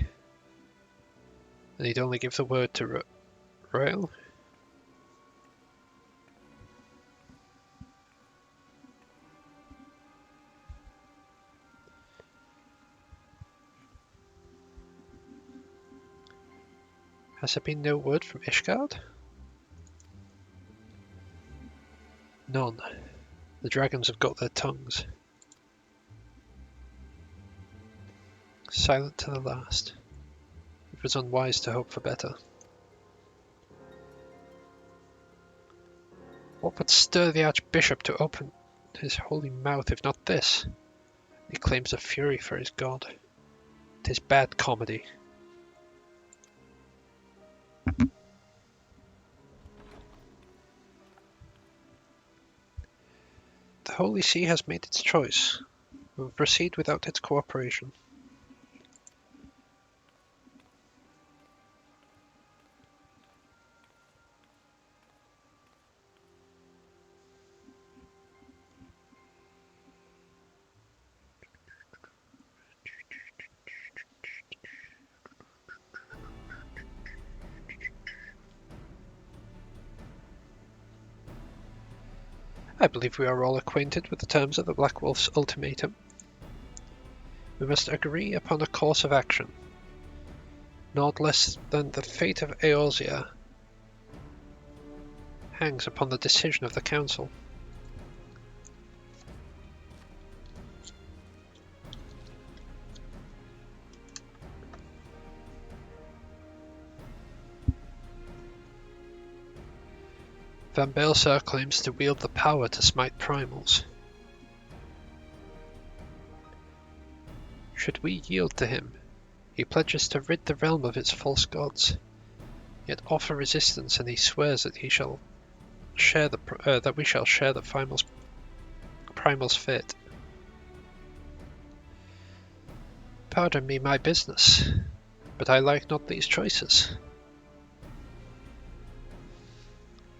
I need only give the word to rail. Has there been no word from Ishgard? None. The dragons have got their tongues. Silent to the last. It was unwise to hope for better. What would stir the Archbishop to open his holy mouth if not this? He claims a fury for his god. 'Tis bad comedy. The Holy See has made its choice. We will proceed without its cooperation. I believe we are all acquainted with the terms of the Black Wolf's ultimatum. We must agree upon a course of action, not less than the fate of Eorzea hangs upon the decision of the Council. Van Baelsar claims to wield the power to smite primals. Should we yield to him, he pledges to rid the realm of its false gods, yet offer resistance, and he swears that he shall share that we shall share the primal's fate. Pardon me my business, but I like not these choices.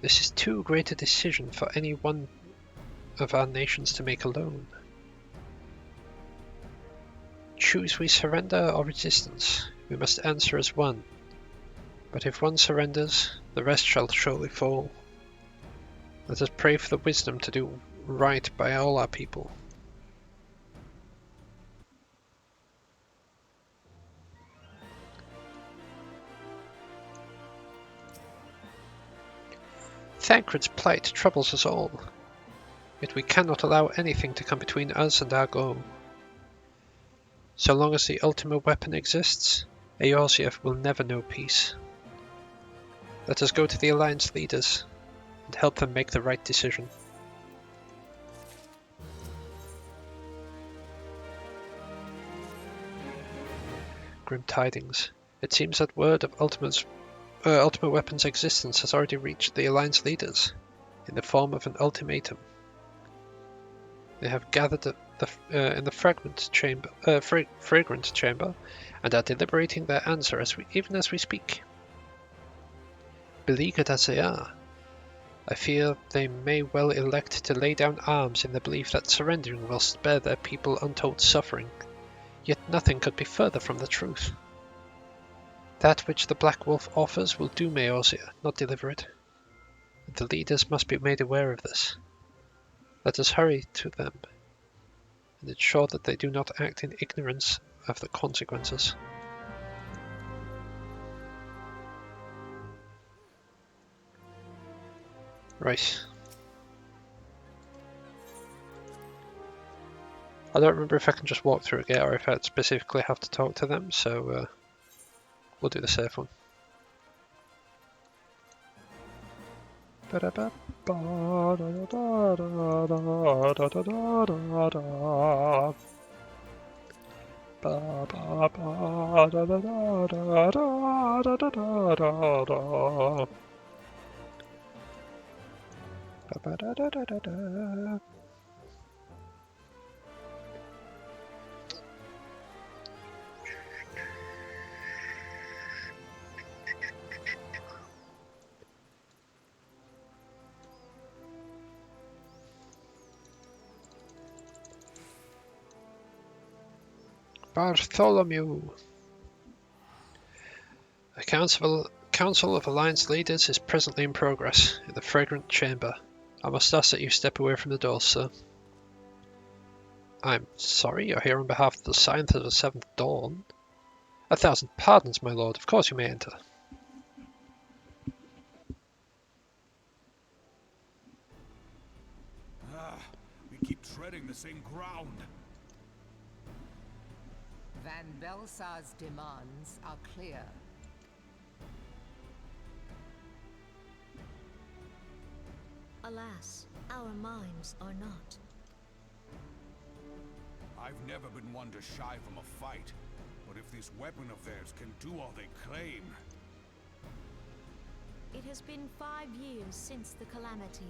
This is too great a decision for any one of our nations to make alone. Choose we surrender or resistance, we must answer as one. But if one surrenders, the rest shall surely fall. Let us pray for the wisdom to do right by all our people. Thancred's plight troubles us all, yet we cannot allow anything to come between us and our goal. So long as the ultimate weapon exists, Eorzea will never know peace. Let us go to the Alliance leaders and help them make the right decision. Grim tidings. It seems that word of Ultimate Weapon's existence has already reached the Alliance leaders, in the form of an ultimatum. They have gathered in the fragrant chamber, and are deliberating their answer even as we speak. Beleaguered as they are, I fear they may well elect to lay down arms in the belief that surrendering will spare their people untold suffering, yet nothing could be further from the truth. That which the Black Wolf offers will doom Eorzea, not deliver it. The leaders must be made aware of this. Let us hurry to them, and ensure that they do not act in ignorance of the consequences. Right. I don't remember if I can just walk through a gate or if I specifically have to talk to them, so we'll do the safe one. Bartholomew! A council of Alliance leaders is presently in progress in the fragrant chamber. I must ask that you step away from the door, sir. I'm sorry, you're here on behalf of the Scions of the Seventh Dawn. 1,000 pardons, my lord. Of course you may enter. the same ground. Van Belsar's demands are clear. Alas, our minds are not. I've never been one to shy from a fight, but if this weapon of theirs can do all they claim... It has been 5 years since the calamity,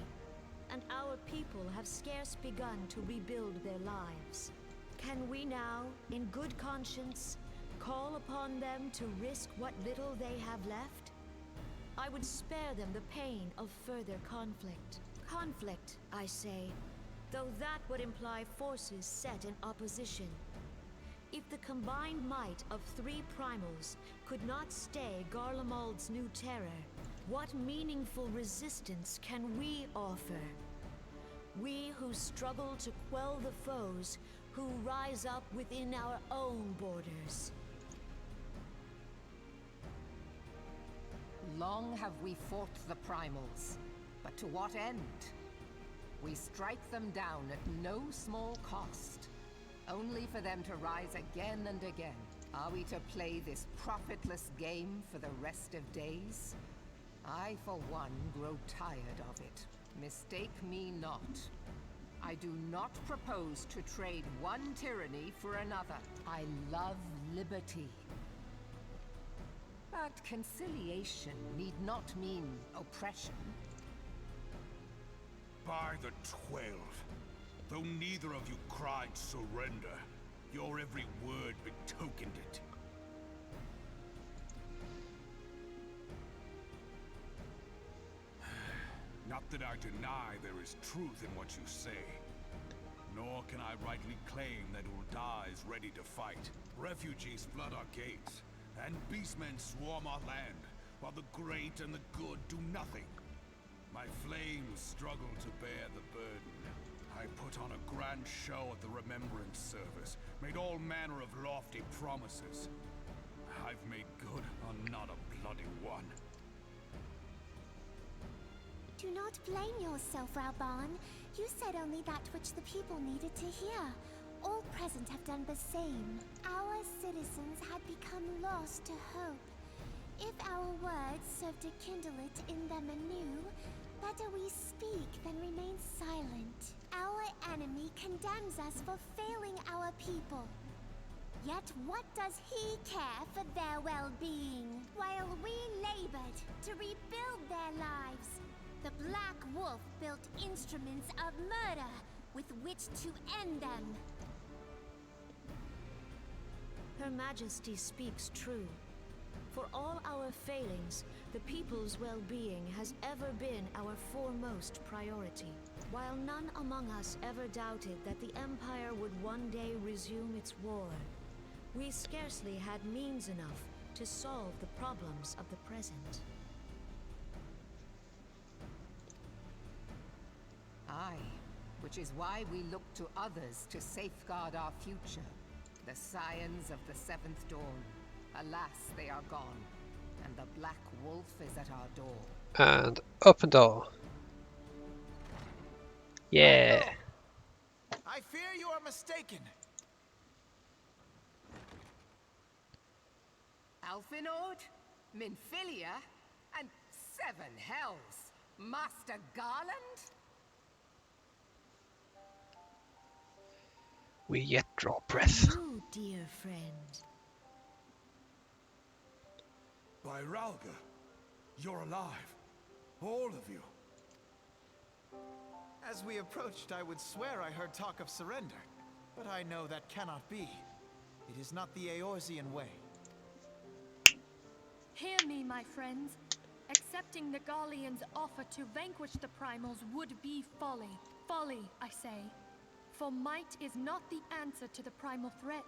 and our people have scarce begun to rebuild their lives. Can we now, in good conscience, call upon them to risk what little they have left? I would spare them the pain of further conflict. Conflict, I say, though that would imply forces set in opposition. If the combined might of 3 primals could not stay Garlemald's new terror, what meaningful resistance can we offer? We who struggle to quell the foes who rise up within our own borders. Long have we fought the primals, but to what end? We strike them down at no small cost, only for them to rise again and again. Are we to play this profitless game for the rest of days? I, for one, grow tired of it. Mistake me not. I do not propose to trade one tyranny for another. I love liberty. But conciliation need not mean oppression. By the 12, though neither of you cried surrender, your every word betokened it. Not that I deny there is truth in what you say, nor can I rightly claim that Ul'dah is ready to fight. Refugees flood our gates, and beastmen swarm our land, while the great and the good do nothing. My flames struggle to bear the burden. I put on a grand show at the Remembrance Service, made all manner of lofty promises. I've made good on not a bloody one. Do not blame yourself, Raban. You said only that which the people needed to hear. All present have done the same. Our citizens had become lost to hope. If our words serve to kindle it in them anew, better we speak than remain silent. Our enemy condemns us for failing our people. Yet what does he care for their well-being, while we labored to rebuild their lives? The Black Wolf built instruments of murder with which to end them. Her Majesty speaks true. For all our failings, the people's well-being has ever been our foremost priority. While none among us ever doubted that the Empire would one day resume its war, we scarcely had means enough to solve the problems of the present. Aye, which is why we look to others to safeguard our future. The Scions of the Seventh Dawn. Alas, they are gone, and the Black Wolf is at our door. And open door. Yeah. I fear you are mistaken. Alfinord, Minfilia, and 7 hells. Master Garland? We yet draw breath. You, dear friend. By Ralga, you're alive. All of you. As we approached, I would swear I heard talk of surrender. But I know that cannot be. It is not the Eorzean way. Hear me, my friends. Accepting the Garleans' offer to vanquish the Primals would be folly. Folly, I say. For might is not the answer to the primal threat.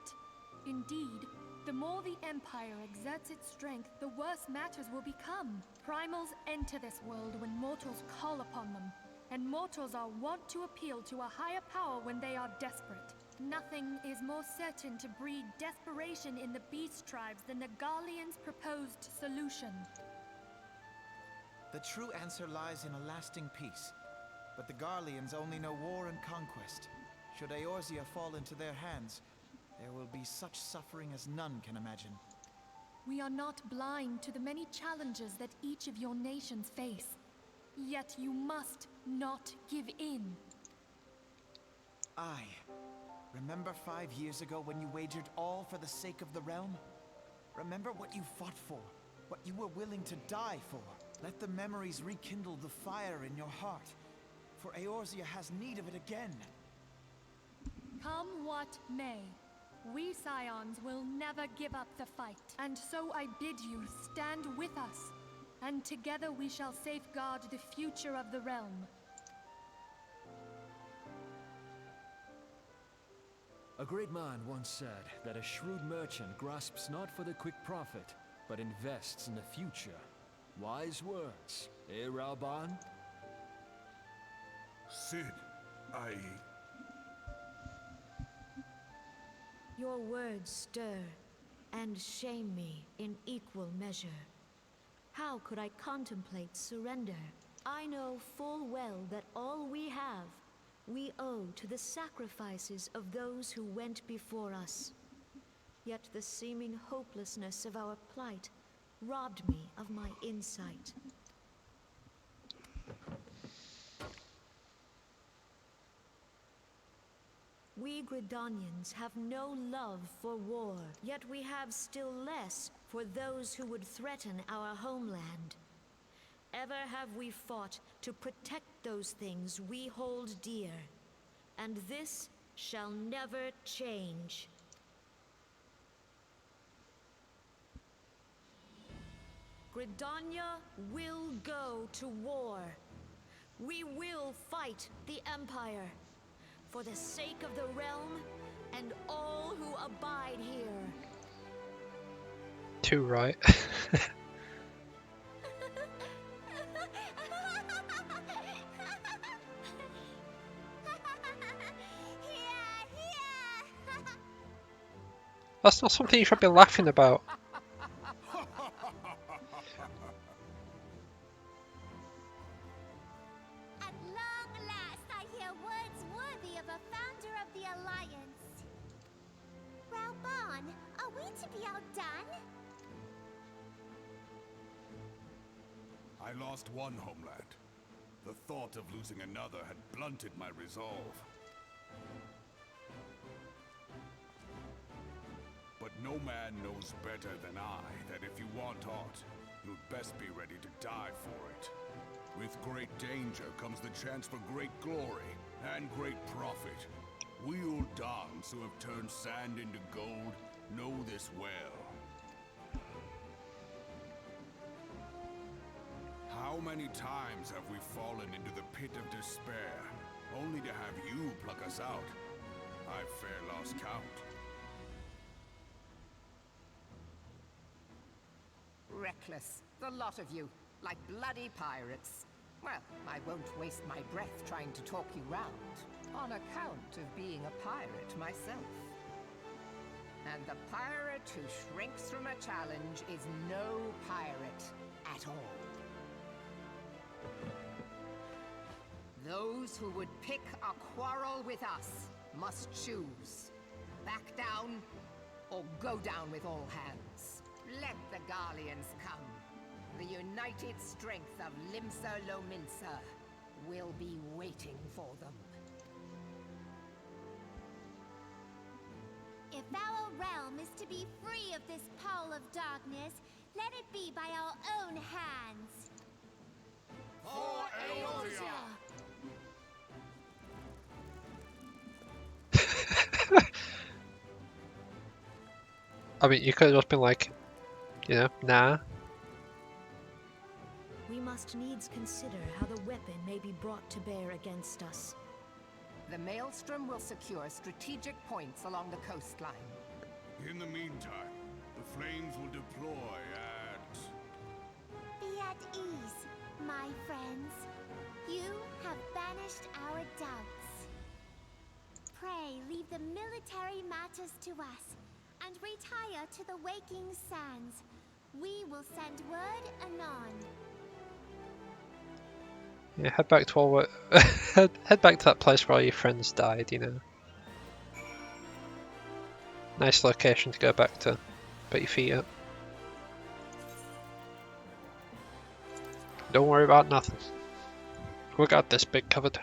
Indeed, the more the Empire exerts its strength, the worse matters will become. Primals enter this world when mortals call upon them, and mortals are wont to appeal to a higher power when they are desperate. Nothing is more certain to breed desperation in the beast tribes than the Garleans' proposed solution. The true answer lies in a lasting peace. But the Garleans only know war and conquest. Should Eorzea fall into their hands, there will be such suffering as none can imagine. We are not blind to the many challenges that each of your nations face. Yet you must not give in. Remember 5 years ago when you wagered all for the sake of the realm? Remember what you fought for, what you were willing to die for. Let the memories rekindle the fire in your heart, for Eorzea has need of it again. Come what may, we Scions will never give up the fight. And so I bid you stand with us, and together we shall safeguard the future of the realm. A great man once said that a shrewd merchant grasps not for the quick profit, but invests in the future. Wise words, eh, Rauban? Sid, Your words stir and shame me in equal measure. How could I contemplate surrender? I know full well that all we have, we owe to the sacrifices of those who went before us. Yet the seeming hopelessness of our plight robbed me of my insight. We Gridanians have no love for war, yet we have still less for those who would threaten our homeland. Ever have we fought to protect those things we hold dear, and this shall never change. Gridania will go to war. We will fight the Empire, for the sake of the realm and all who abide here. Too right. That's not something you should be laughing about. At long last, I hear words worthy of a founder of the Alliance. Rauban, are we to be outdone? I lost one homeland. The thought of losing another had blunted my resolve. But no man knows better than I that if you want aught, you'd best be ready to die for it. With great danger comes the chance for great glory and great profit. We Uldans who have turned sand into gold know this well. How many times have we fallen into the pit of despair, only to have you pluck us out? I've fair lost count. Reckless, the lot of you, like bloody pirates. Well, I won't waste my breath trying to talk you round, on account of being a pirate myself. And the pirate who shrinks from a challenge is no pirate at all. Those who would pick a quarrel with us must choose. Back down, or go down with all hands. Let the Garleans come. The united strength of Limsa Lominsa will be waiting for them. If our realm is to be free of this pall of darkness, let it be by our own hands. For Eorzea! I mean, you could have just been like, you know, nah. We must needs consider how the weapon may be brought to bear against us. The Maelstrom will secure strategic points along the coastline. In the meantime, the flames will deploy at... Be at ease, my friends. You have banished our doubts. Pray leave the military matters to us, and retire to the waking sands. We will send word anon. Yeah, head back to all head back to that place where all your friends died, you know. Nice location to go back to. Put your feet up. Don't worry about nothing. We got this bit covered.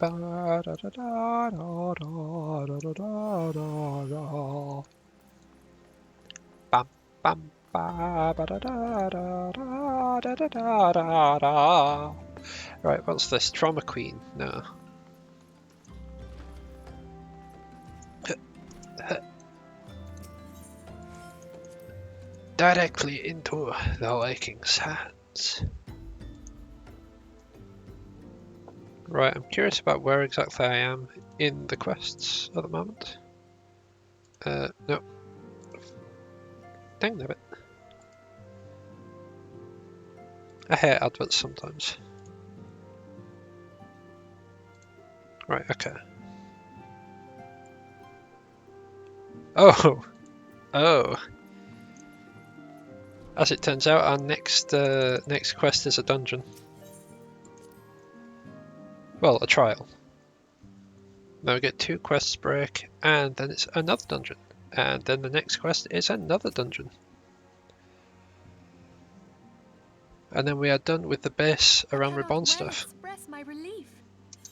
Bam, bam, ba, ba, da, da, da, da, da, da, da, da. Right, what's this? Trauma Queen? No. Directly into the Viking's hands. Right, I'm curious about where exactly I am in the quests at the moment. No. Dang it. I hate adverts sometimes. Right, okay. Oh! Oh! As it turns out, our next quest is a dungeon. Well, a trial. Then we get 2 quests break, and then it's another dungeon. And then the next quest is another dungeon. And then we are done with the base around Reborn stuff. Express my relief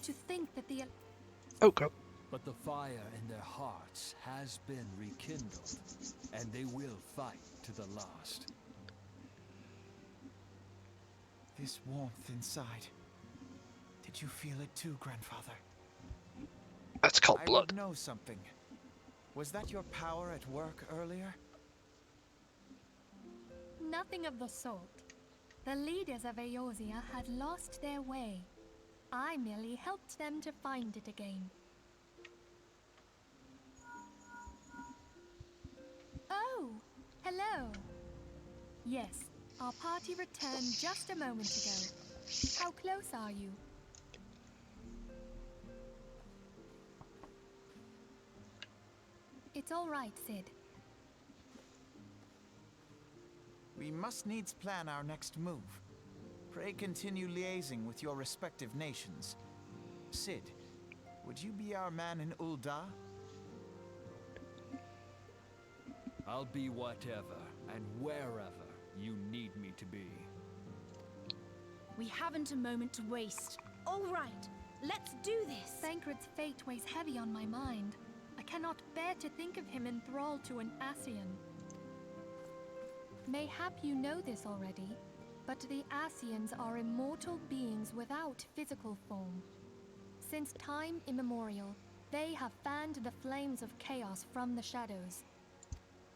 to think that the Oh god. But the fire in their hearts has been rekindled, and they will fight to the last. This warmth inside. Did you feel it too, Grandfather? That's called blood. I would know something. Was that your power at work earlier? Nothing of the sort. The leaders of Eorzea had lost their way. I merely helped them to find it again. Oh, hello. Yes, our party returned just a moment ago. How close are you? It's all right, Sid. We must needs plan our next move. Pray continue liaising with your respective nations. Sid, would you be our man in Ul'dah? I'll be whatever and wherever you need me to be. We haven't a moment to waste. All right, let's do this. Thancred's fate weighs heavy on my mind. I cannot bear to think of him enthralled to an Ascian. Mayhap you know this already, but the Ascians are immortal beings without physical form. Since time immemorial, they have fanned the flames of chaos from the shadows.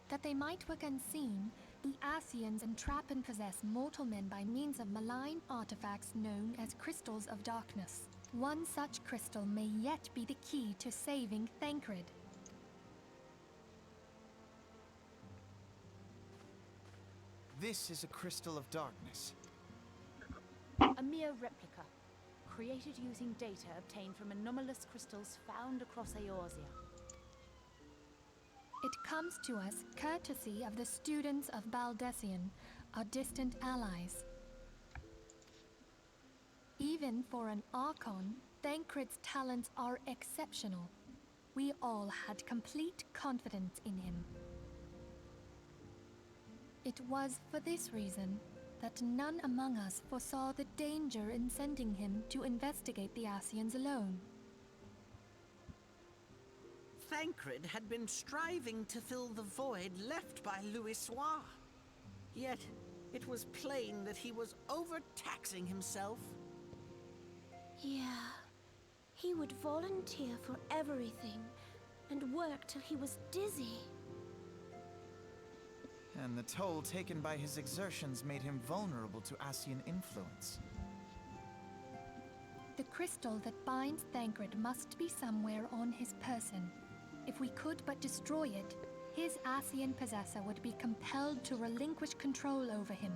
That they might work unseen, the Ascians entrap and possess mortal men by means of malign artifacts known as crystals of darkness. One such crystal may yet be the key to saving Thancred. This is a crystal of darkness. A mere replica, created using data obtained from anomalous crystals found across Eorzea. It comes to us courtesy of the students of Baldessian, our distant allies. Even for an Archon, Thancred's talents are exceptional. We all had complete confidence in him. It was for this reason that none among us foresaw the danger in sending him to investigate the Ascians alone. Thancred had been striving to fill the void left by Louisoix. Yet, it was plain that he was overtaxing himself. Yeah, he would volunteer for everything and work till he was dizzy. And the toll taken by his exertions made him vulnerable to Ascian influence. The crystal that binds Thancred must be somewhere on his person. If we could but destroy it, his Ascian possessor would be compelled to relinquish control over him.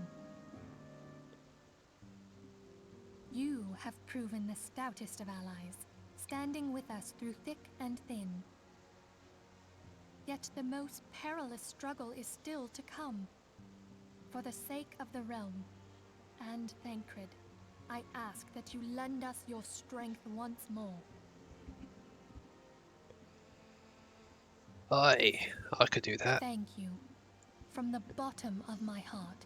You have proven the stoutest of allies, standing with us through thick and thin. Yet the most perilous struggle is still to come. For the sake of the realm, and Thancred, I ask that you lend us your strength once more. I could do that. Thank you, from the bottom of my heart.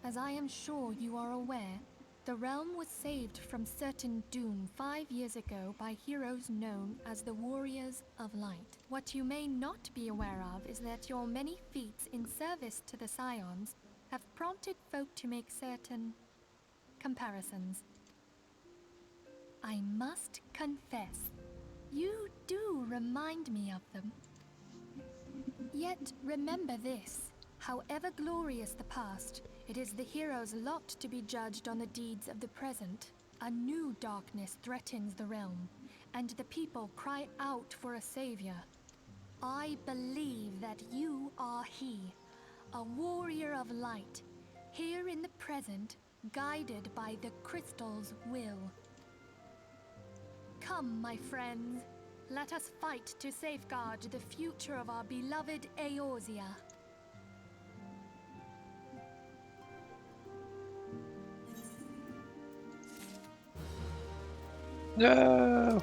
As I am sure you are aware, the realm was saved from certain doom 5 years ago by heroes known as the Warriors of Light. What you may not be aware of is that your many feats in service to the Scions have prompted folk to make certain comparisons. I must confess, you do remind me of them. Yet remember this, however glorious the past, it is the hero's lot to be judged on the deeds of the present. A new darkness threatens the realm, and the people cry out for a savior. I believe that you are he, a warrior of light, here in the present, guided by the crystal's will. Come, my friends, let us fight to safeguard the future of our beloved Eorzea. No!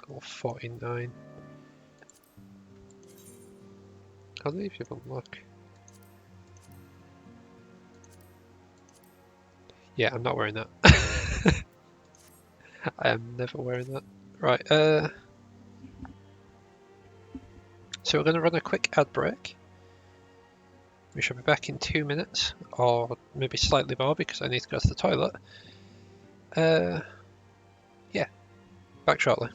Or 49. I'll leave you one look. Yeah, I'm not wearing that. I am never wearing that. Right, so we're going to run a quick ad break. We shall be back in 2 minutes, or maybe slightly more because I need to go to the toilet. Yeah, back shortly.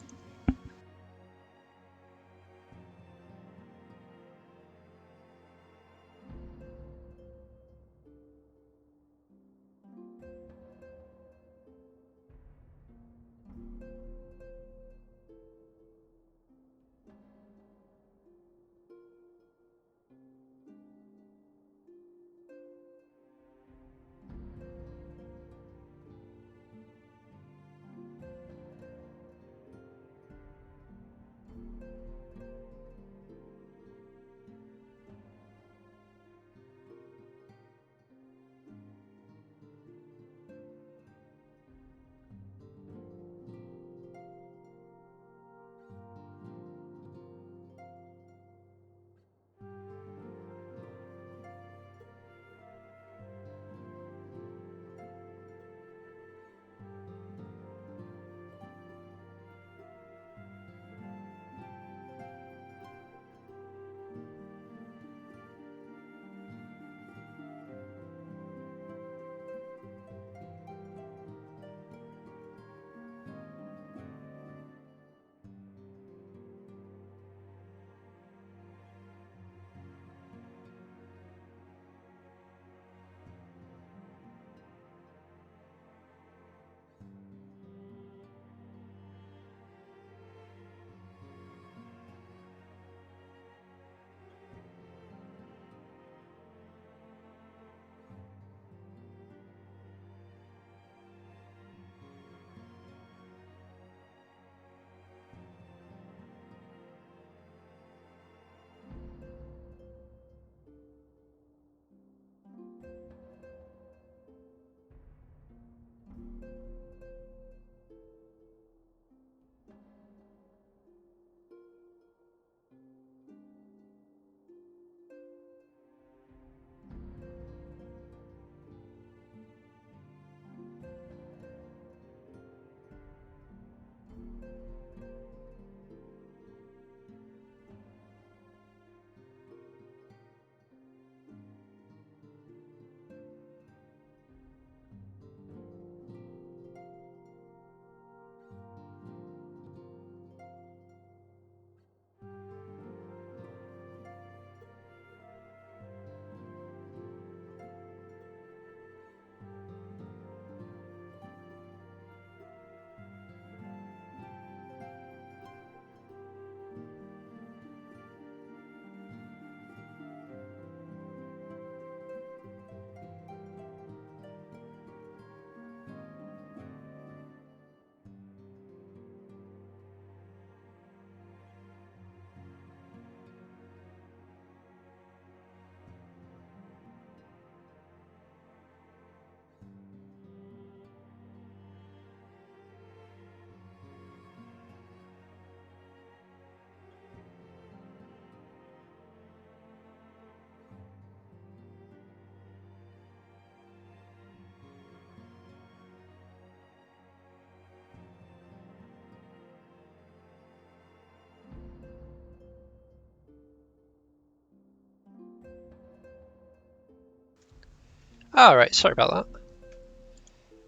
Alright, sorry about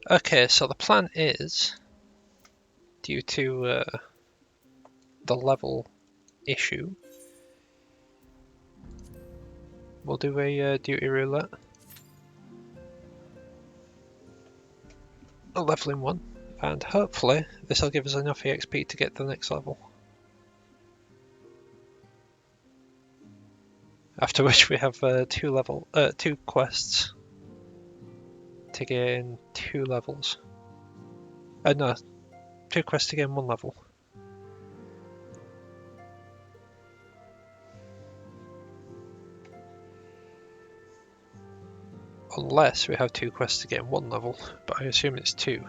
that. Okay, so the plan is, due to the level issue, we'll do a duty roulette. A leveling one, and hopefully this will give us enough EXP to get to the next level. After which we have two quests to gain 2 levels. No, 2 quests to gain 1 level. Unless we have 2 quests to gain 1 level, but I assume it's 2.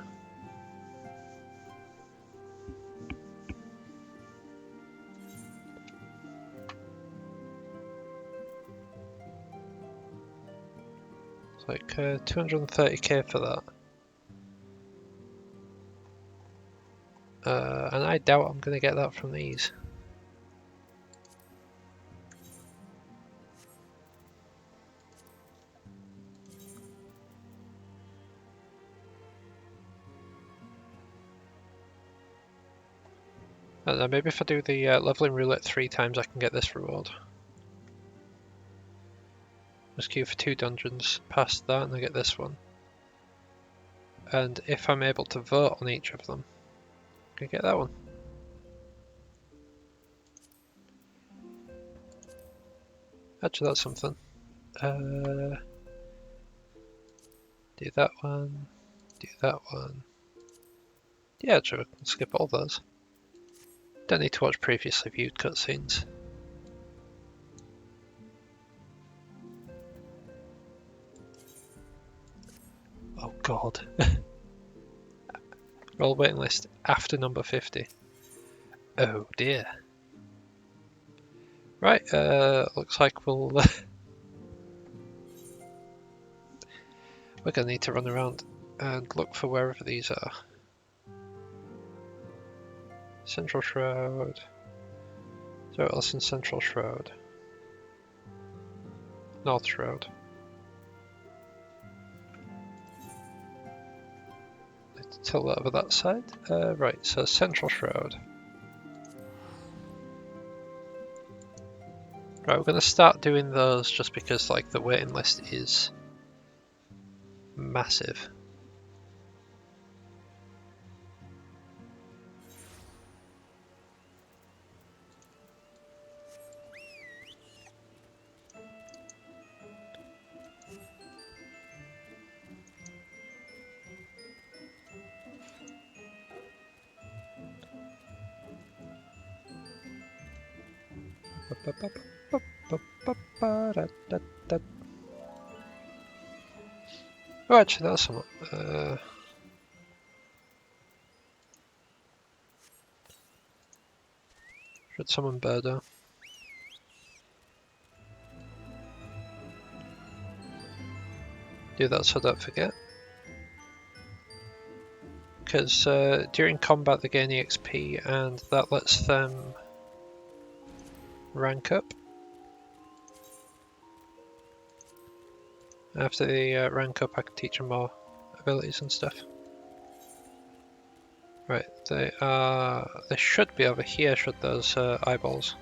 It's like 230k for that. And I doubt I'm going to get that from these. I don't know, maybe if I do the leveling roulette 3 times I can get this reward. Just queue for 2 dungeons, past that and I get this one. And if I'm able to vote on each of them, I can get that one. Actually, that's something. Do that one, do that one. Yeah, true, I can skip all those. Don't need to watch previously viewed cutscenes. Oh god. Roll waiting list after number 50. Oh dear. Right, looks like we're gonna need to run around and look for wherever these are. Central Shroud. Is there else in Central Shroud? North Shroud. Let's tilt that over that side. Right, so Central Shroud. Right, we're going to start doing those just because like the waiting list is massive. Oh, actually, that's some. Should summon Birdo. Do that so I don't forget. Because during combat they gain EXP and that lets them rank up. After they rank up, I can teach them more abilities and stuff. Right, they should be over here, should those eyeballs.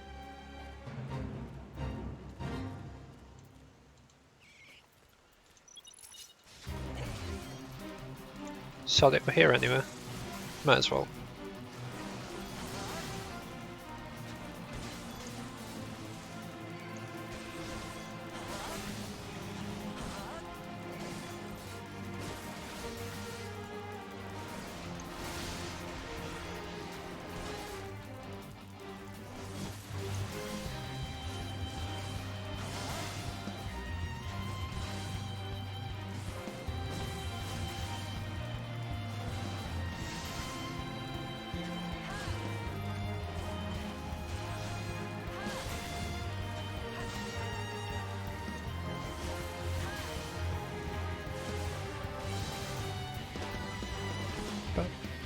Saw they were here anyway. Might as well.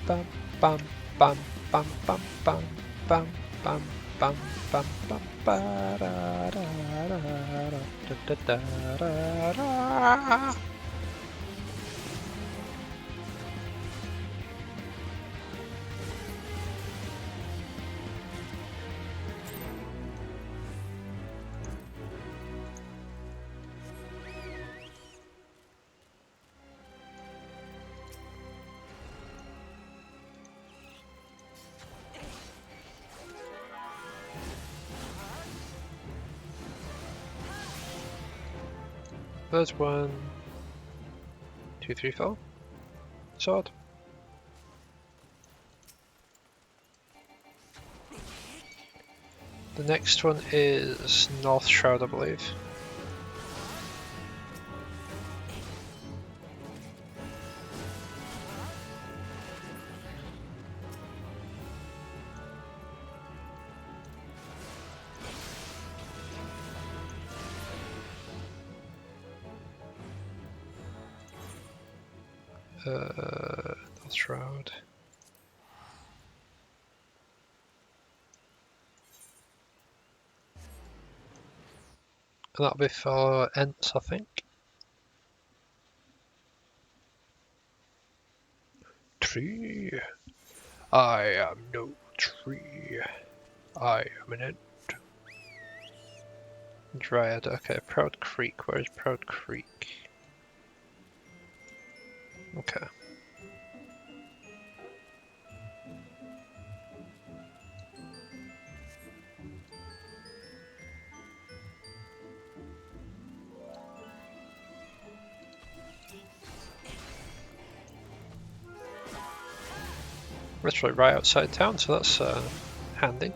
Bum bum bum bum bum bum bum bum bum bum bum ba da da da da da da da. There's 1, 2, 3, 4. Sword. The next one is North Shroud, I believe. North Shroud. And that'll be for Ents, I think. Tree. I am no tree. I am an Ent. Dryad. Okay, Proud Creek. Where is Proud Creek? Okay. Literally right outside town, so that's handy.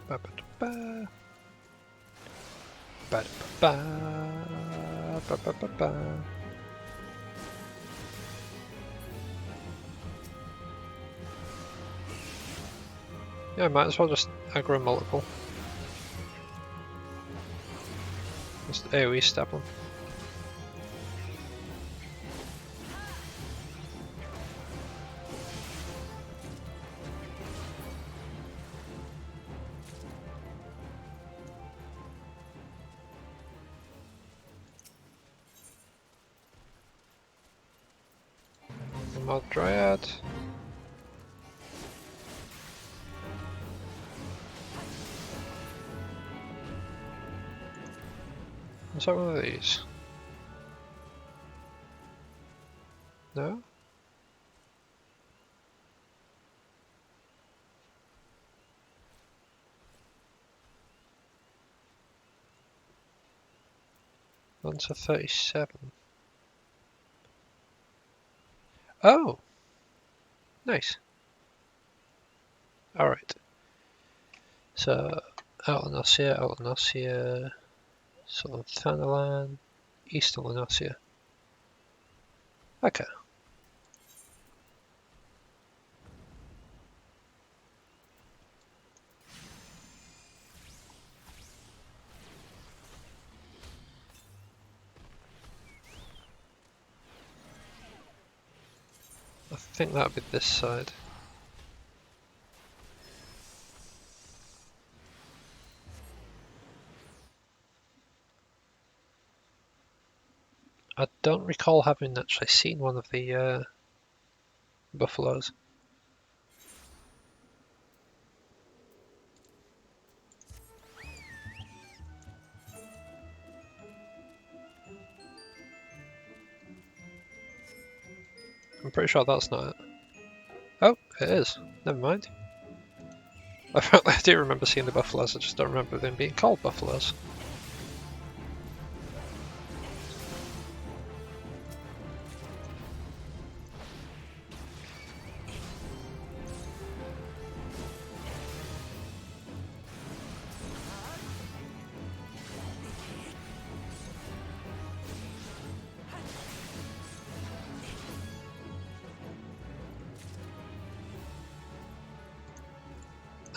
Ba ba ba ba ba ba ba ba ba. Yeah, might as well just aggro multiple. Just AoE stab them. More Dryad. Is that one of these? No? Lancer 37. Oh! Nice. Alright. So, Outlanossia, Southern Thanalan, Eastern Lanossia. Okay. I think that would be this side. I don't recall having actually seen one of the buffaloes. I'm pretty sure that's not it. Oh, it is. Never mind. Apparently I do remember seeing the buffaloes, I just don't remember them being called buffaloes.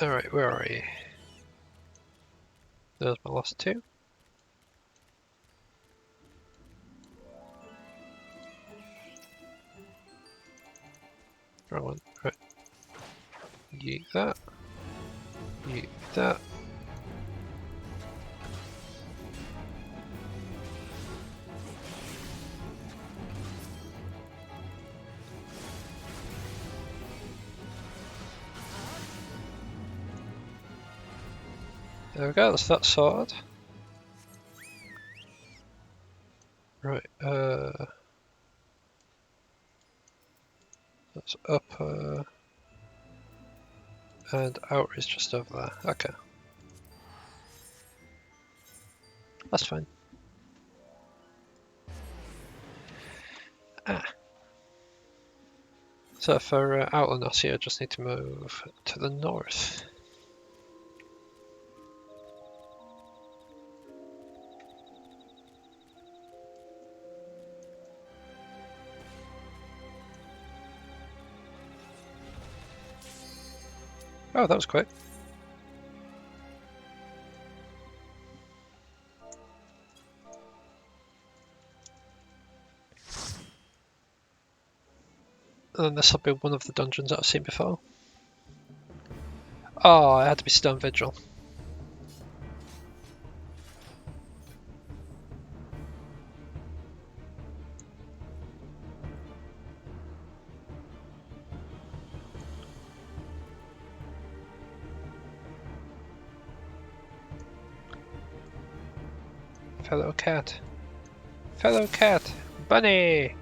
Alright, where are you? There's my last two. Wrong one. Right. Yeet that. Yeet that. There we go, that's that sorted. Right, that's upper and outer is just over there. Okay. That's fine. Ah. So for outer Nasia, I just need to move to the north. Oh, that was quick. And then this will be one of the dungeons that I've seen before. Oh, it had to be Stone Vigil. Fellow cat. Fellow cat. Bunny!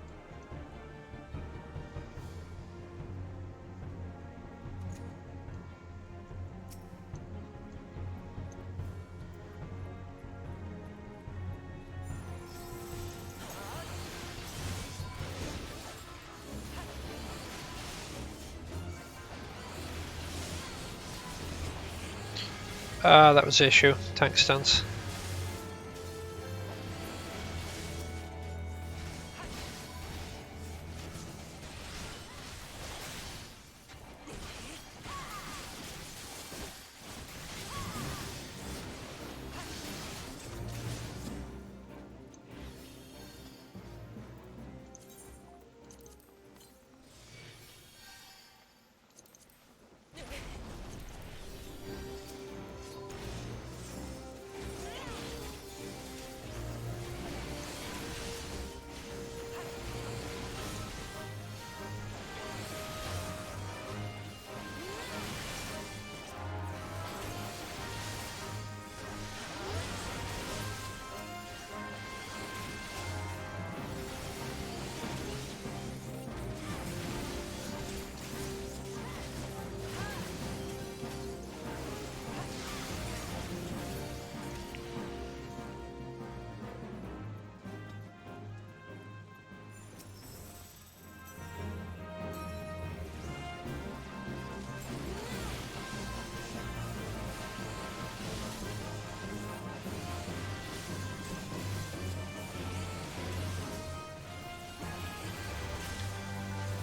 Ah, that was the issue. Tank stance.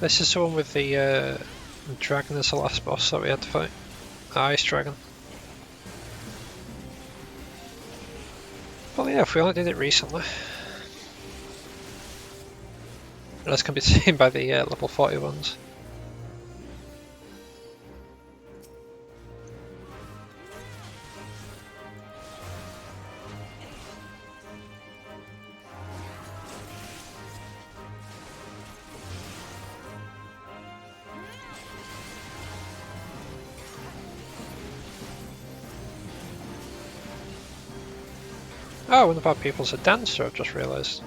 This is the one with the dragon as the last boss that we had to fight. Ice dragon. Well, yeah, if we only did it recently. As can be seen by the level 40 ones. Oh, one of our people's a dancer, I've just realised.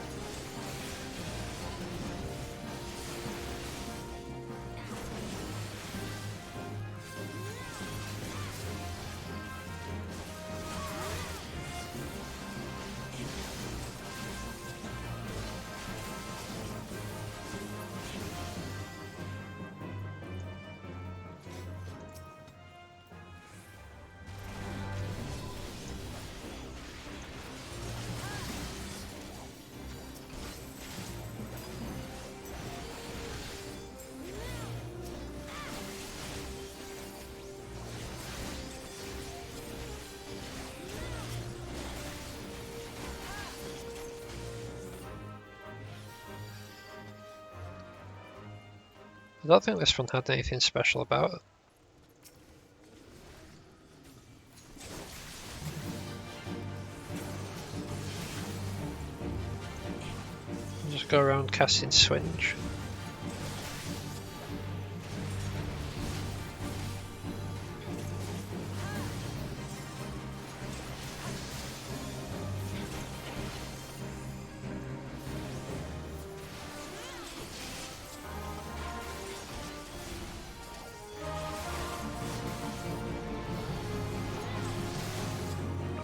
I don't think this one had anything special about it. Just go around casting swinge.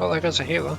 Oh, there goes a healer.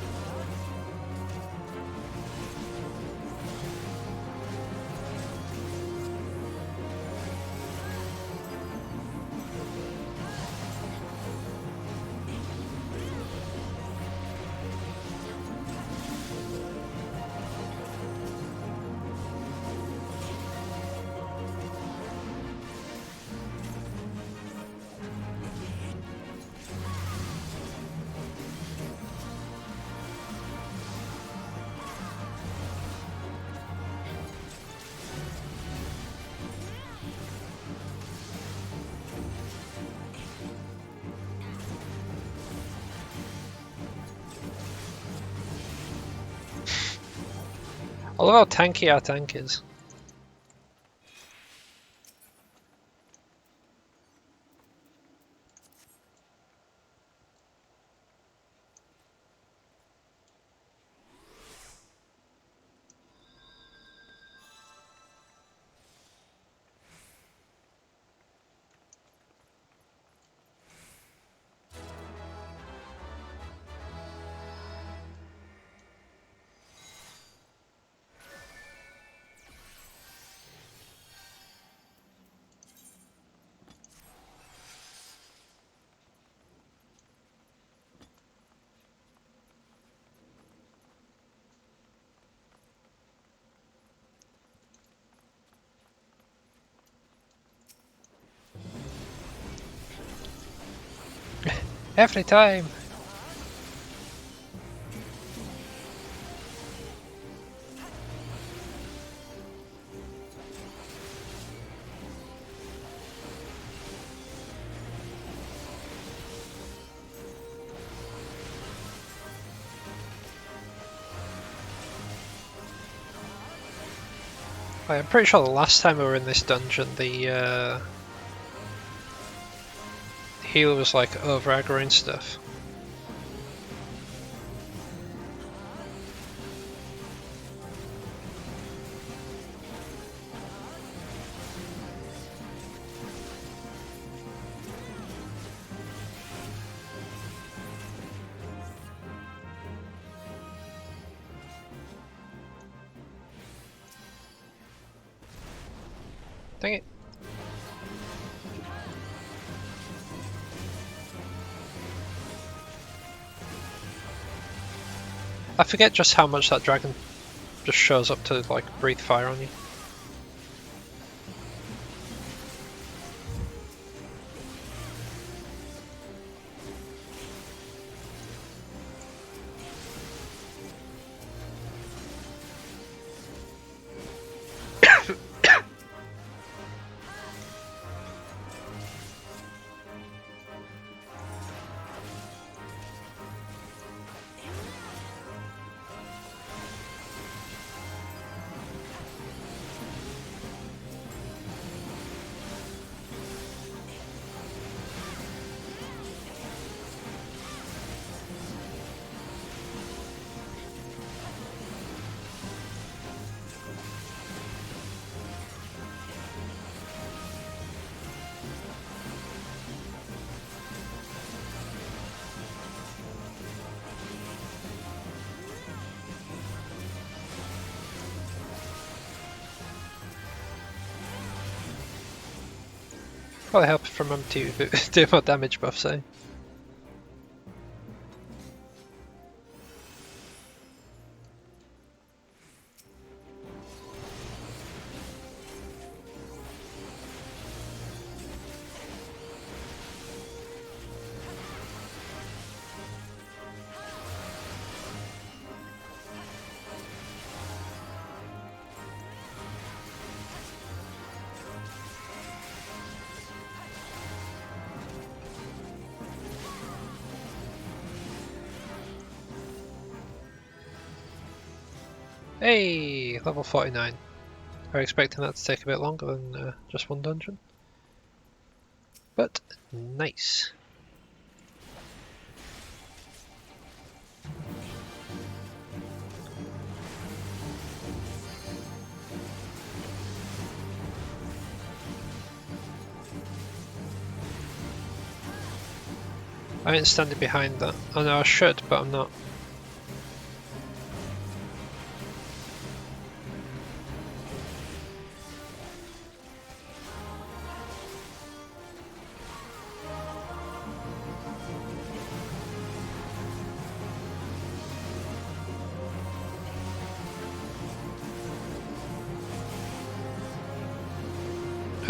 I love how tanky our tank is. Every time! I'm pretty sure the last time we were in this dungeon, the healer was like over aggroing stuff. Dang it. I forget just how much that dragon just shows up to like breathe fire on you. Probably help from him to do more damage buffs, eh? Hey, level 49. I was expecting that to take a bit longer than just one dungeon. But nice. I ain't standing behind that. Oh no, I should, but I'm not.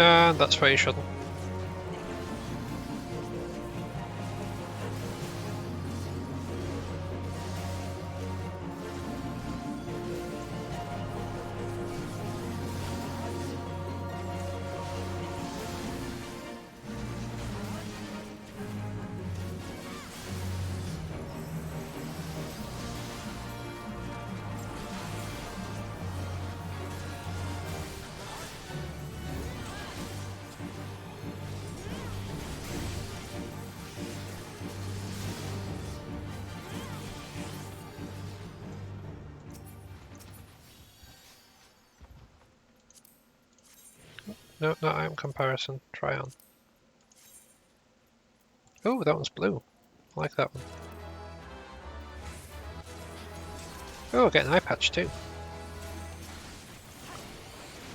And that's where you shouldn't. No, not item comparison. Try on. Oh, that one's blue. I like that one. Oh, I get an eye patch too.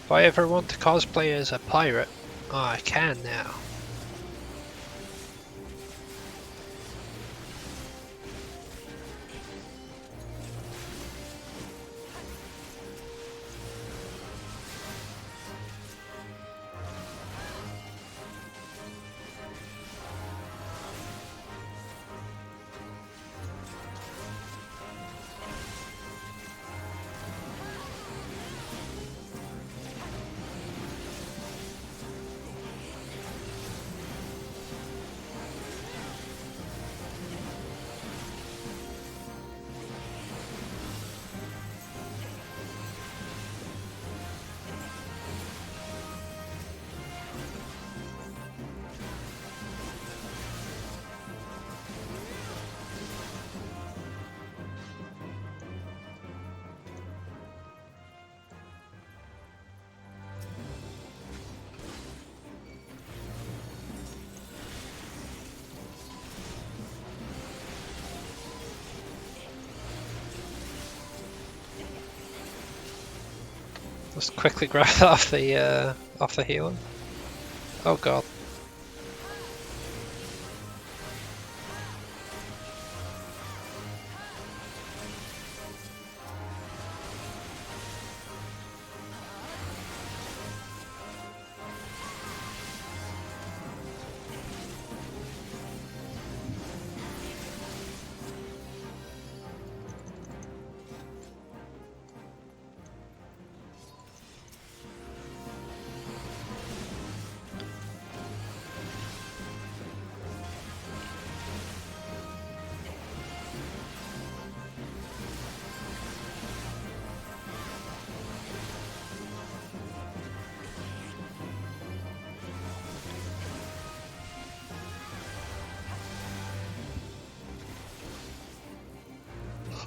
If I ever want to cosplay as a pirate, I can now. Just quickly grab it off the healer. Oh god.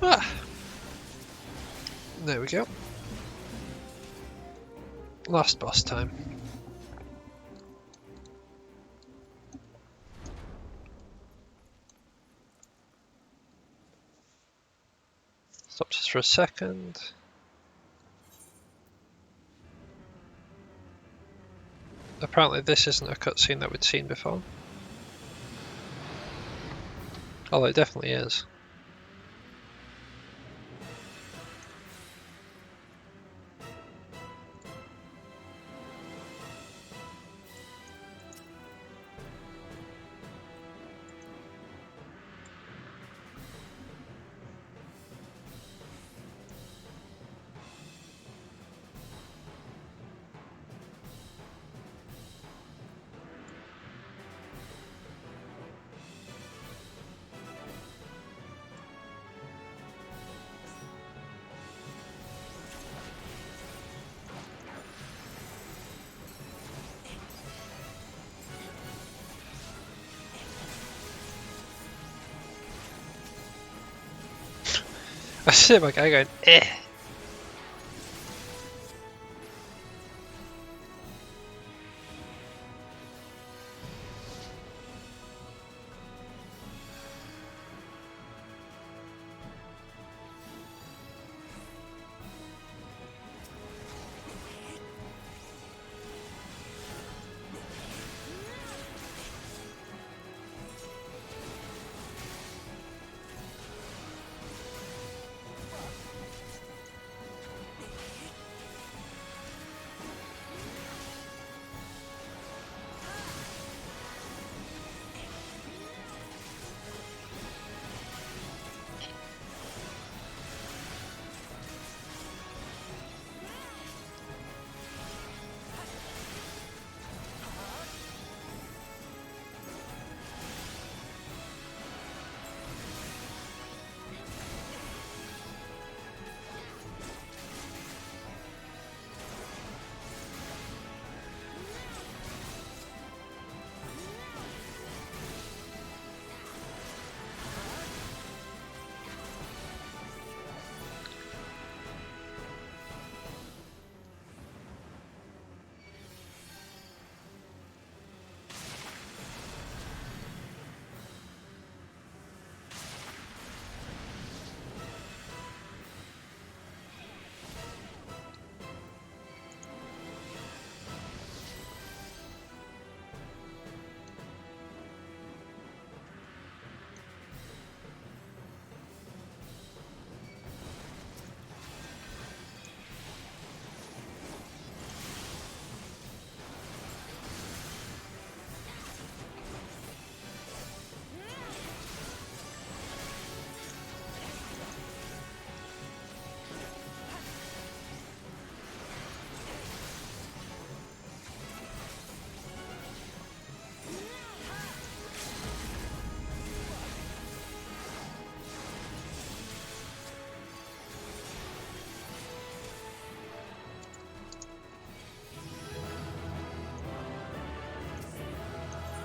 Ah. There we go. Last boss time. Stop just for a second. Apparently this isn't a cutscene that we'd seen before. Although it definitely is. I see my guy going, eh.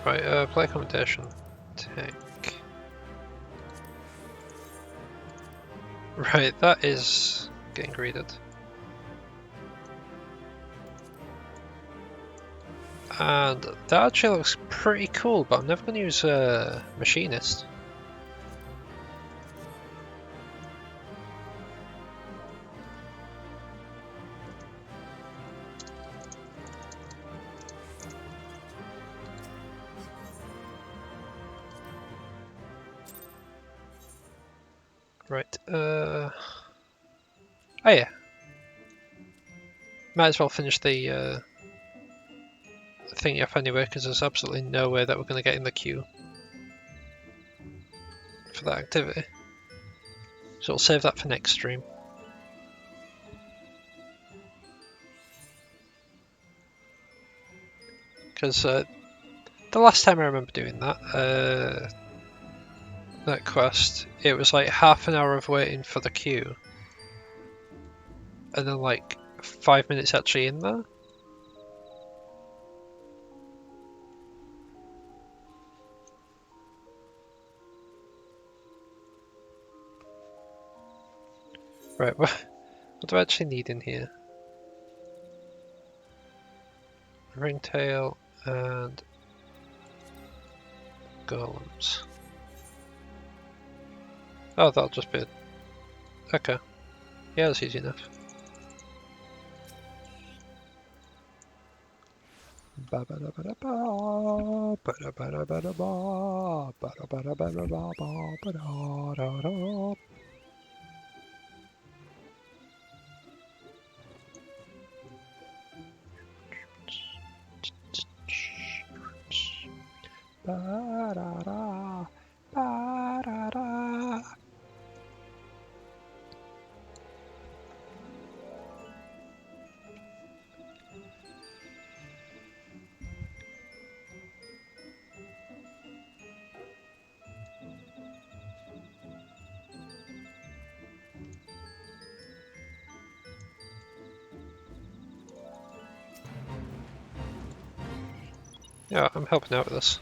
Right, play accommodation. Tank. Right, that is getting greeted. And that actually looks pretty cool, but I'm never going to use a machinist. Right, oh yeah. Might as well finish the thing up anyway, because there's absolutely no way that we're going to get in the queue for that activity. So we'll save that for next stream. Because the last time I remember doing that, that quest, it was like half an hour of waiting for the queue, and then like 5 minutes actually in there. Right, what do I actually need in here? Ringtail and golems. Oh, that'll just be it. Okay. Yeah, that's easy enough. Yeah, I'm helping out with this.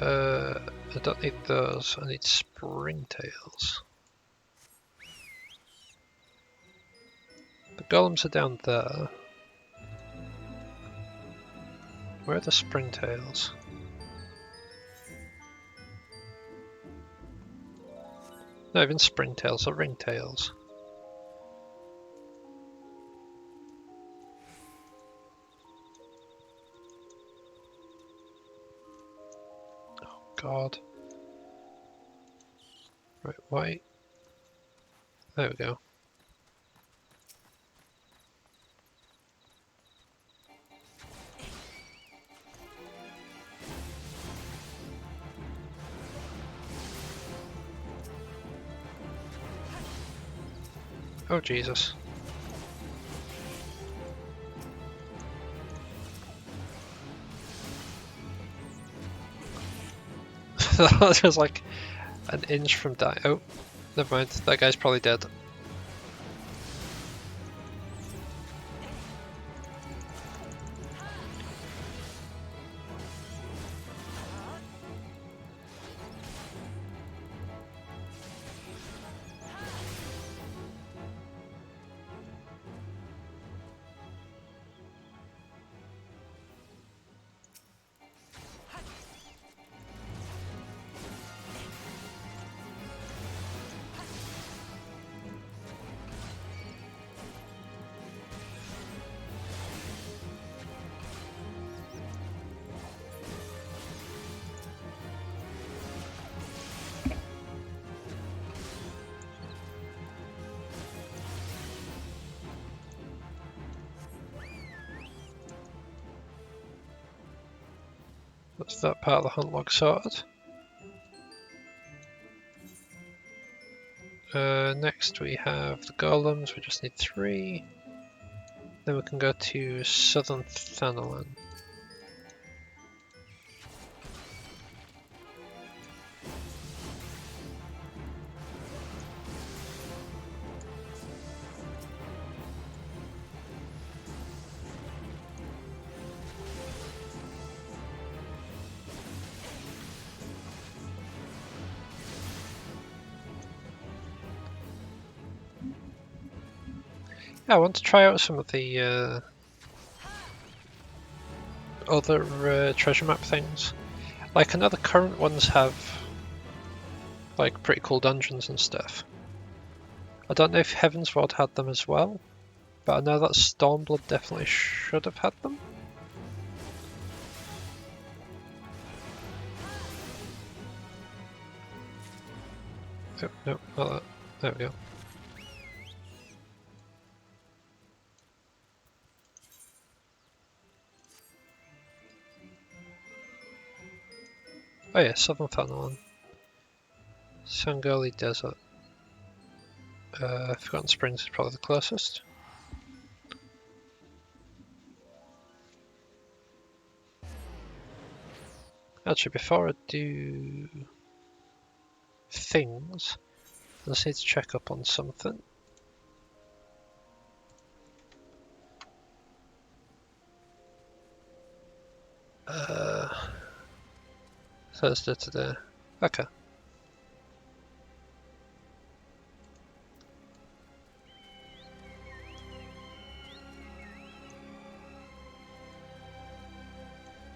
I don't need those, I need springtails. The golems are down there. Where are the springtails? Not even springtails, or ringtails. Oh god. Right, wait. There we go. Oh Jesus. That was like an inch from dying. Oh, never mind. That guy's probably dead. That's that part of the hunt log sorted. Next we have the golems, we just need 3. Then we can go to Southern Thanalan. Yeah, I want to try out some of the other treasure map things. Like, I know the current ones have like pretty cool dungeons and stuff. I don't know if Heavensward had them as well, but I know that Stormblood definitely should have had them. Oh, no, not that. There we go. Oh yeah, Southern Thanalan. Sangoli Desert. Forgotten Springs is probably the closest. Actually, before I do things, I just need to check up on something. Thursday today. Okay.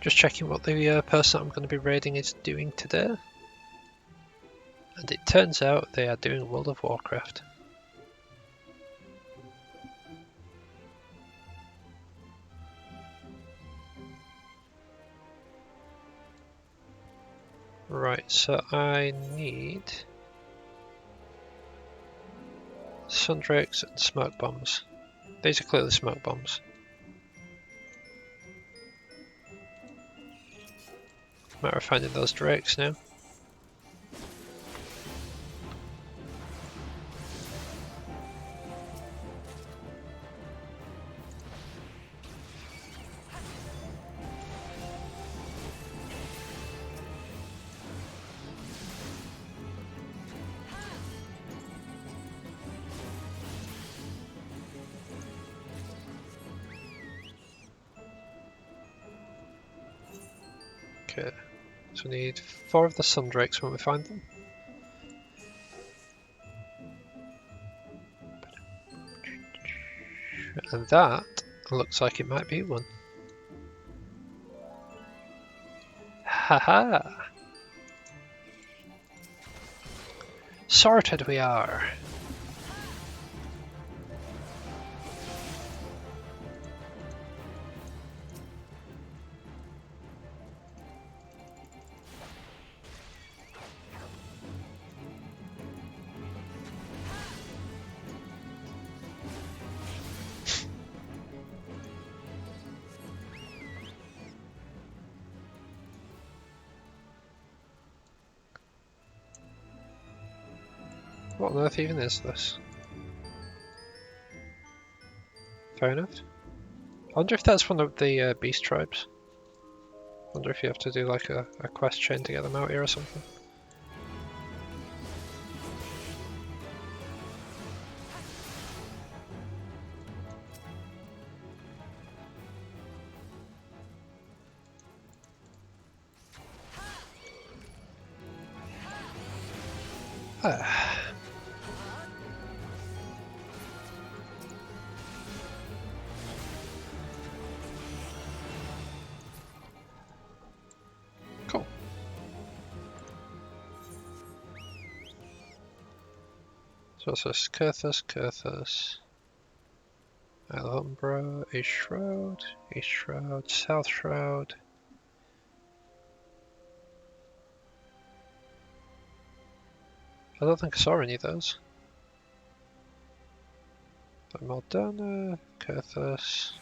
Just checking what the person I'm going to be raiding is doing today. And it turns out they are doing World of Warcraft. Right, so I need Sundrakes and smoke bombs. These are clearly smoke bombs. Matter of finding those drakes now. Okay, So we need 4 of the Sundrakes when we find them. And that looks like it might be one. Haha! Sorted we are! What on earth even is this? Fair enough. I wonder if that's one of the beast tribes. I wonder if you have to do like a quest chain to get them out here or something. Ah. Cool. So it's this Kurthus, Alhambra, East Shroud, South Shroud. I don't think I saw any of those. Maldana, Kurthus.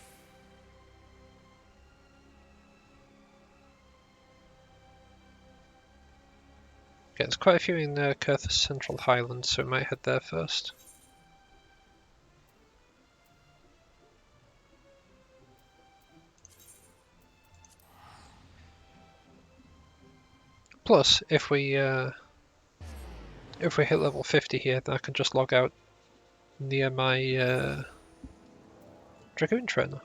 Okay, there's quite a few in Kurthus Central Highlands, so we might head there first. Plus, if we hit level 50 here, then I can just log out near my Dragoon trainer.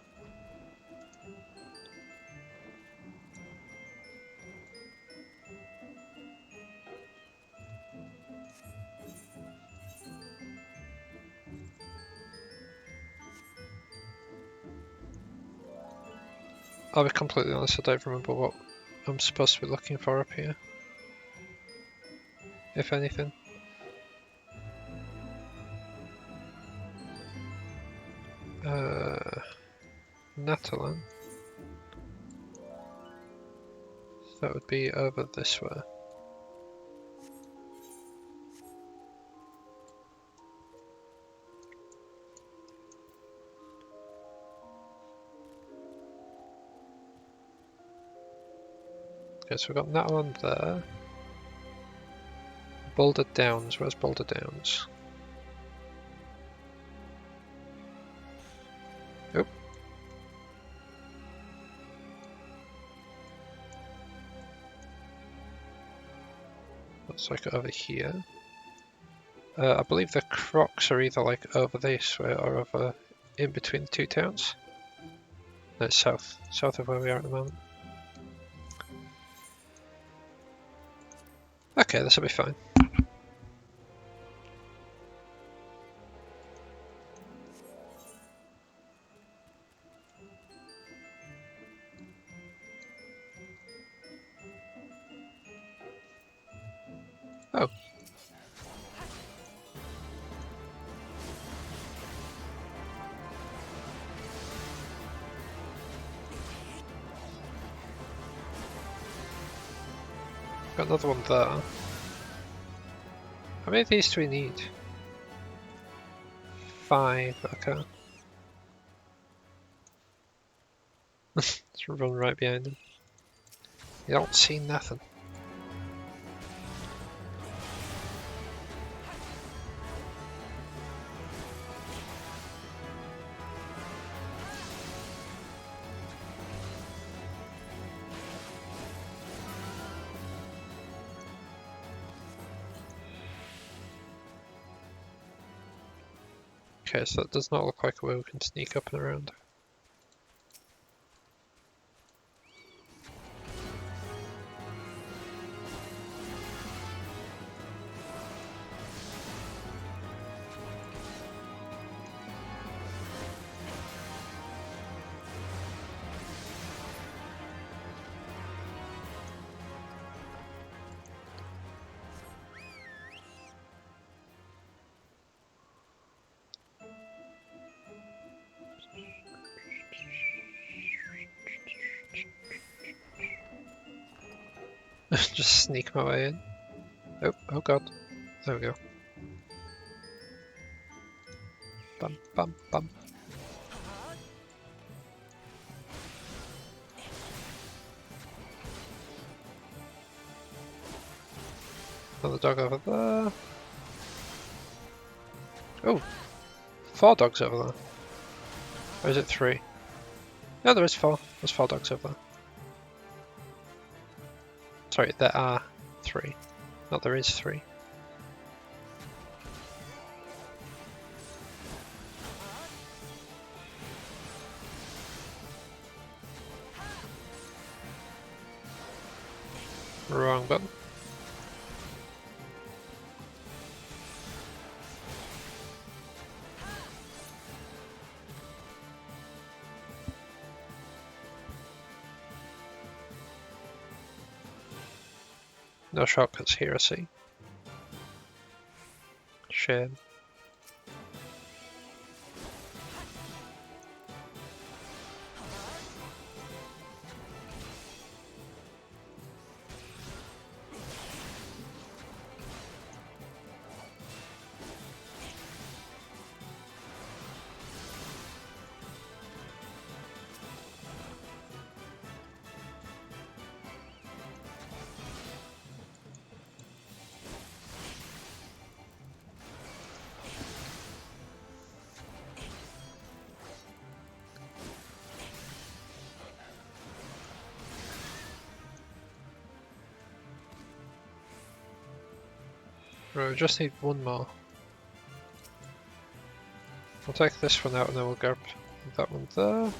I'll be completely honest, I don't remember what I'm supposed to be looking for up here, if anything. Natalan. That would be over this way. Okay, so we've got Natalan there. Boulder Downs, where's Boulder Downs? Oh. Looks like over here. I believe the Crocs are either like over this way or over in between the two towns. No, it's south of where we are at the moment. Okay, this will be fine. Oh. Got another one there. How many of these do we need? 5, okay. Let's run right behind him. You don't see nothing. Okay, so that does not look like a way we can sneak up and around. Just sneak my way in. Oh god. There we go. Bum bum bum. Another dog over there. Oh! 4 dogs over there. Or is it 3? No, there is 4. There's 4 dogs over there. Sorry, there are 3. Not there is 3. Wrong button. No shortcuts here, I see. Shame. Right, we just need one more. We'll take this one out and then we'll grab that one there.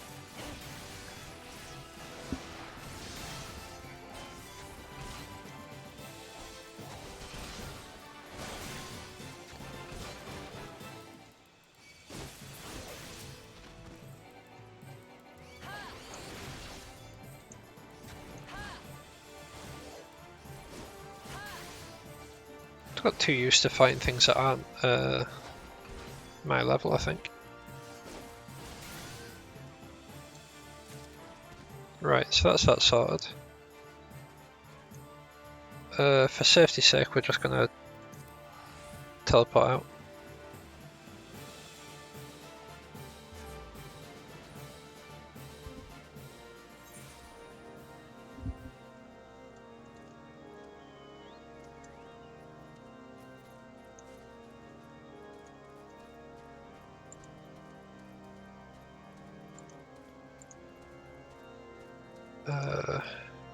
I've got too used to fighting things that aren't my level, I think. Right, so that's that sorted. For safety's sake, we're just gonna teleport out.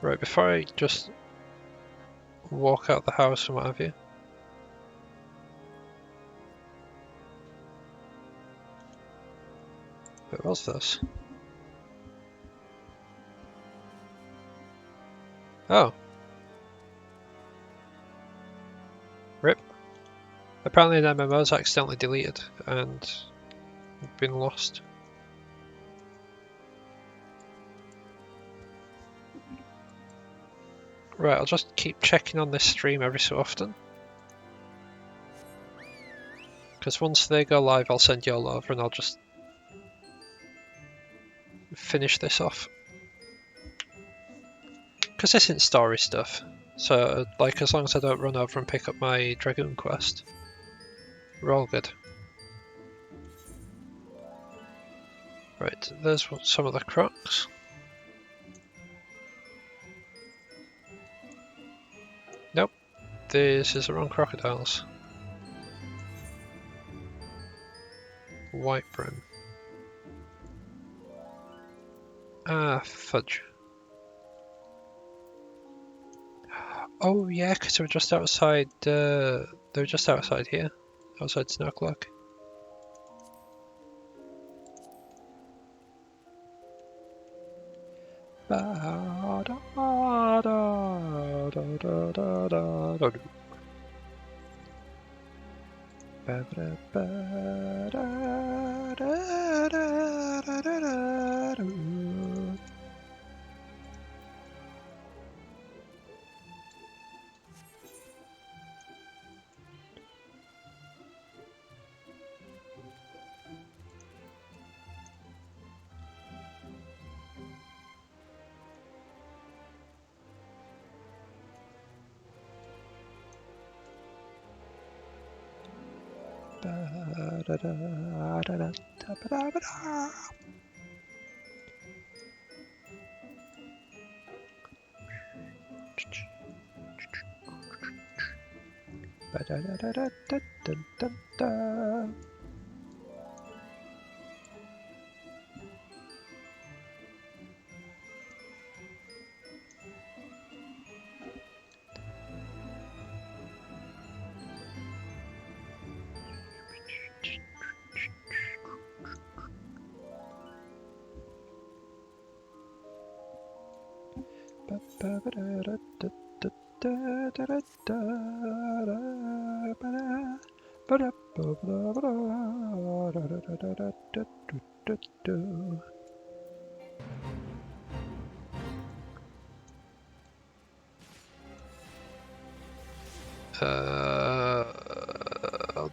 Right, before I just walk out the house and what have you. What was this? Oh. RIP. Apparently an MMO is accidentally deleted and been lost. Right, I'll just keep checking on this stream every so often. Because once they go live, I'll send you all over and I'll just finish this off. Because this isn't story stuff. So, like, as long as I don't run over and pick up my Dragoon quest, we're all good. Right, there's some of the crocs. Nope, this is the wrong crocodiles. White brim. Ah, fudge. Oh yeah, because they were just outside. They were just outside here, outside Snowcloak.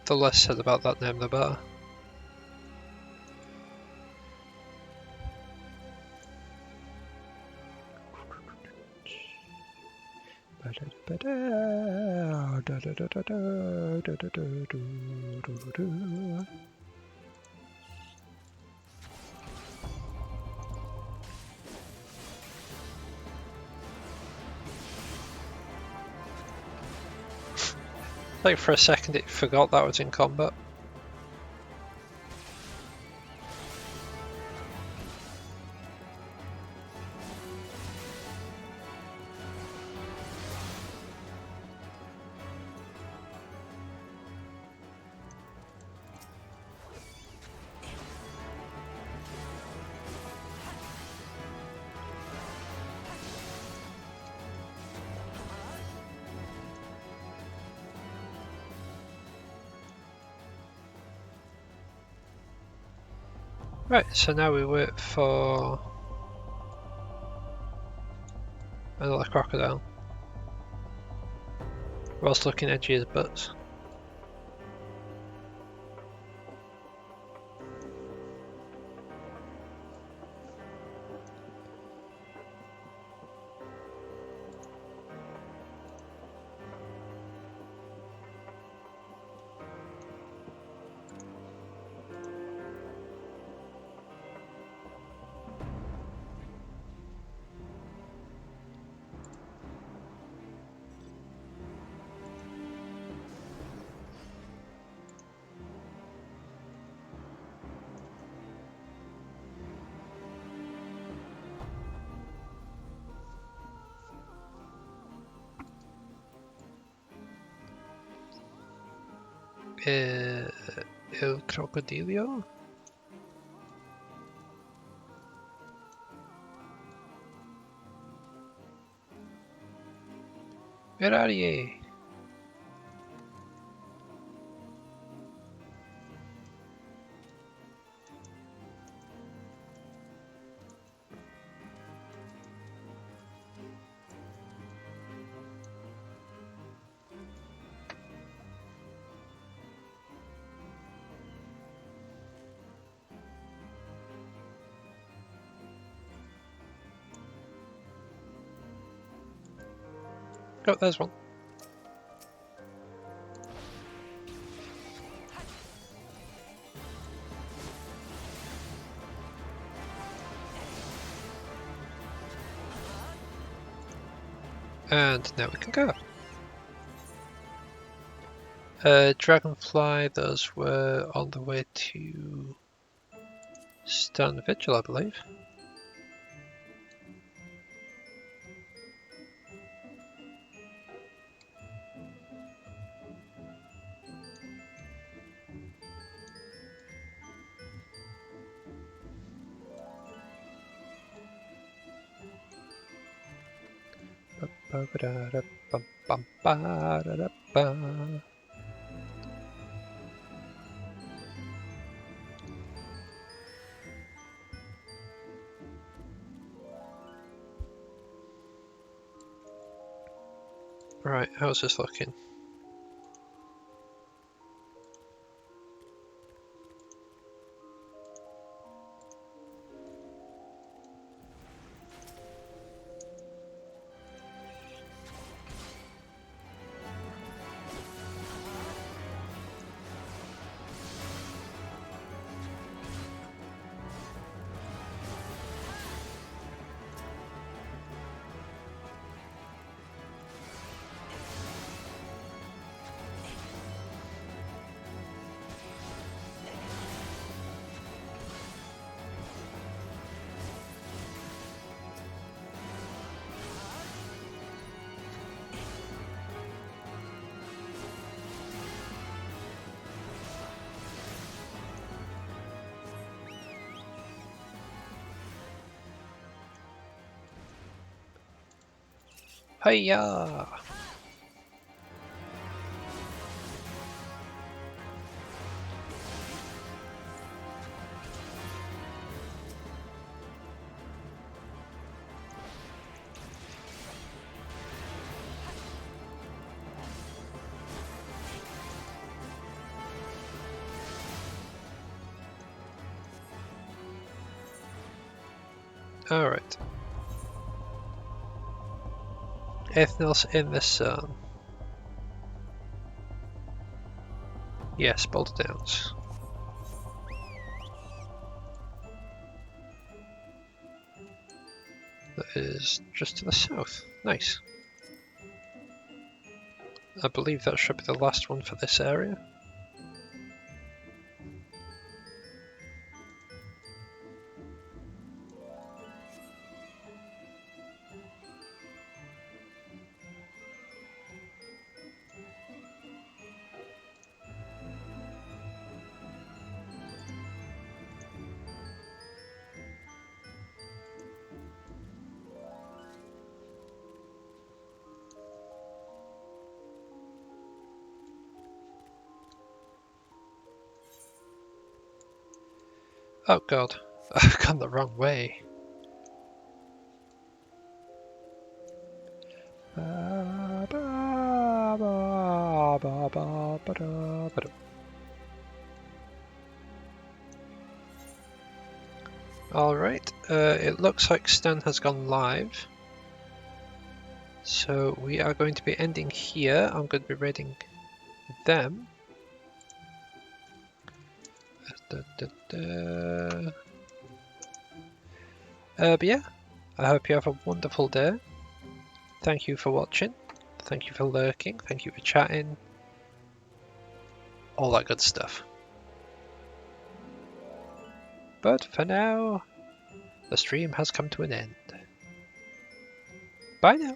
The less said about that name, the better. Like for a second it forgot that was in combat. Right, so now we wait for another crocodile whilst looking at Edgy's butts. El crocodilio? Where are ye? Oh, there's one. And now we can go. Dragonfly, those were on the way to Stone Vigil, I believe. Right, how's this looking? Hiya! Alright. Anything else in this zone? Yes, Boulder Downs. That is just to the south. Nice. I believe that should be the last one for this area. Oh god, I've gone the wrong way. Alright, it looks like Stan has gone live. So we are going to be ending here. I'm going to be raiding them. But yeah, I hope you have a wonderful day. Thank you for watching. Thank you for lurking. Thank you for chatting. All that good stuff. But for now, the stream has come to an end. Bye now.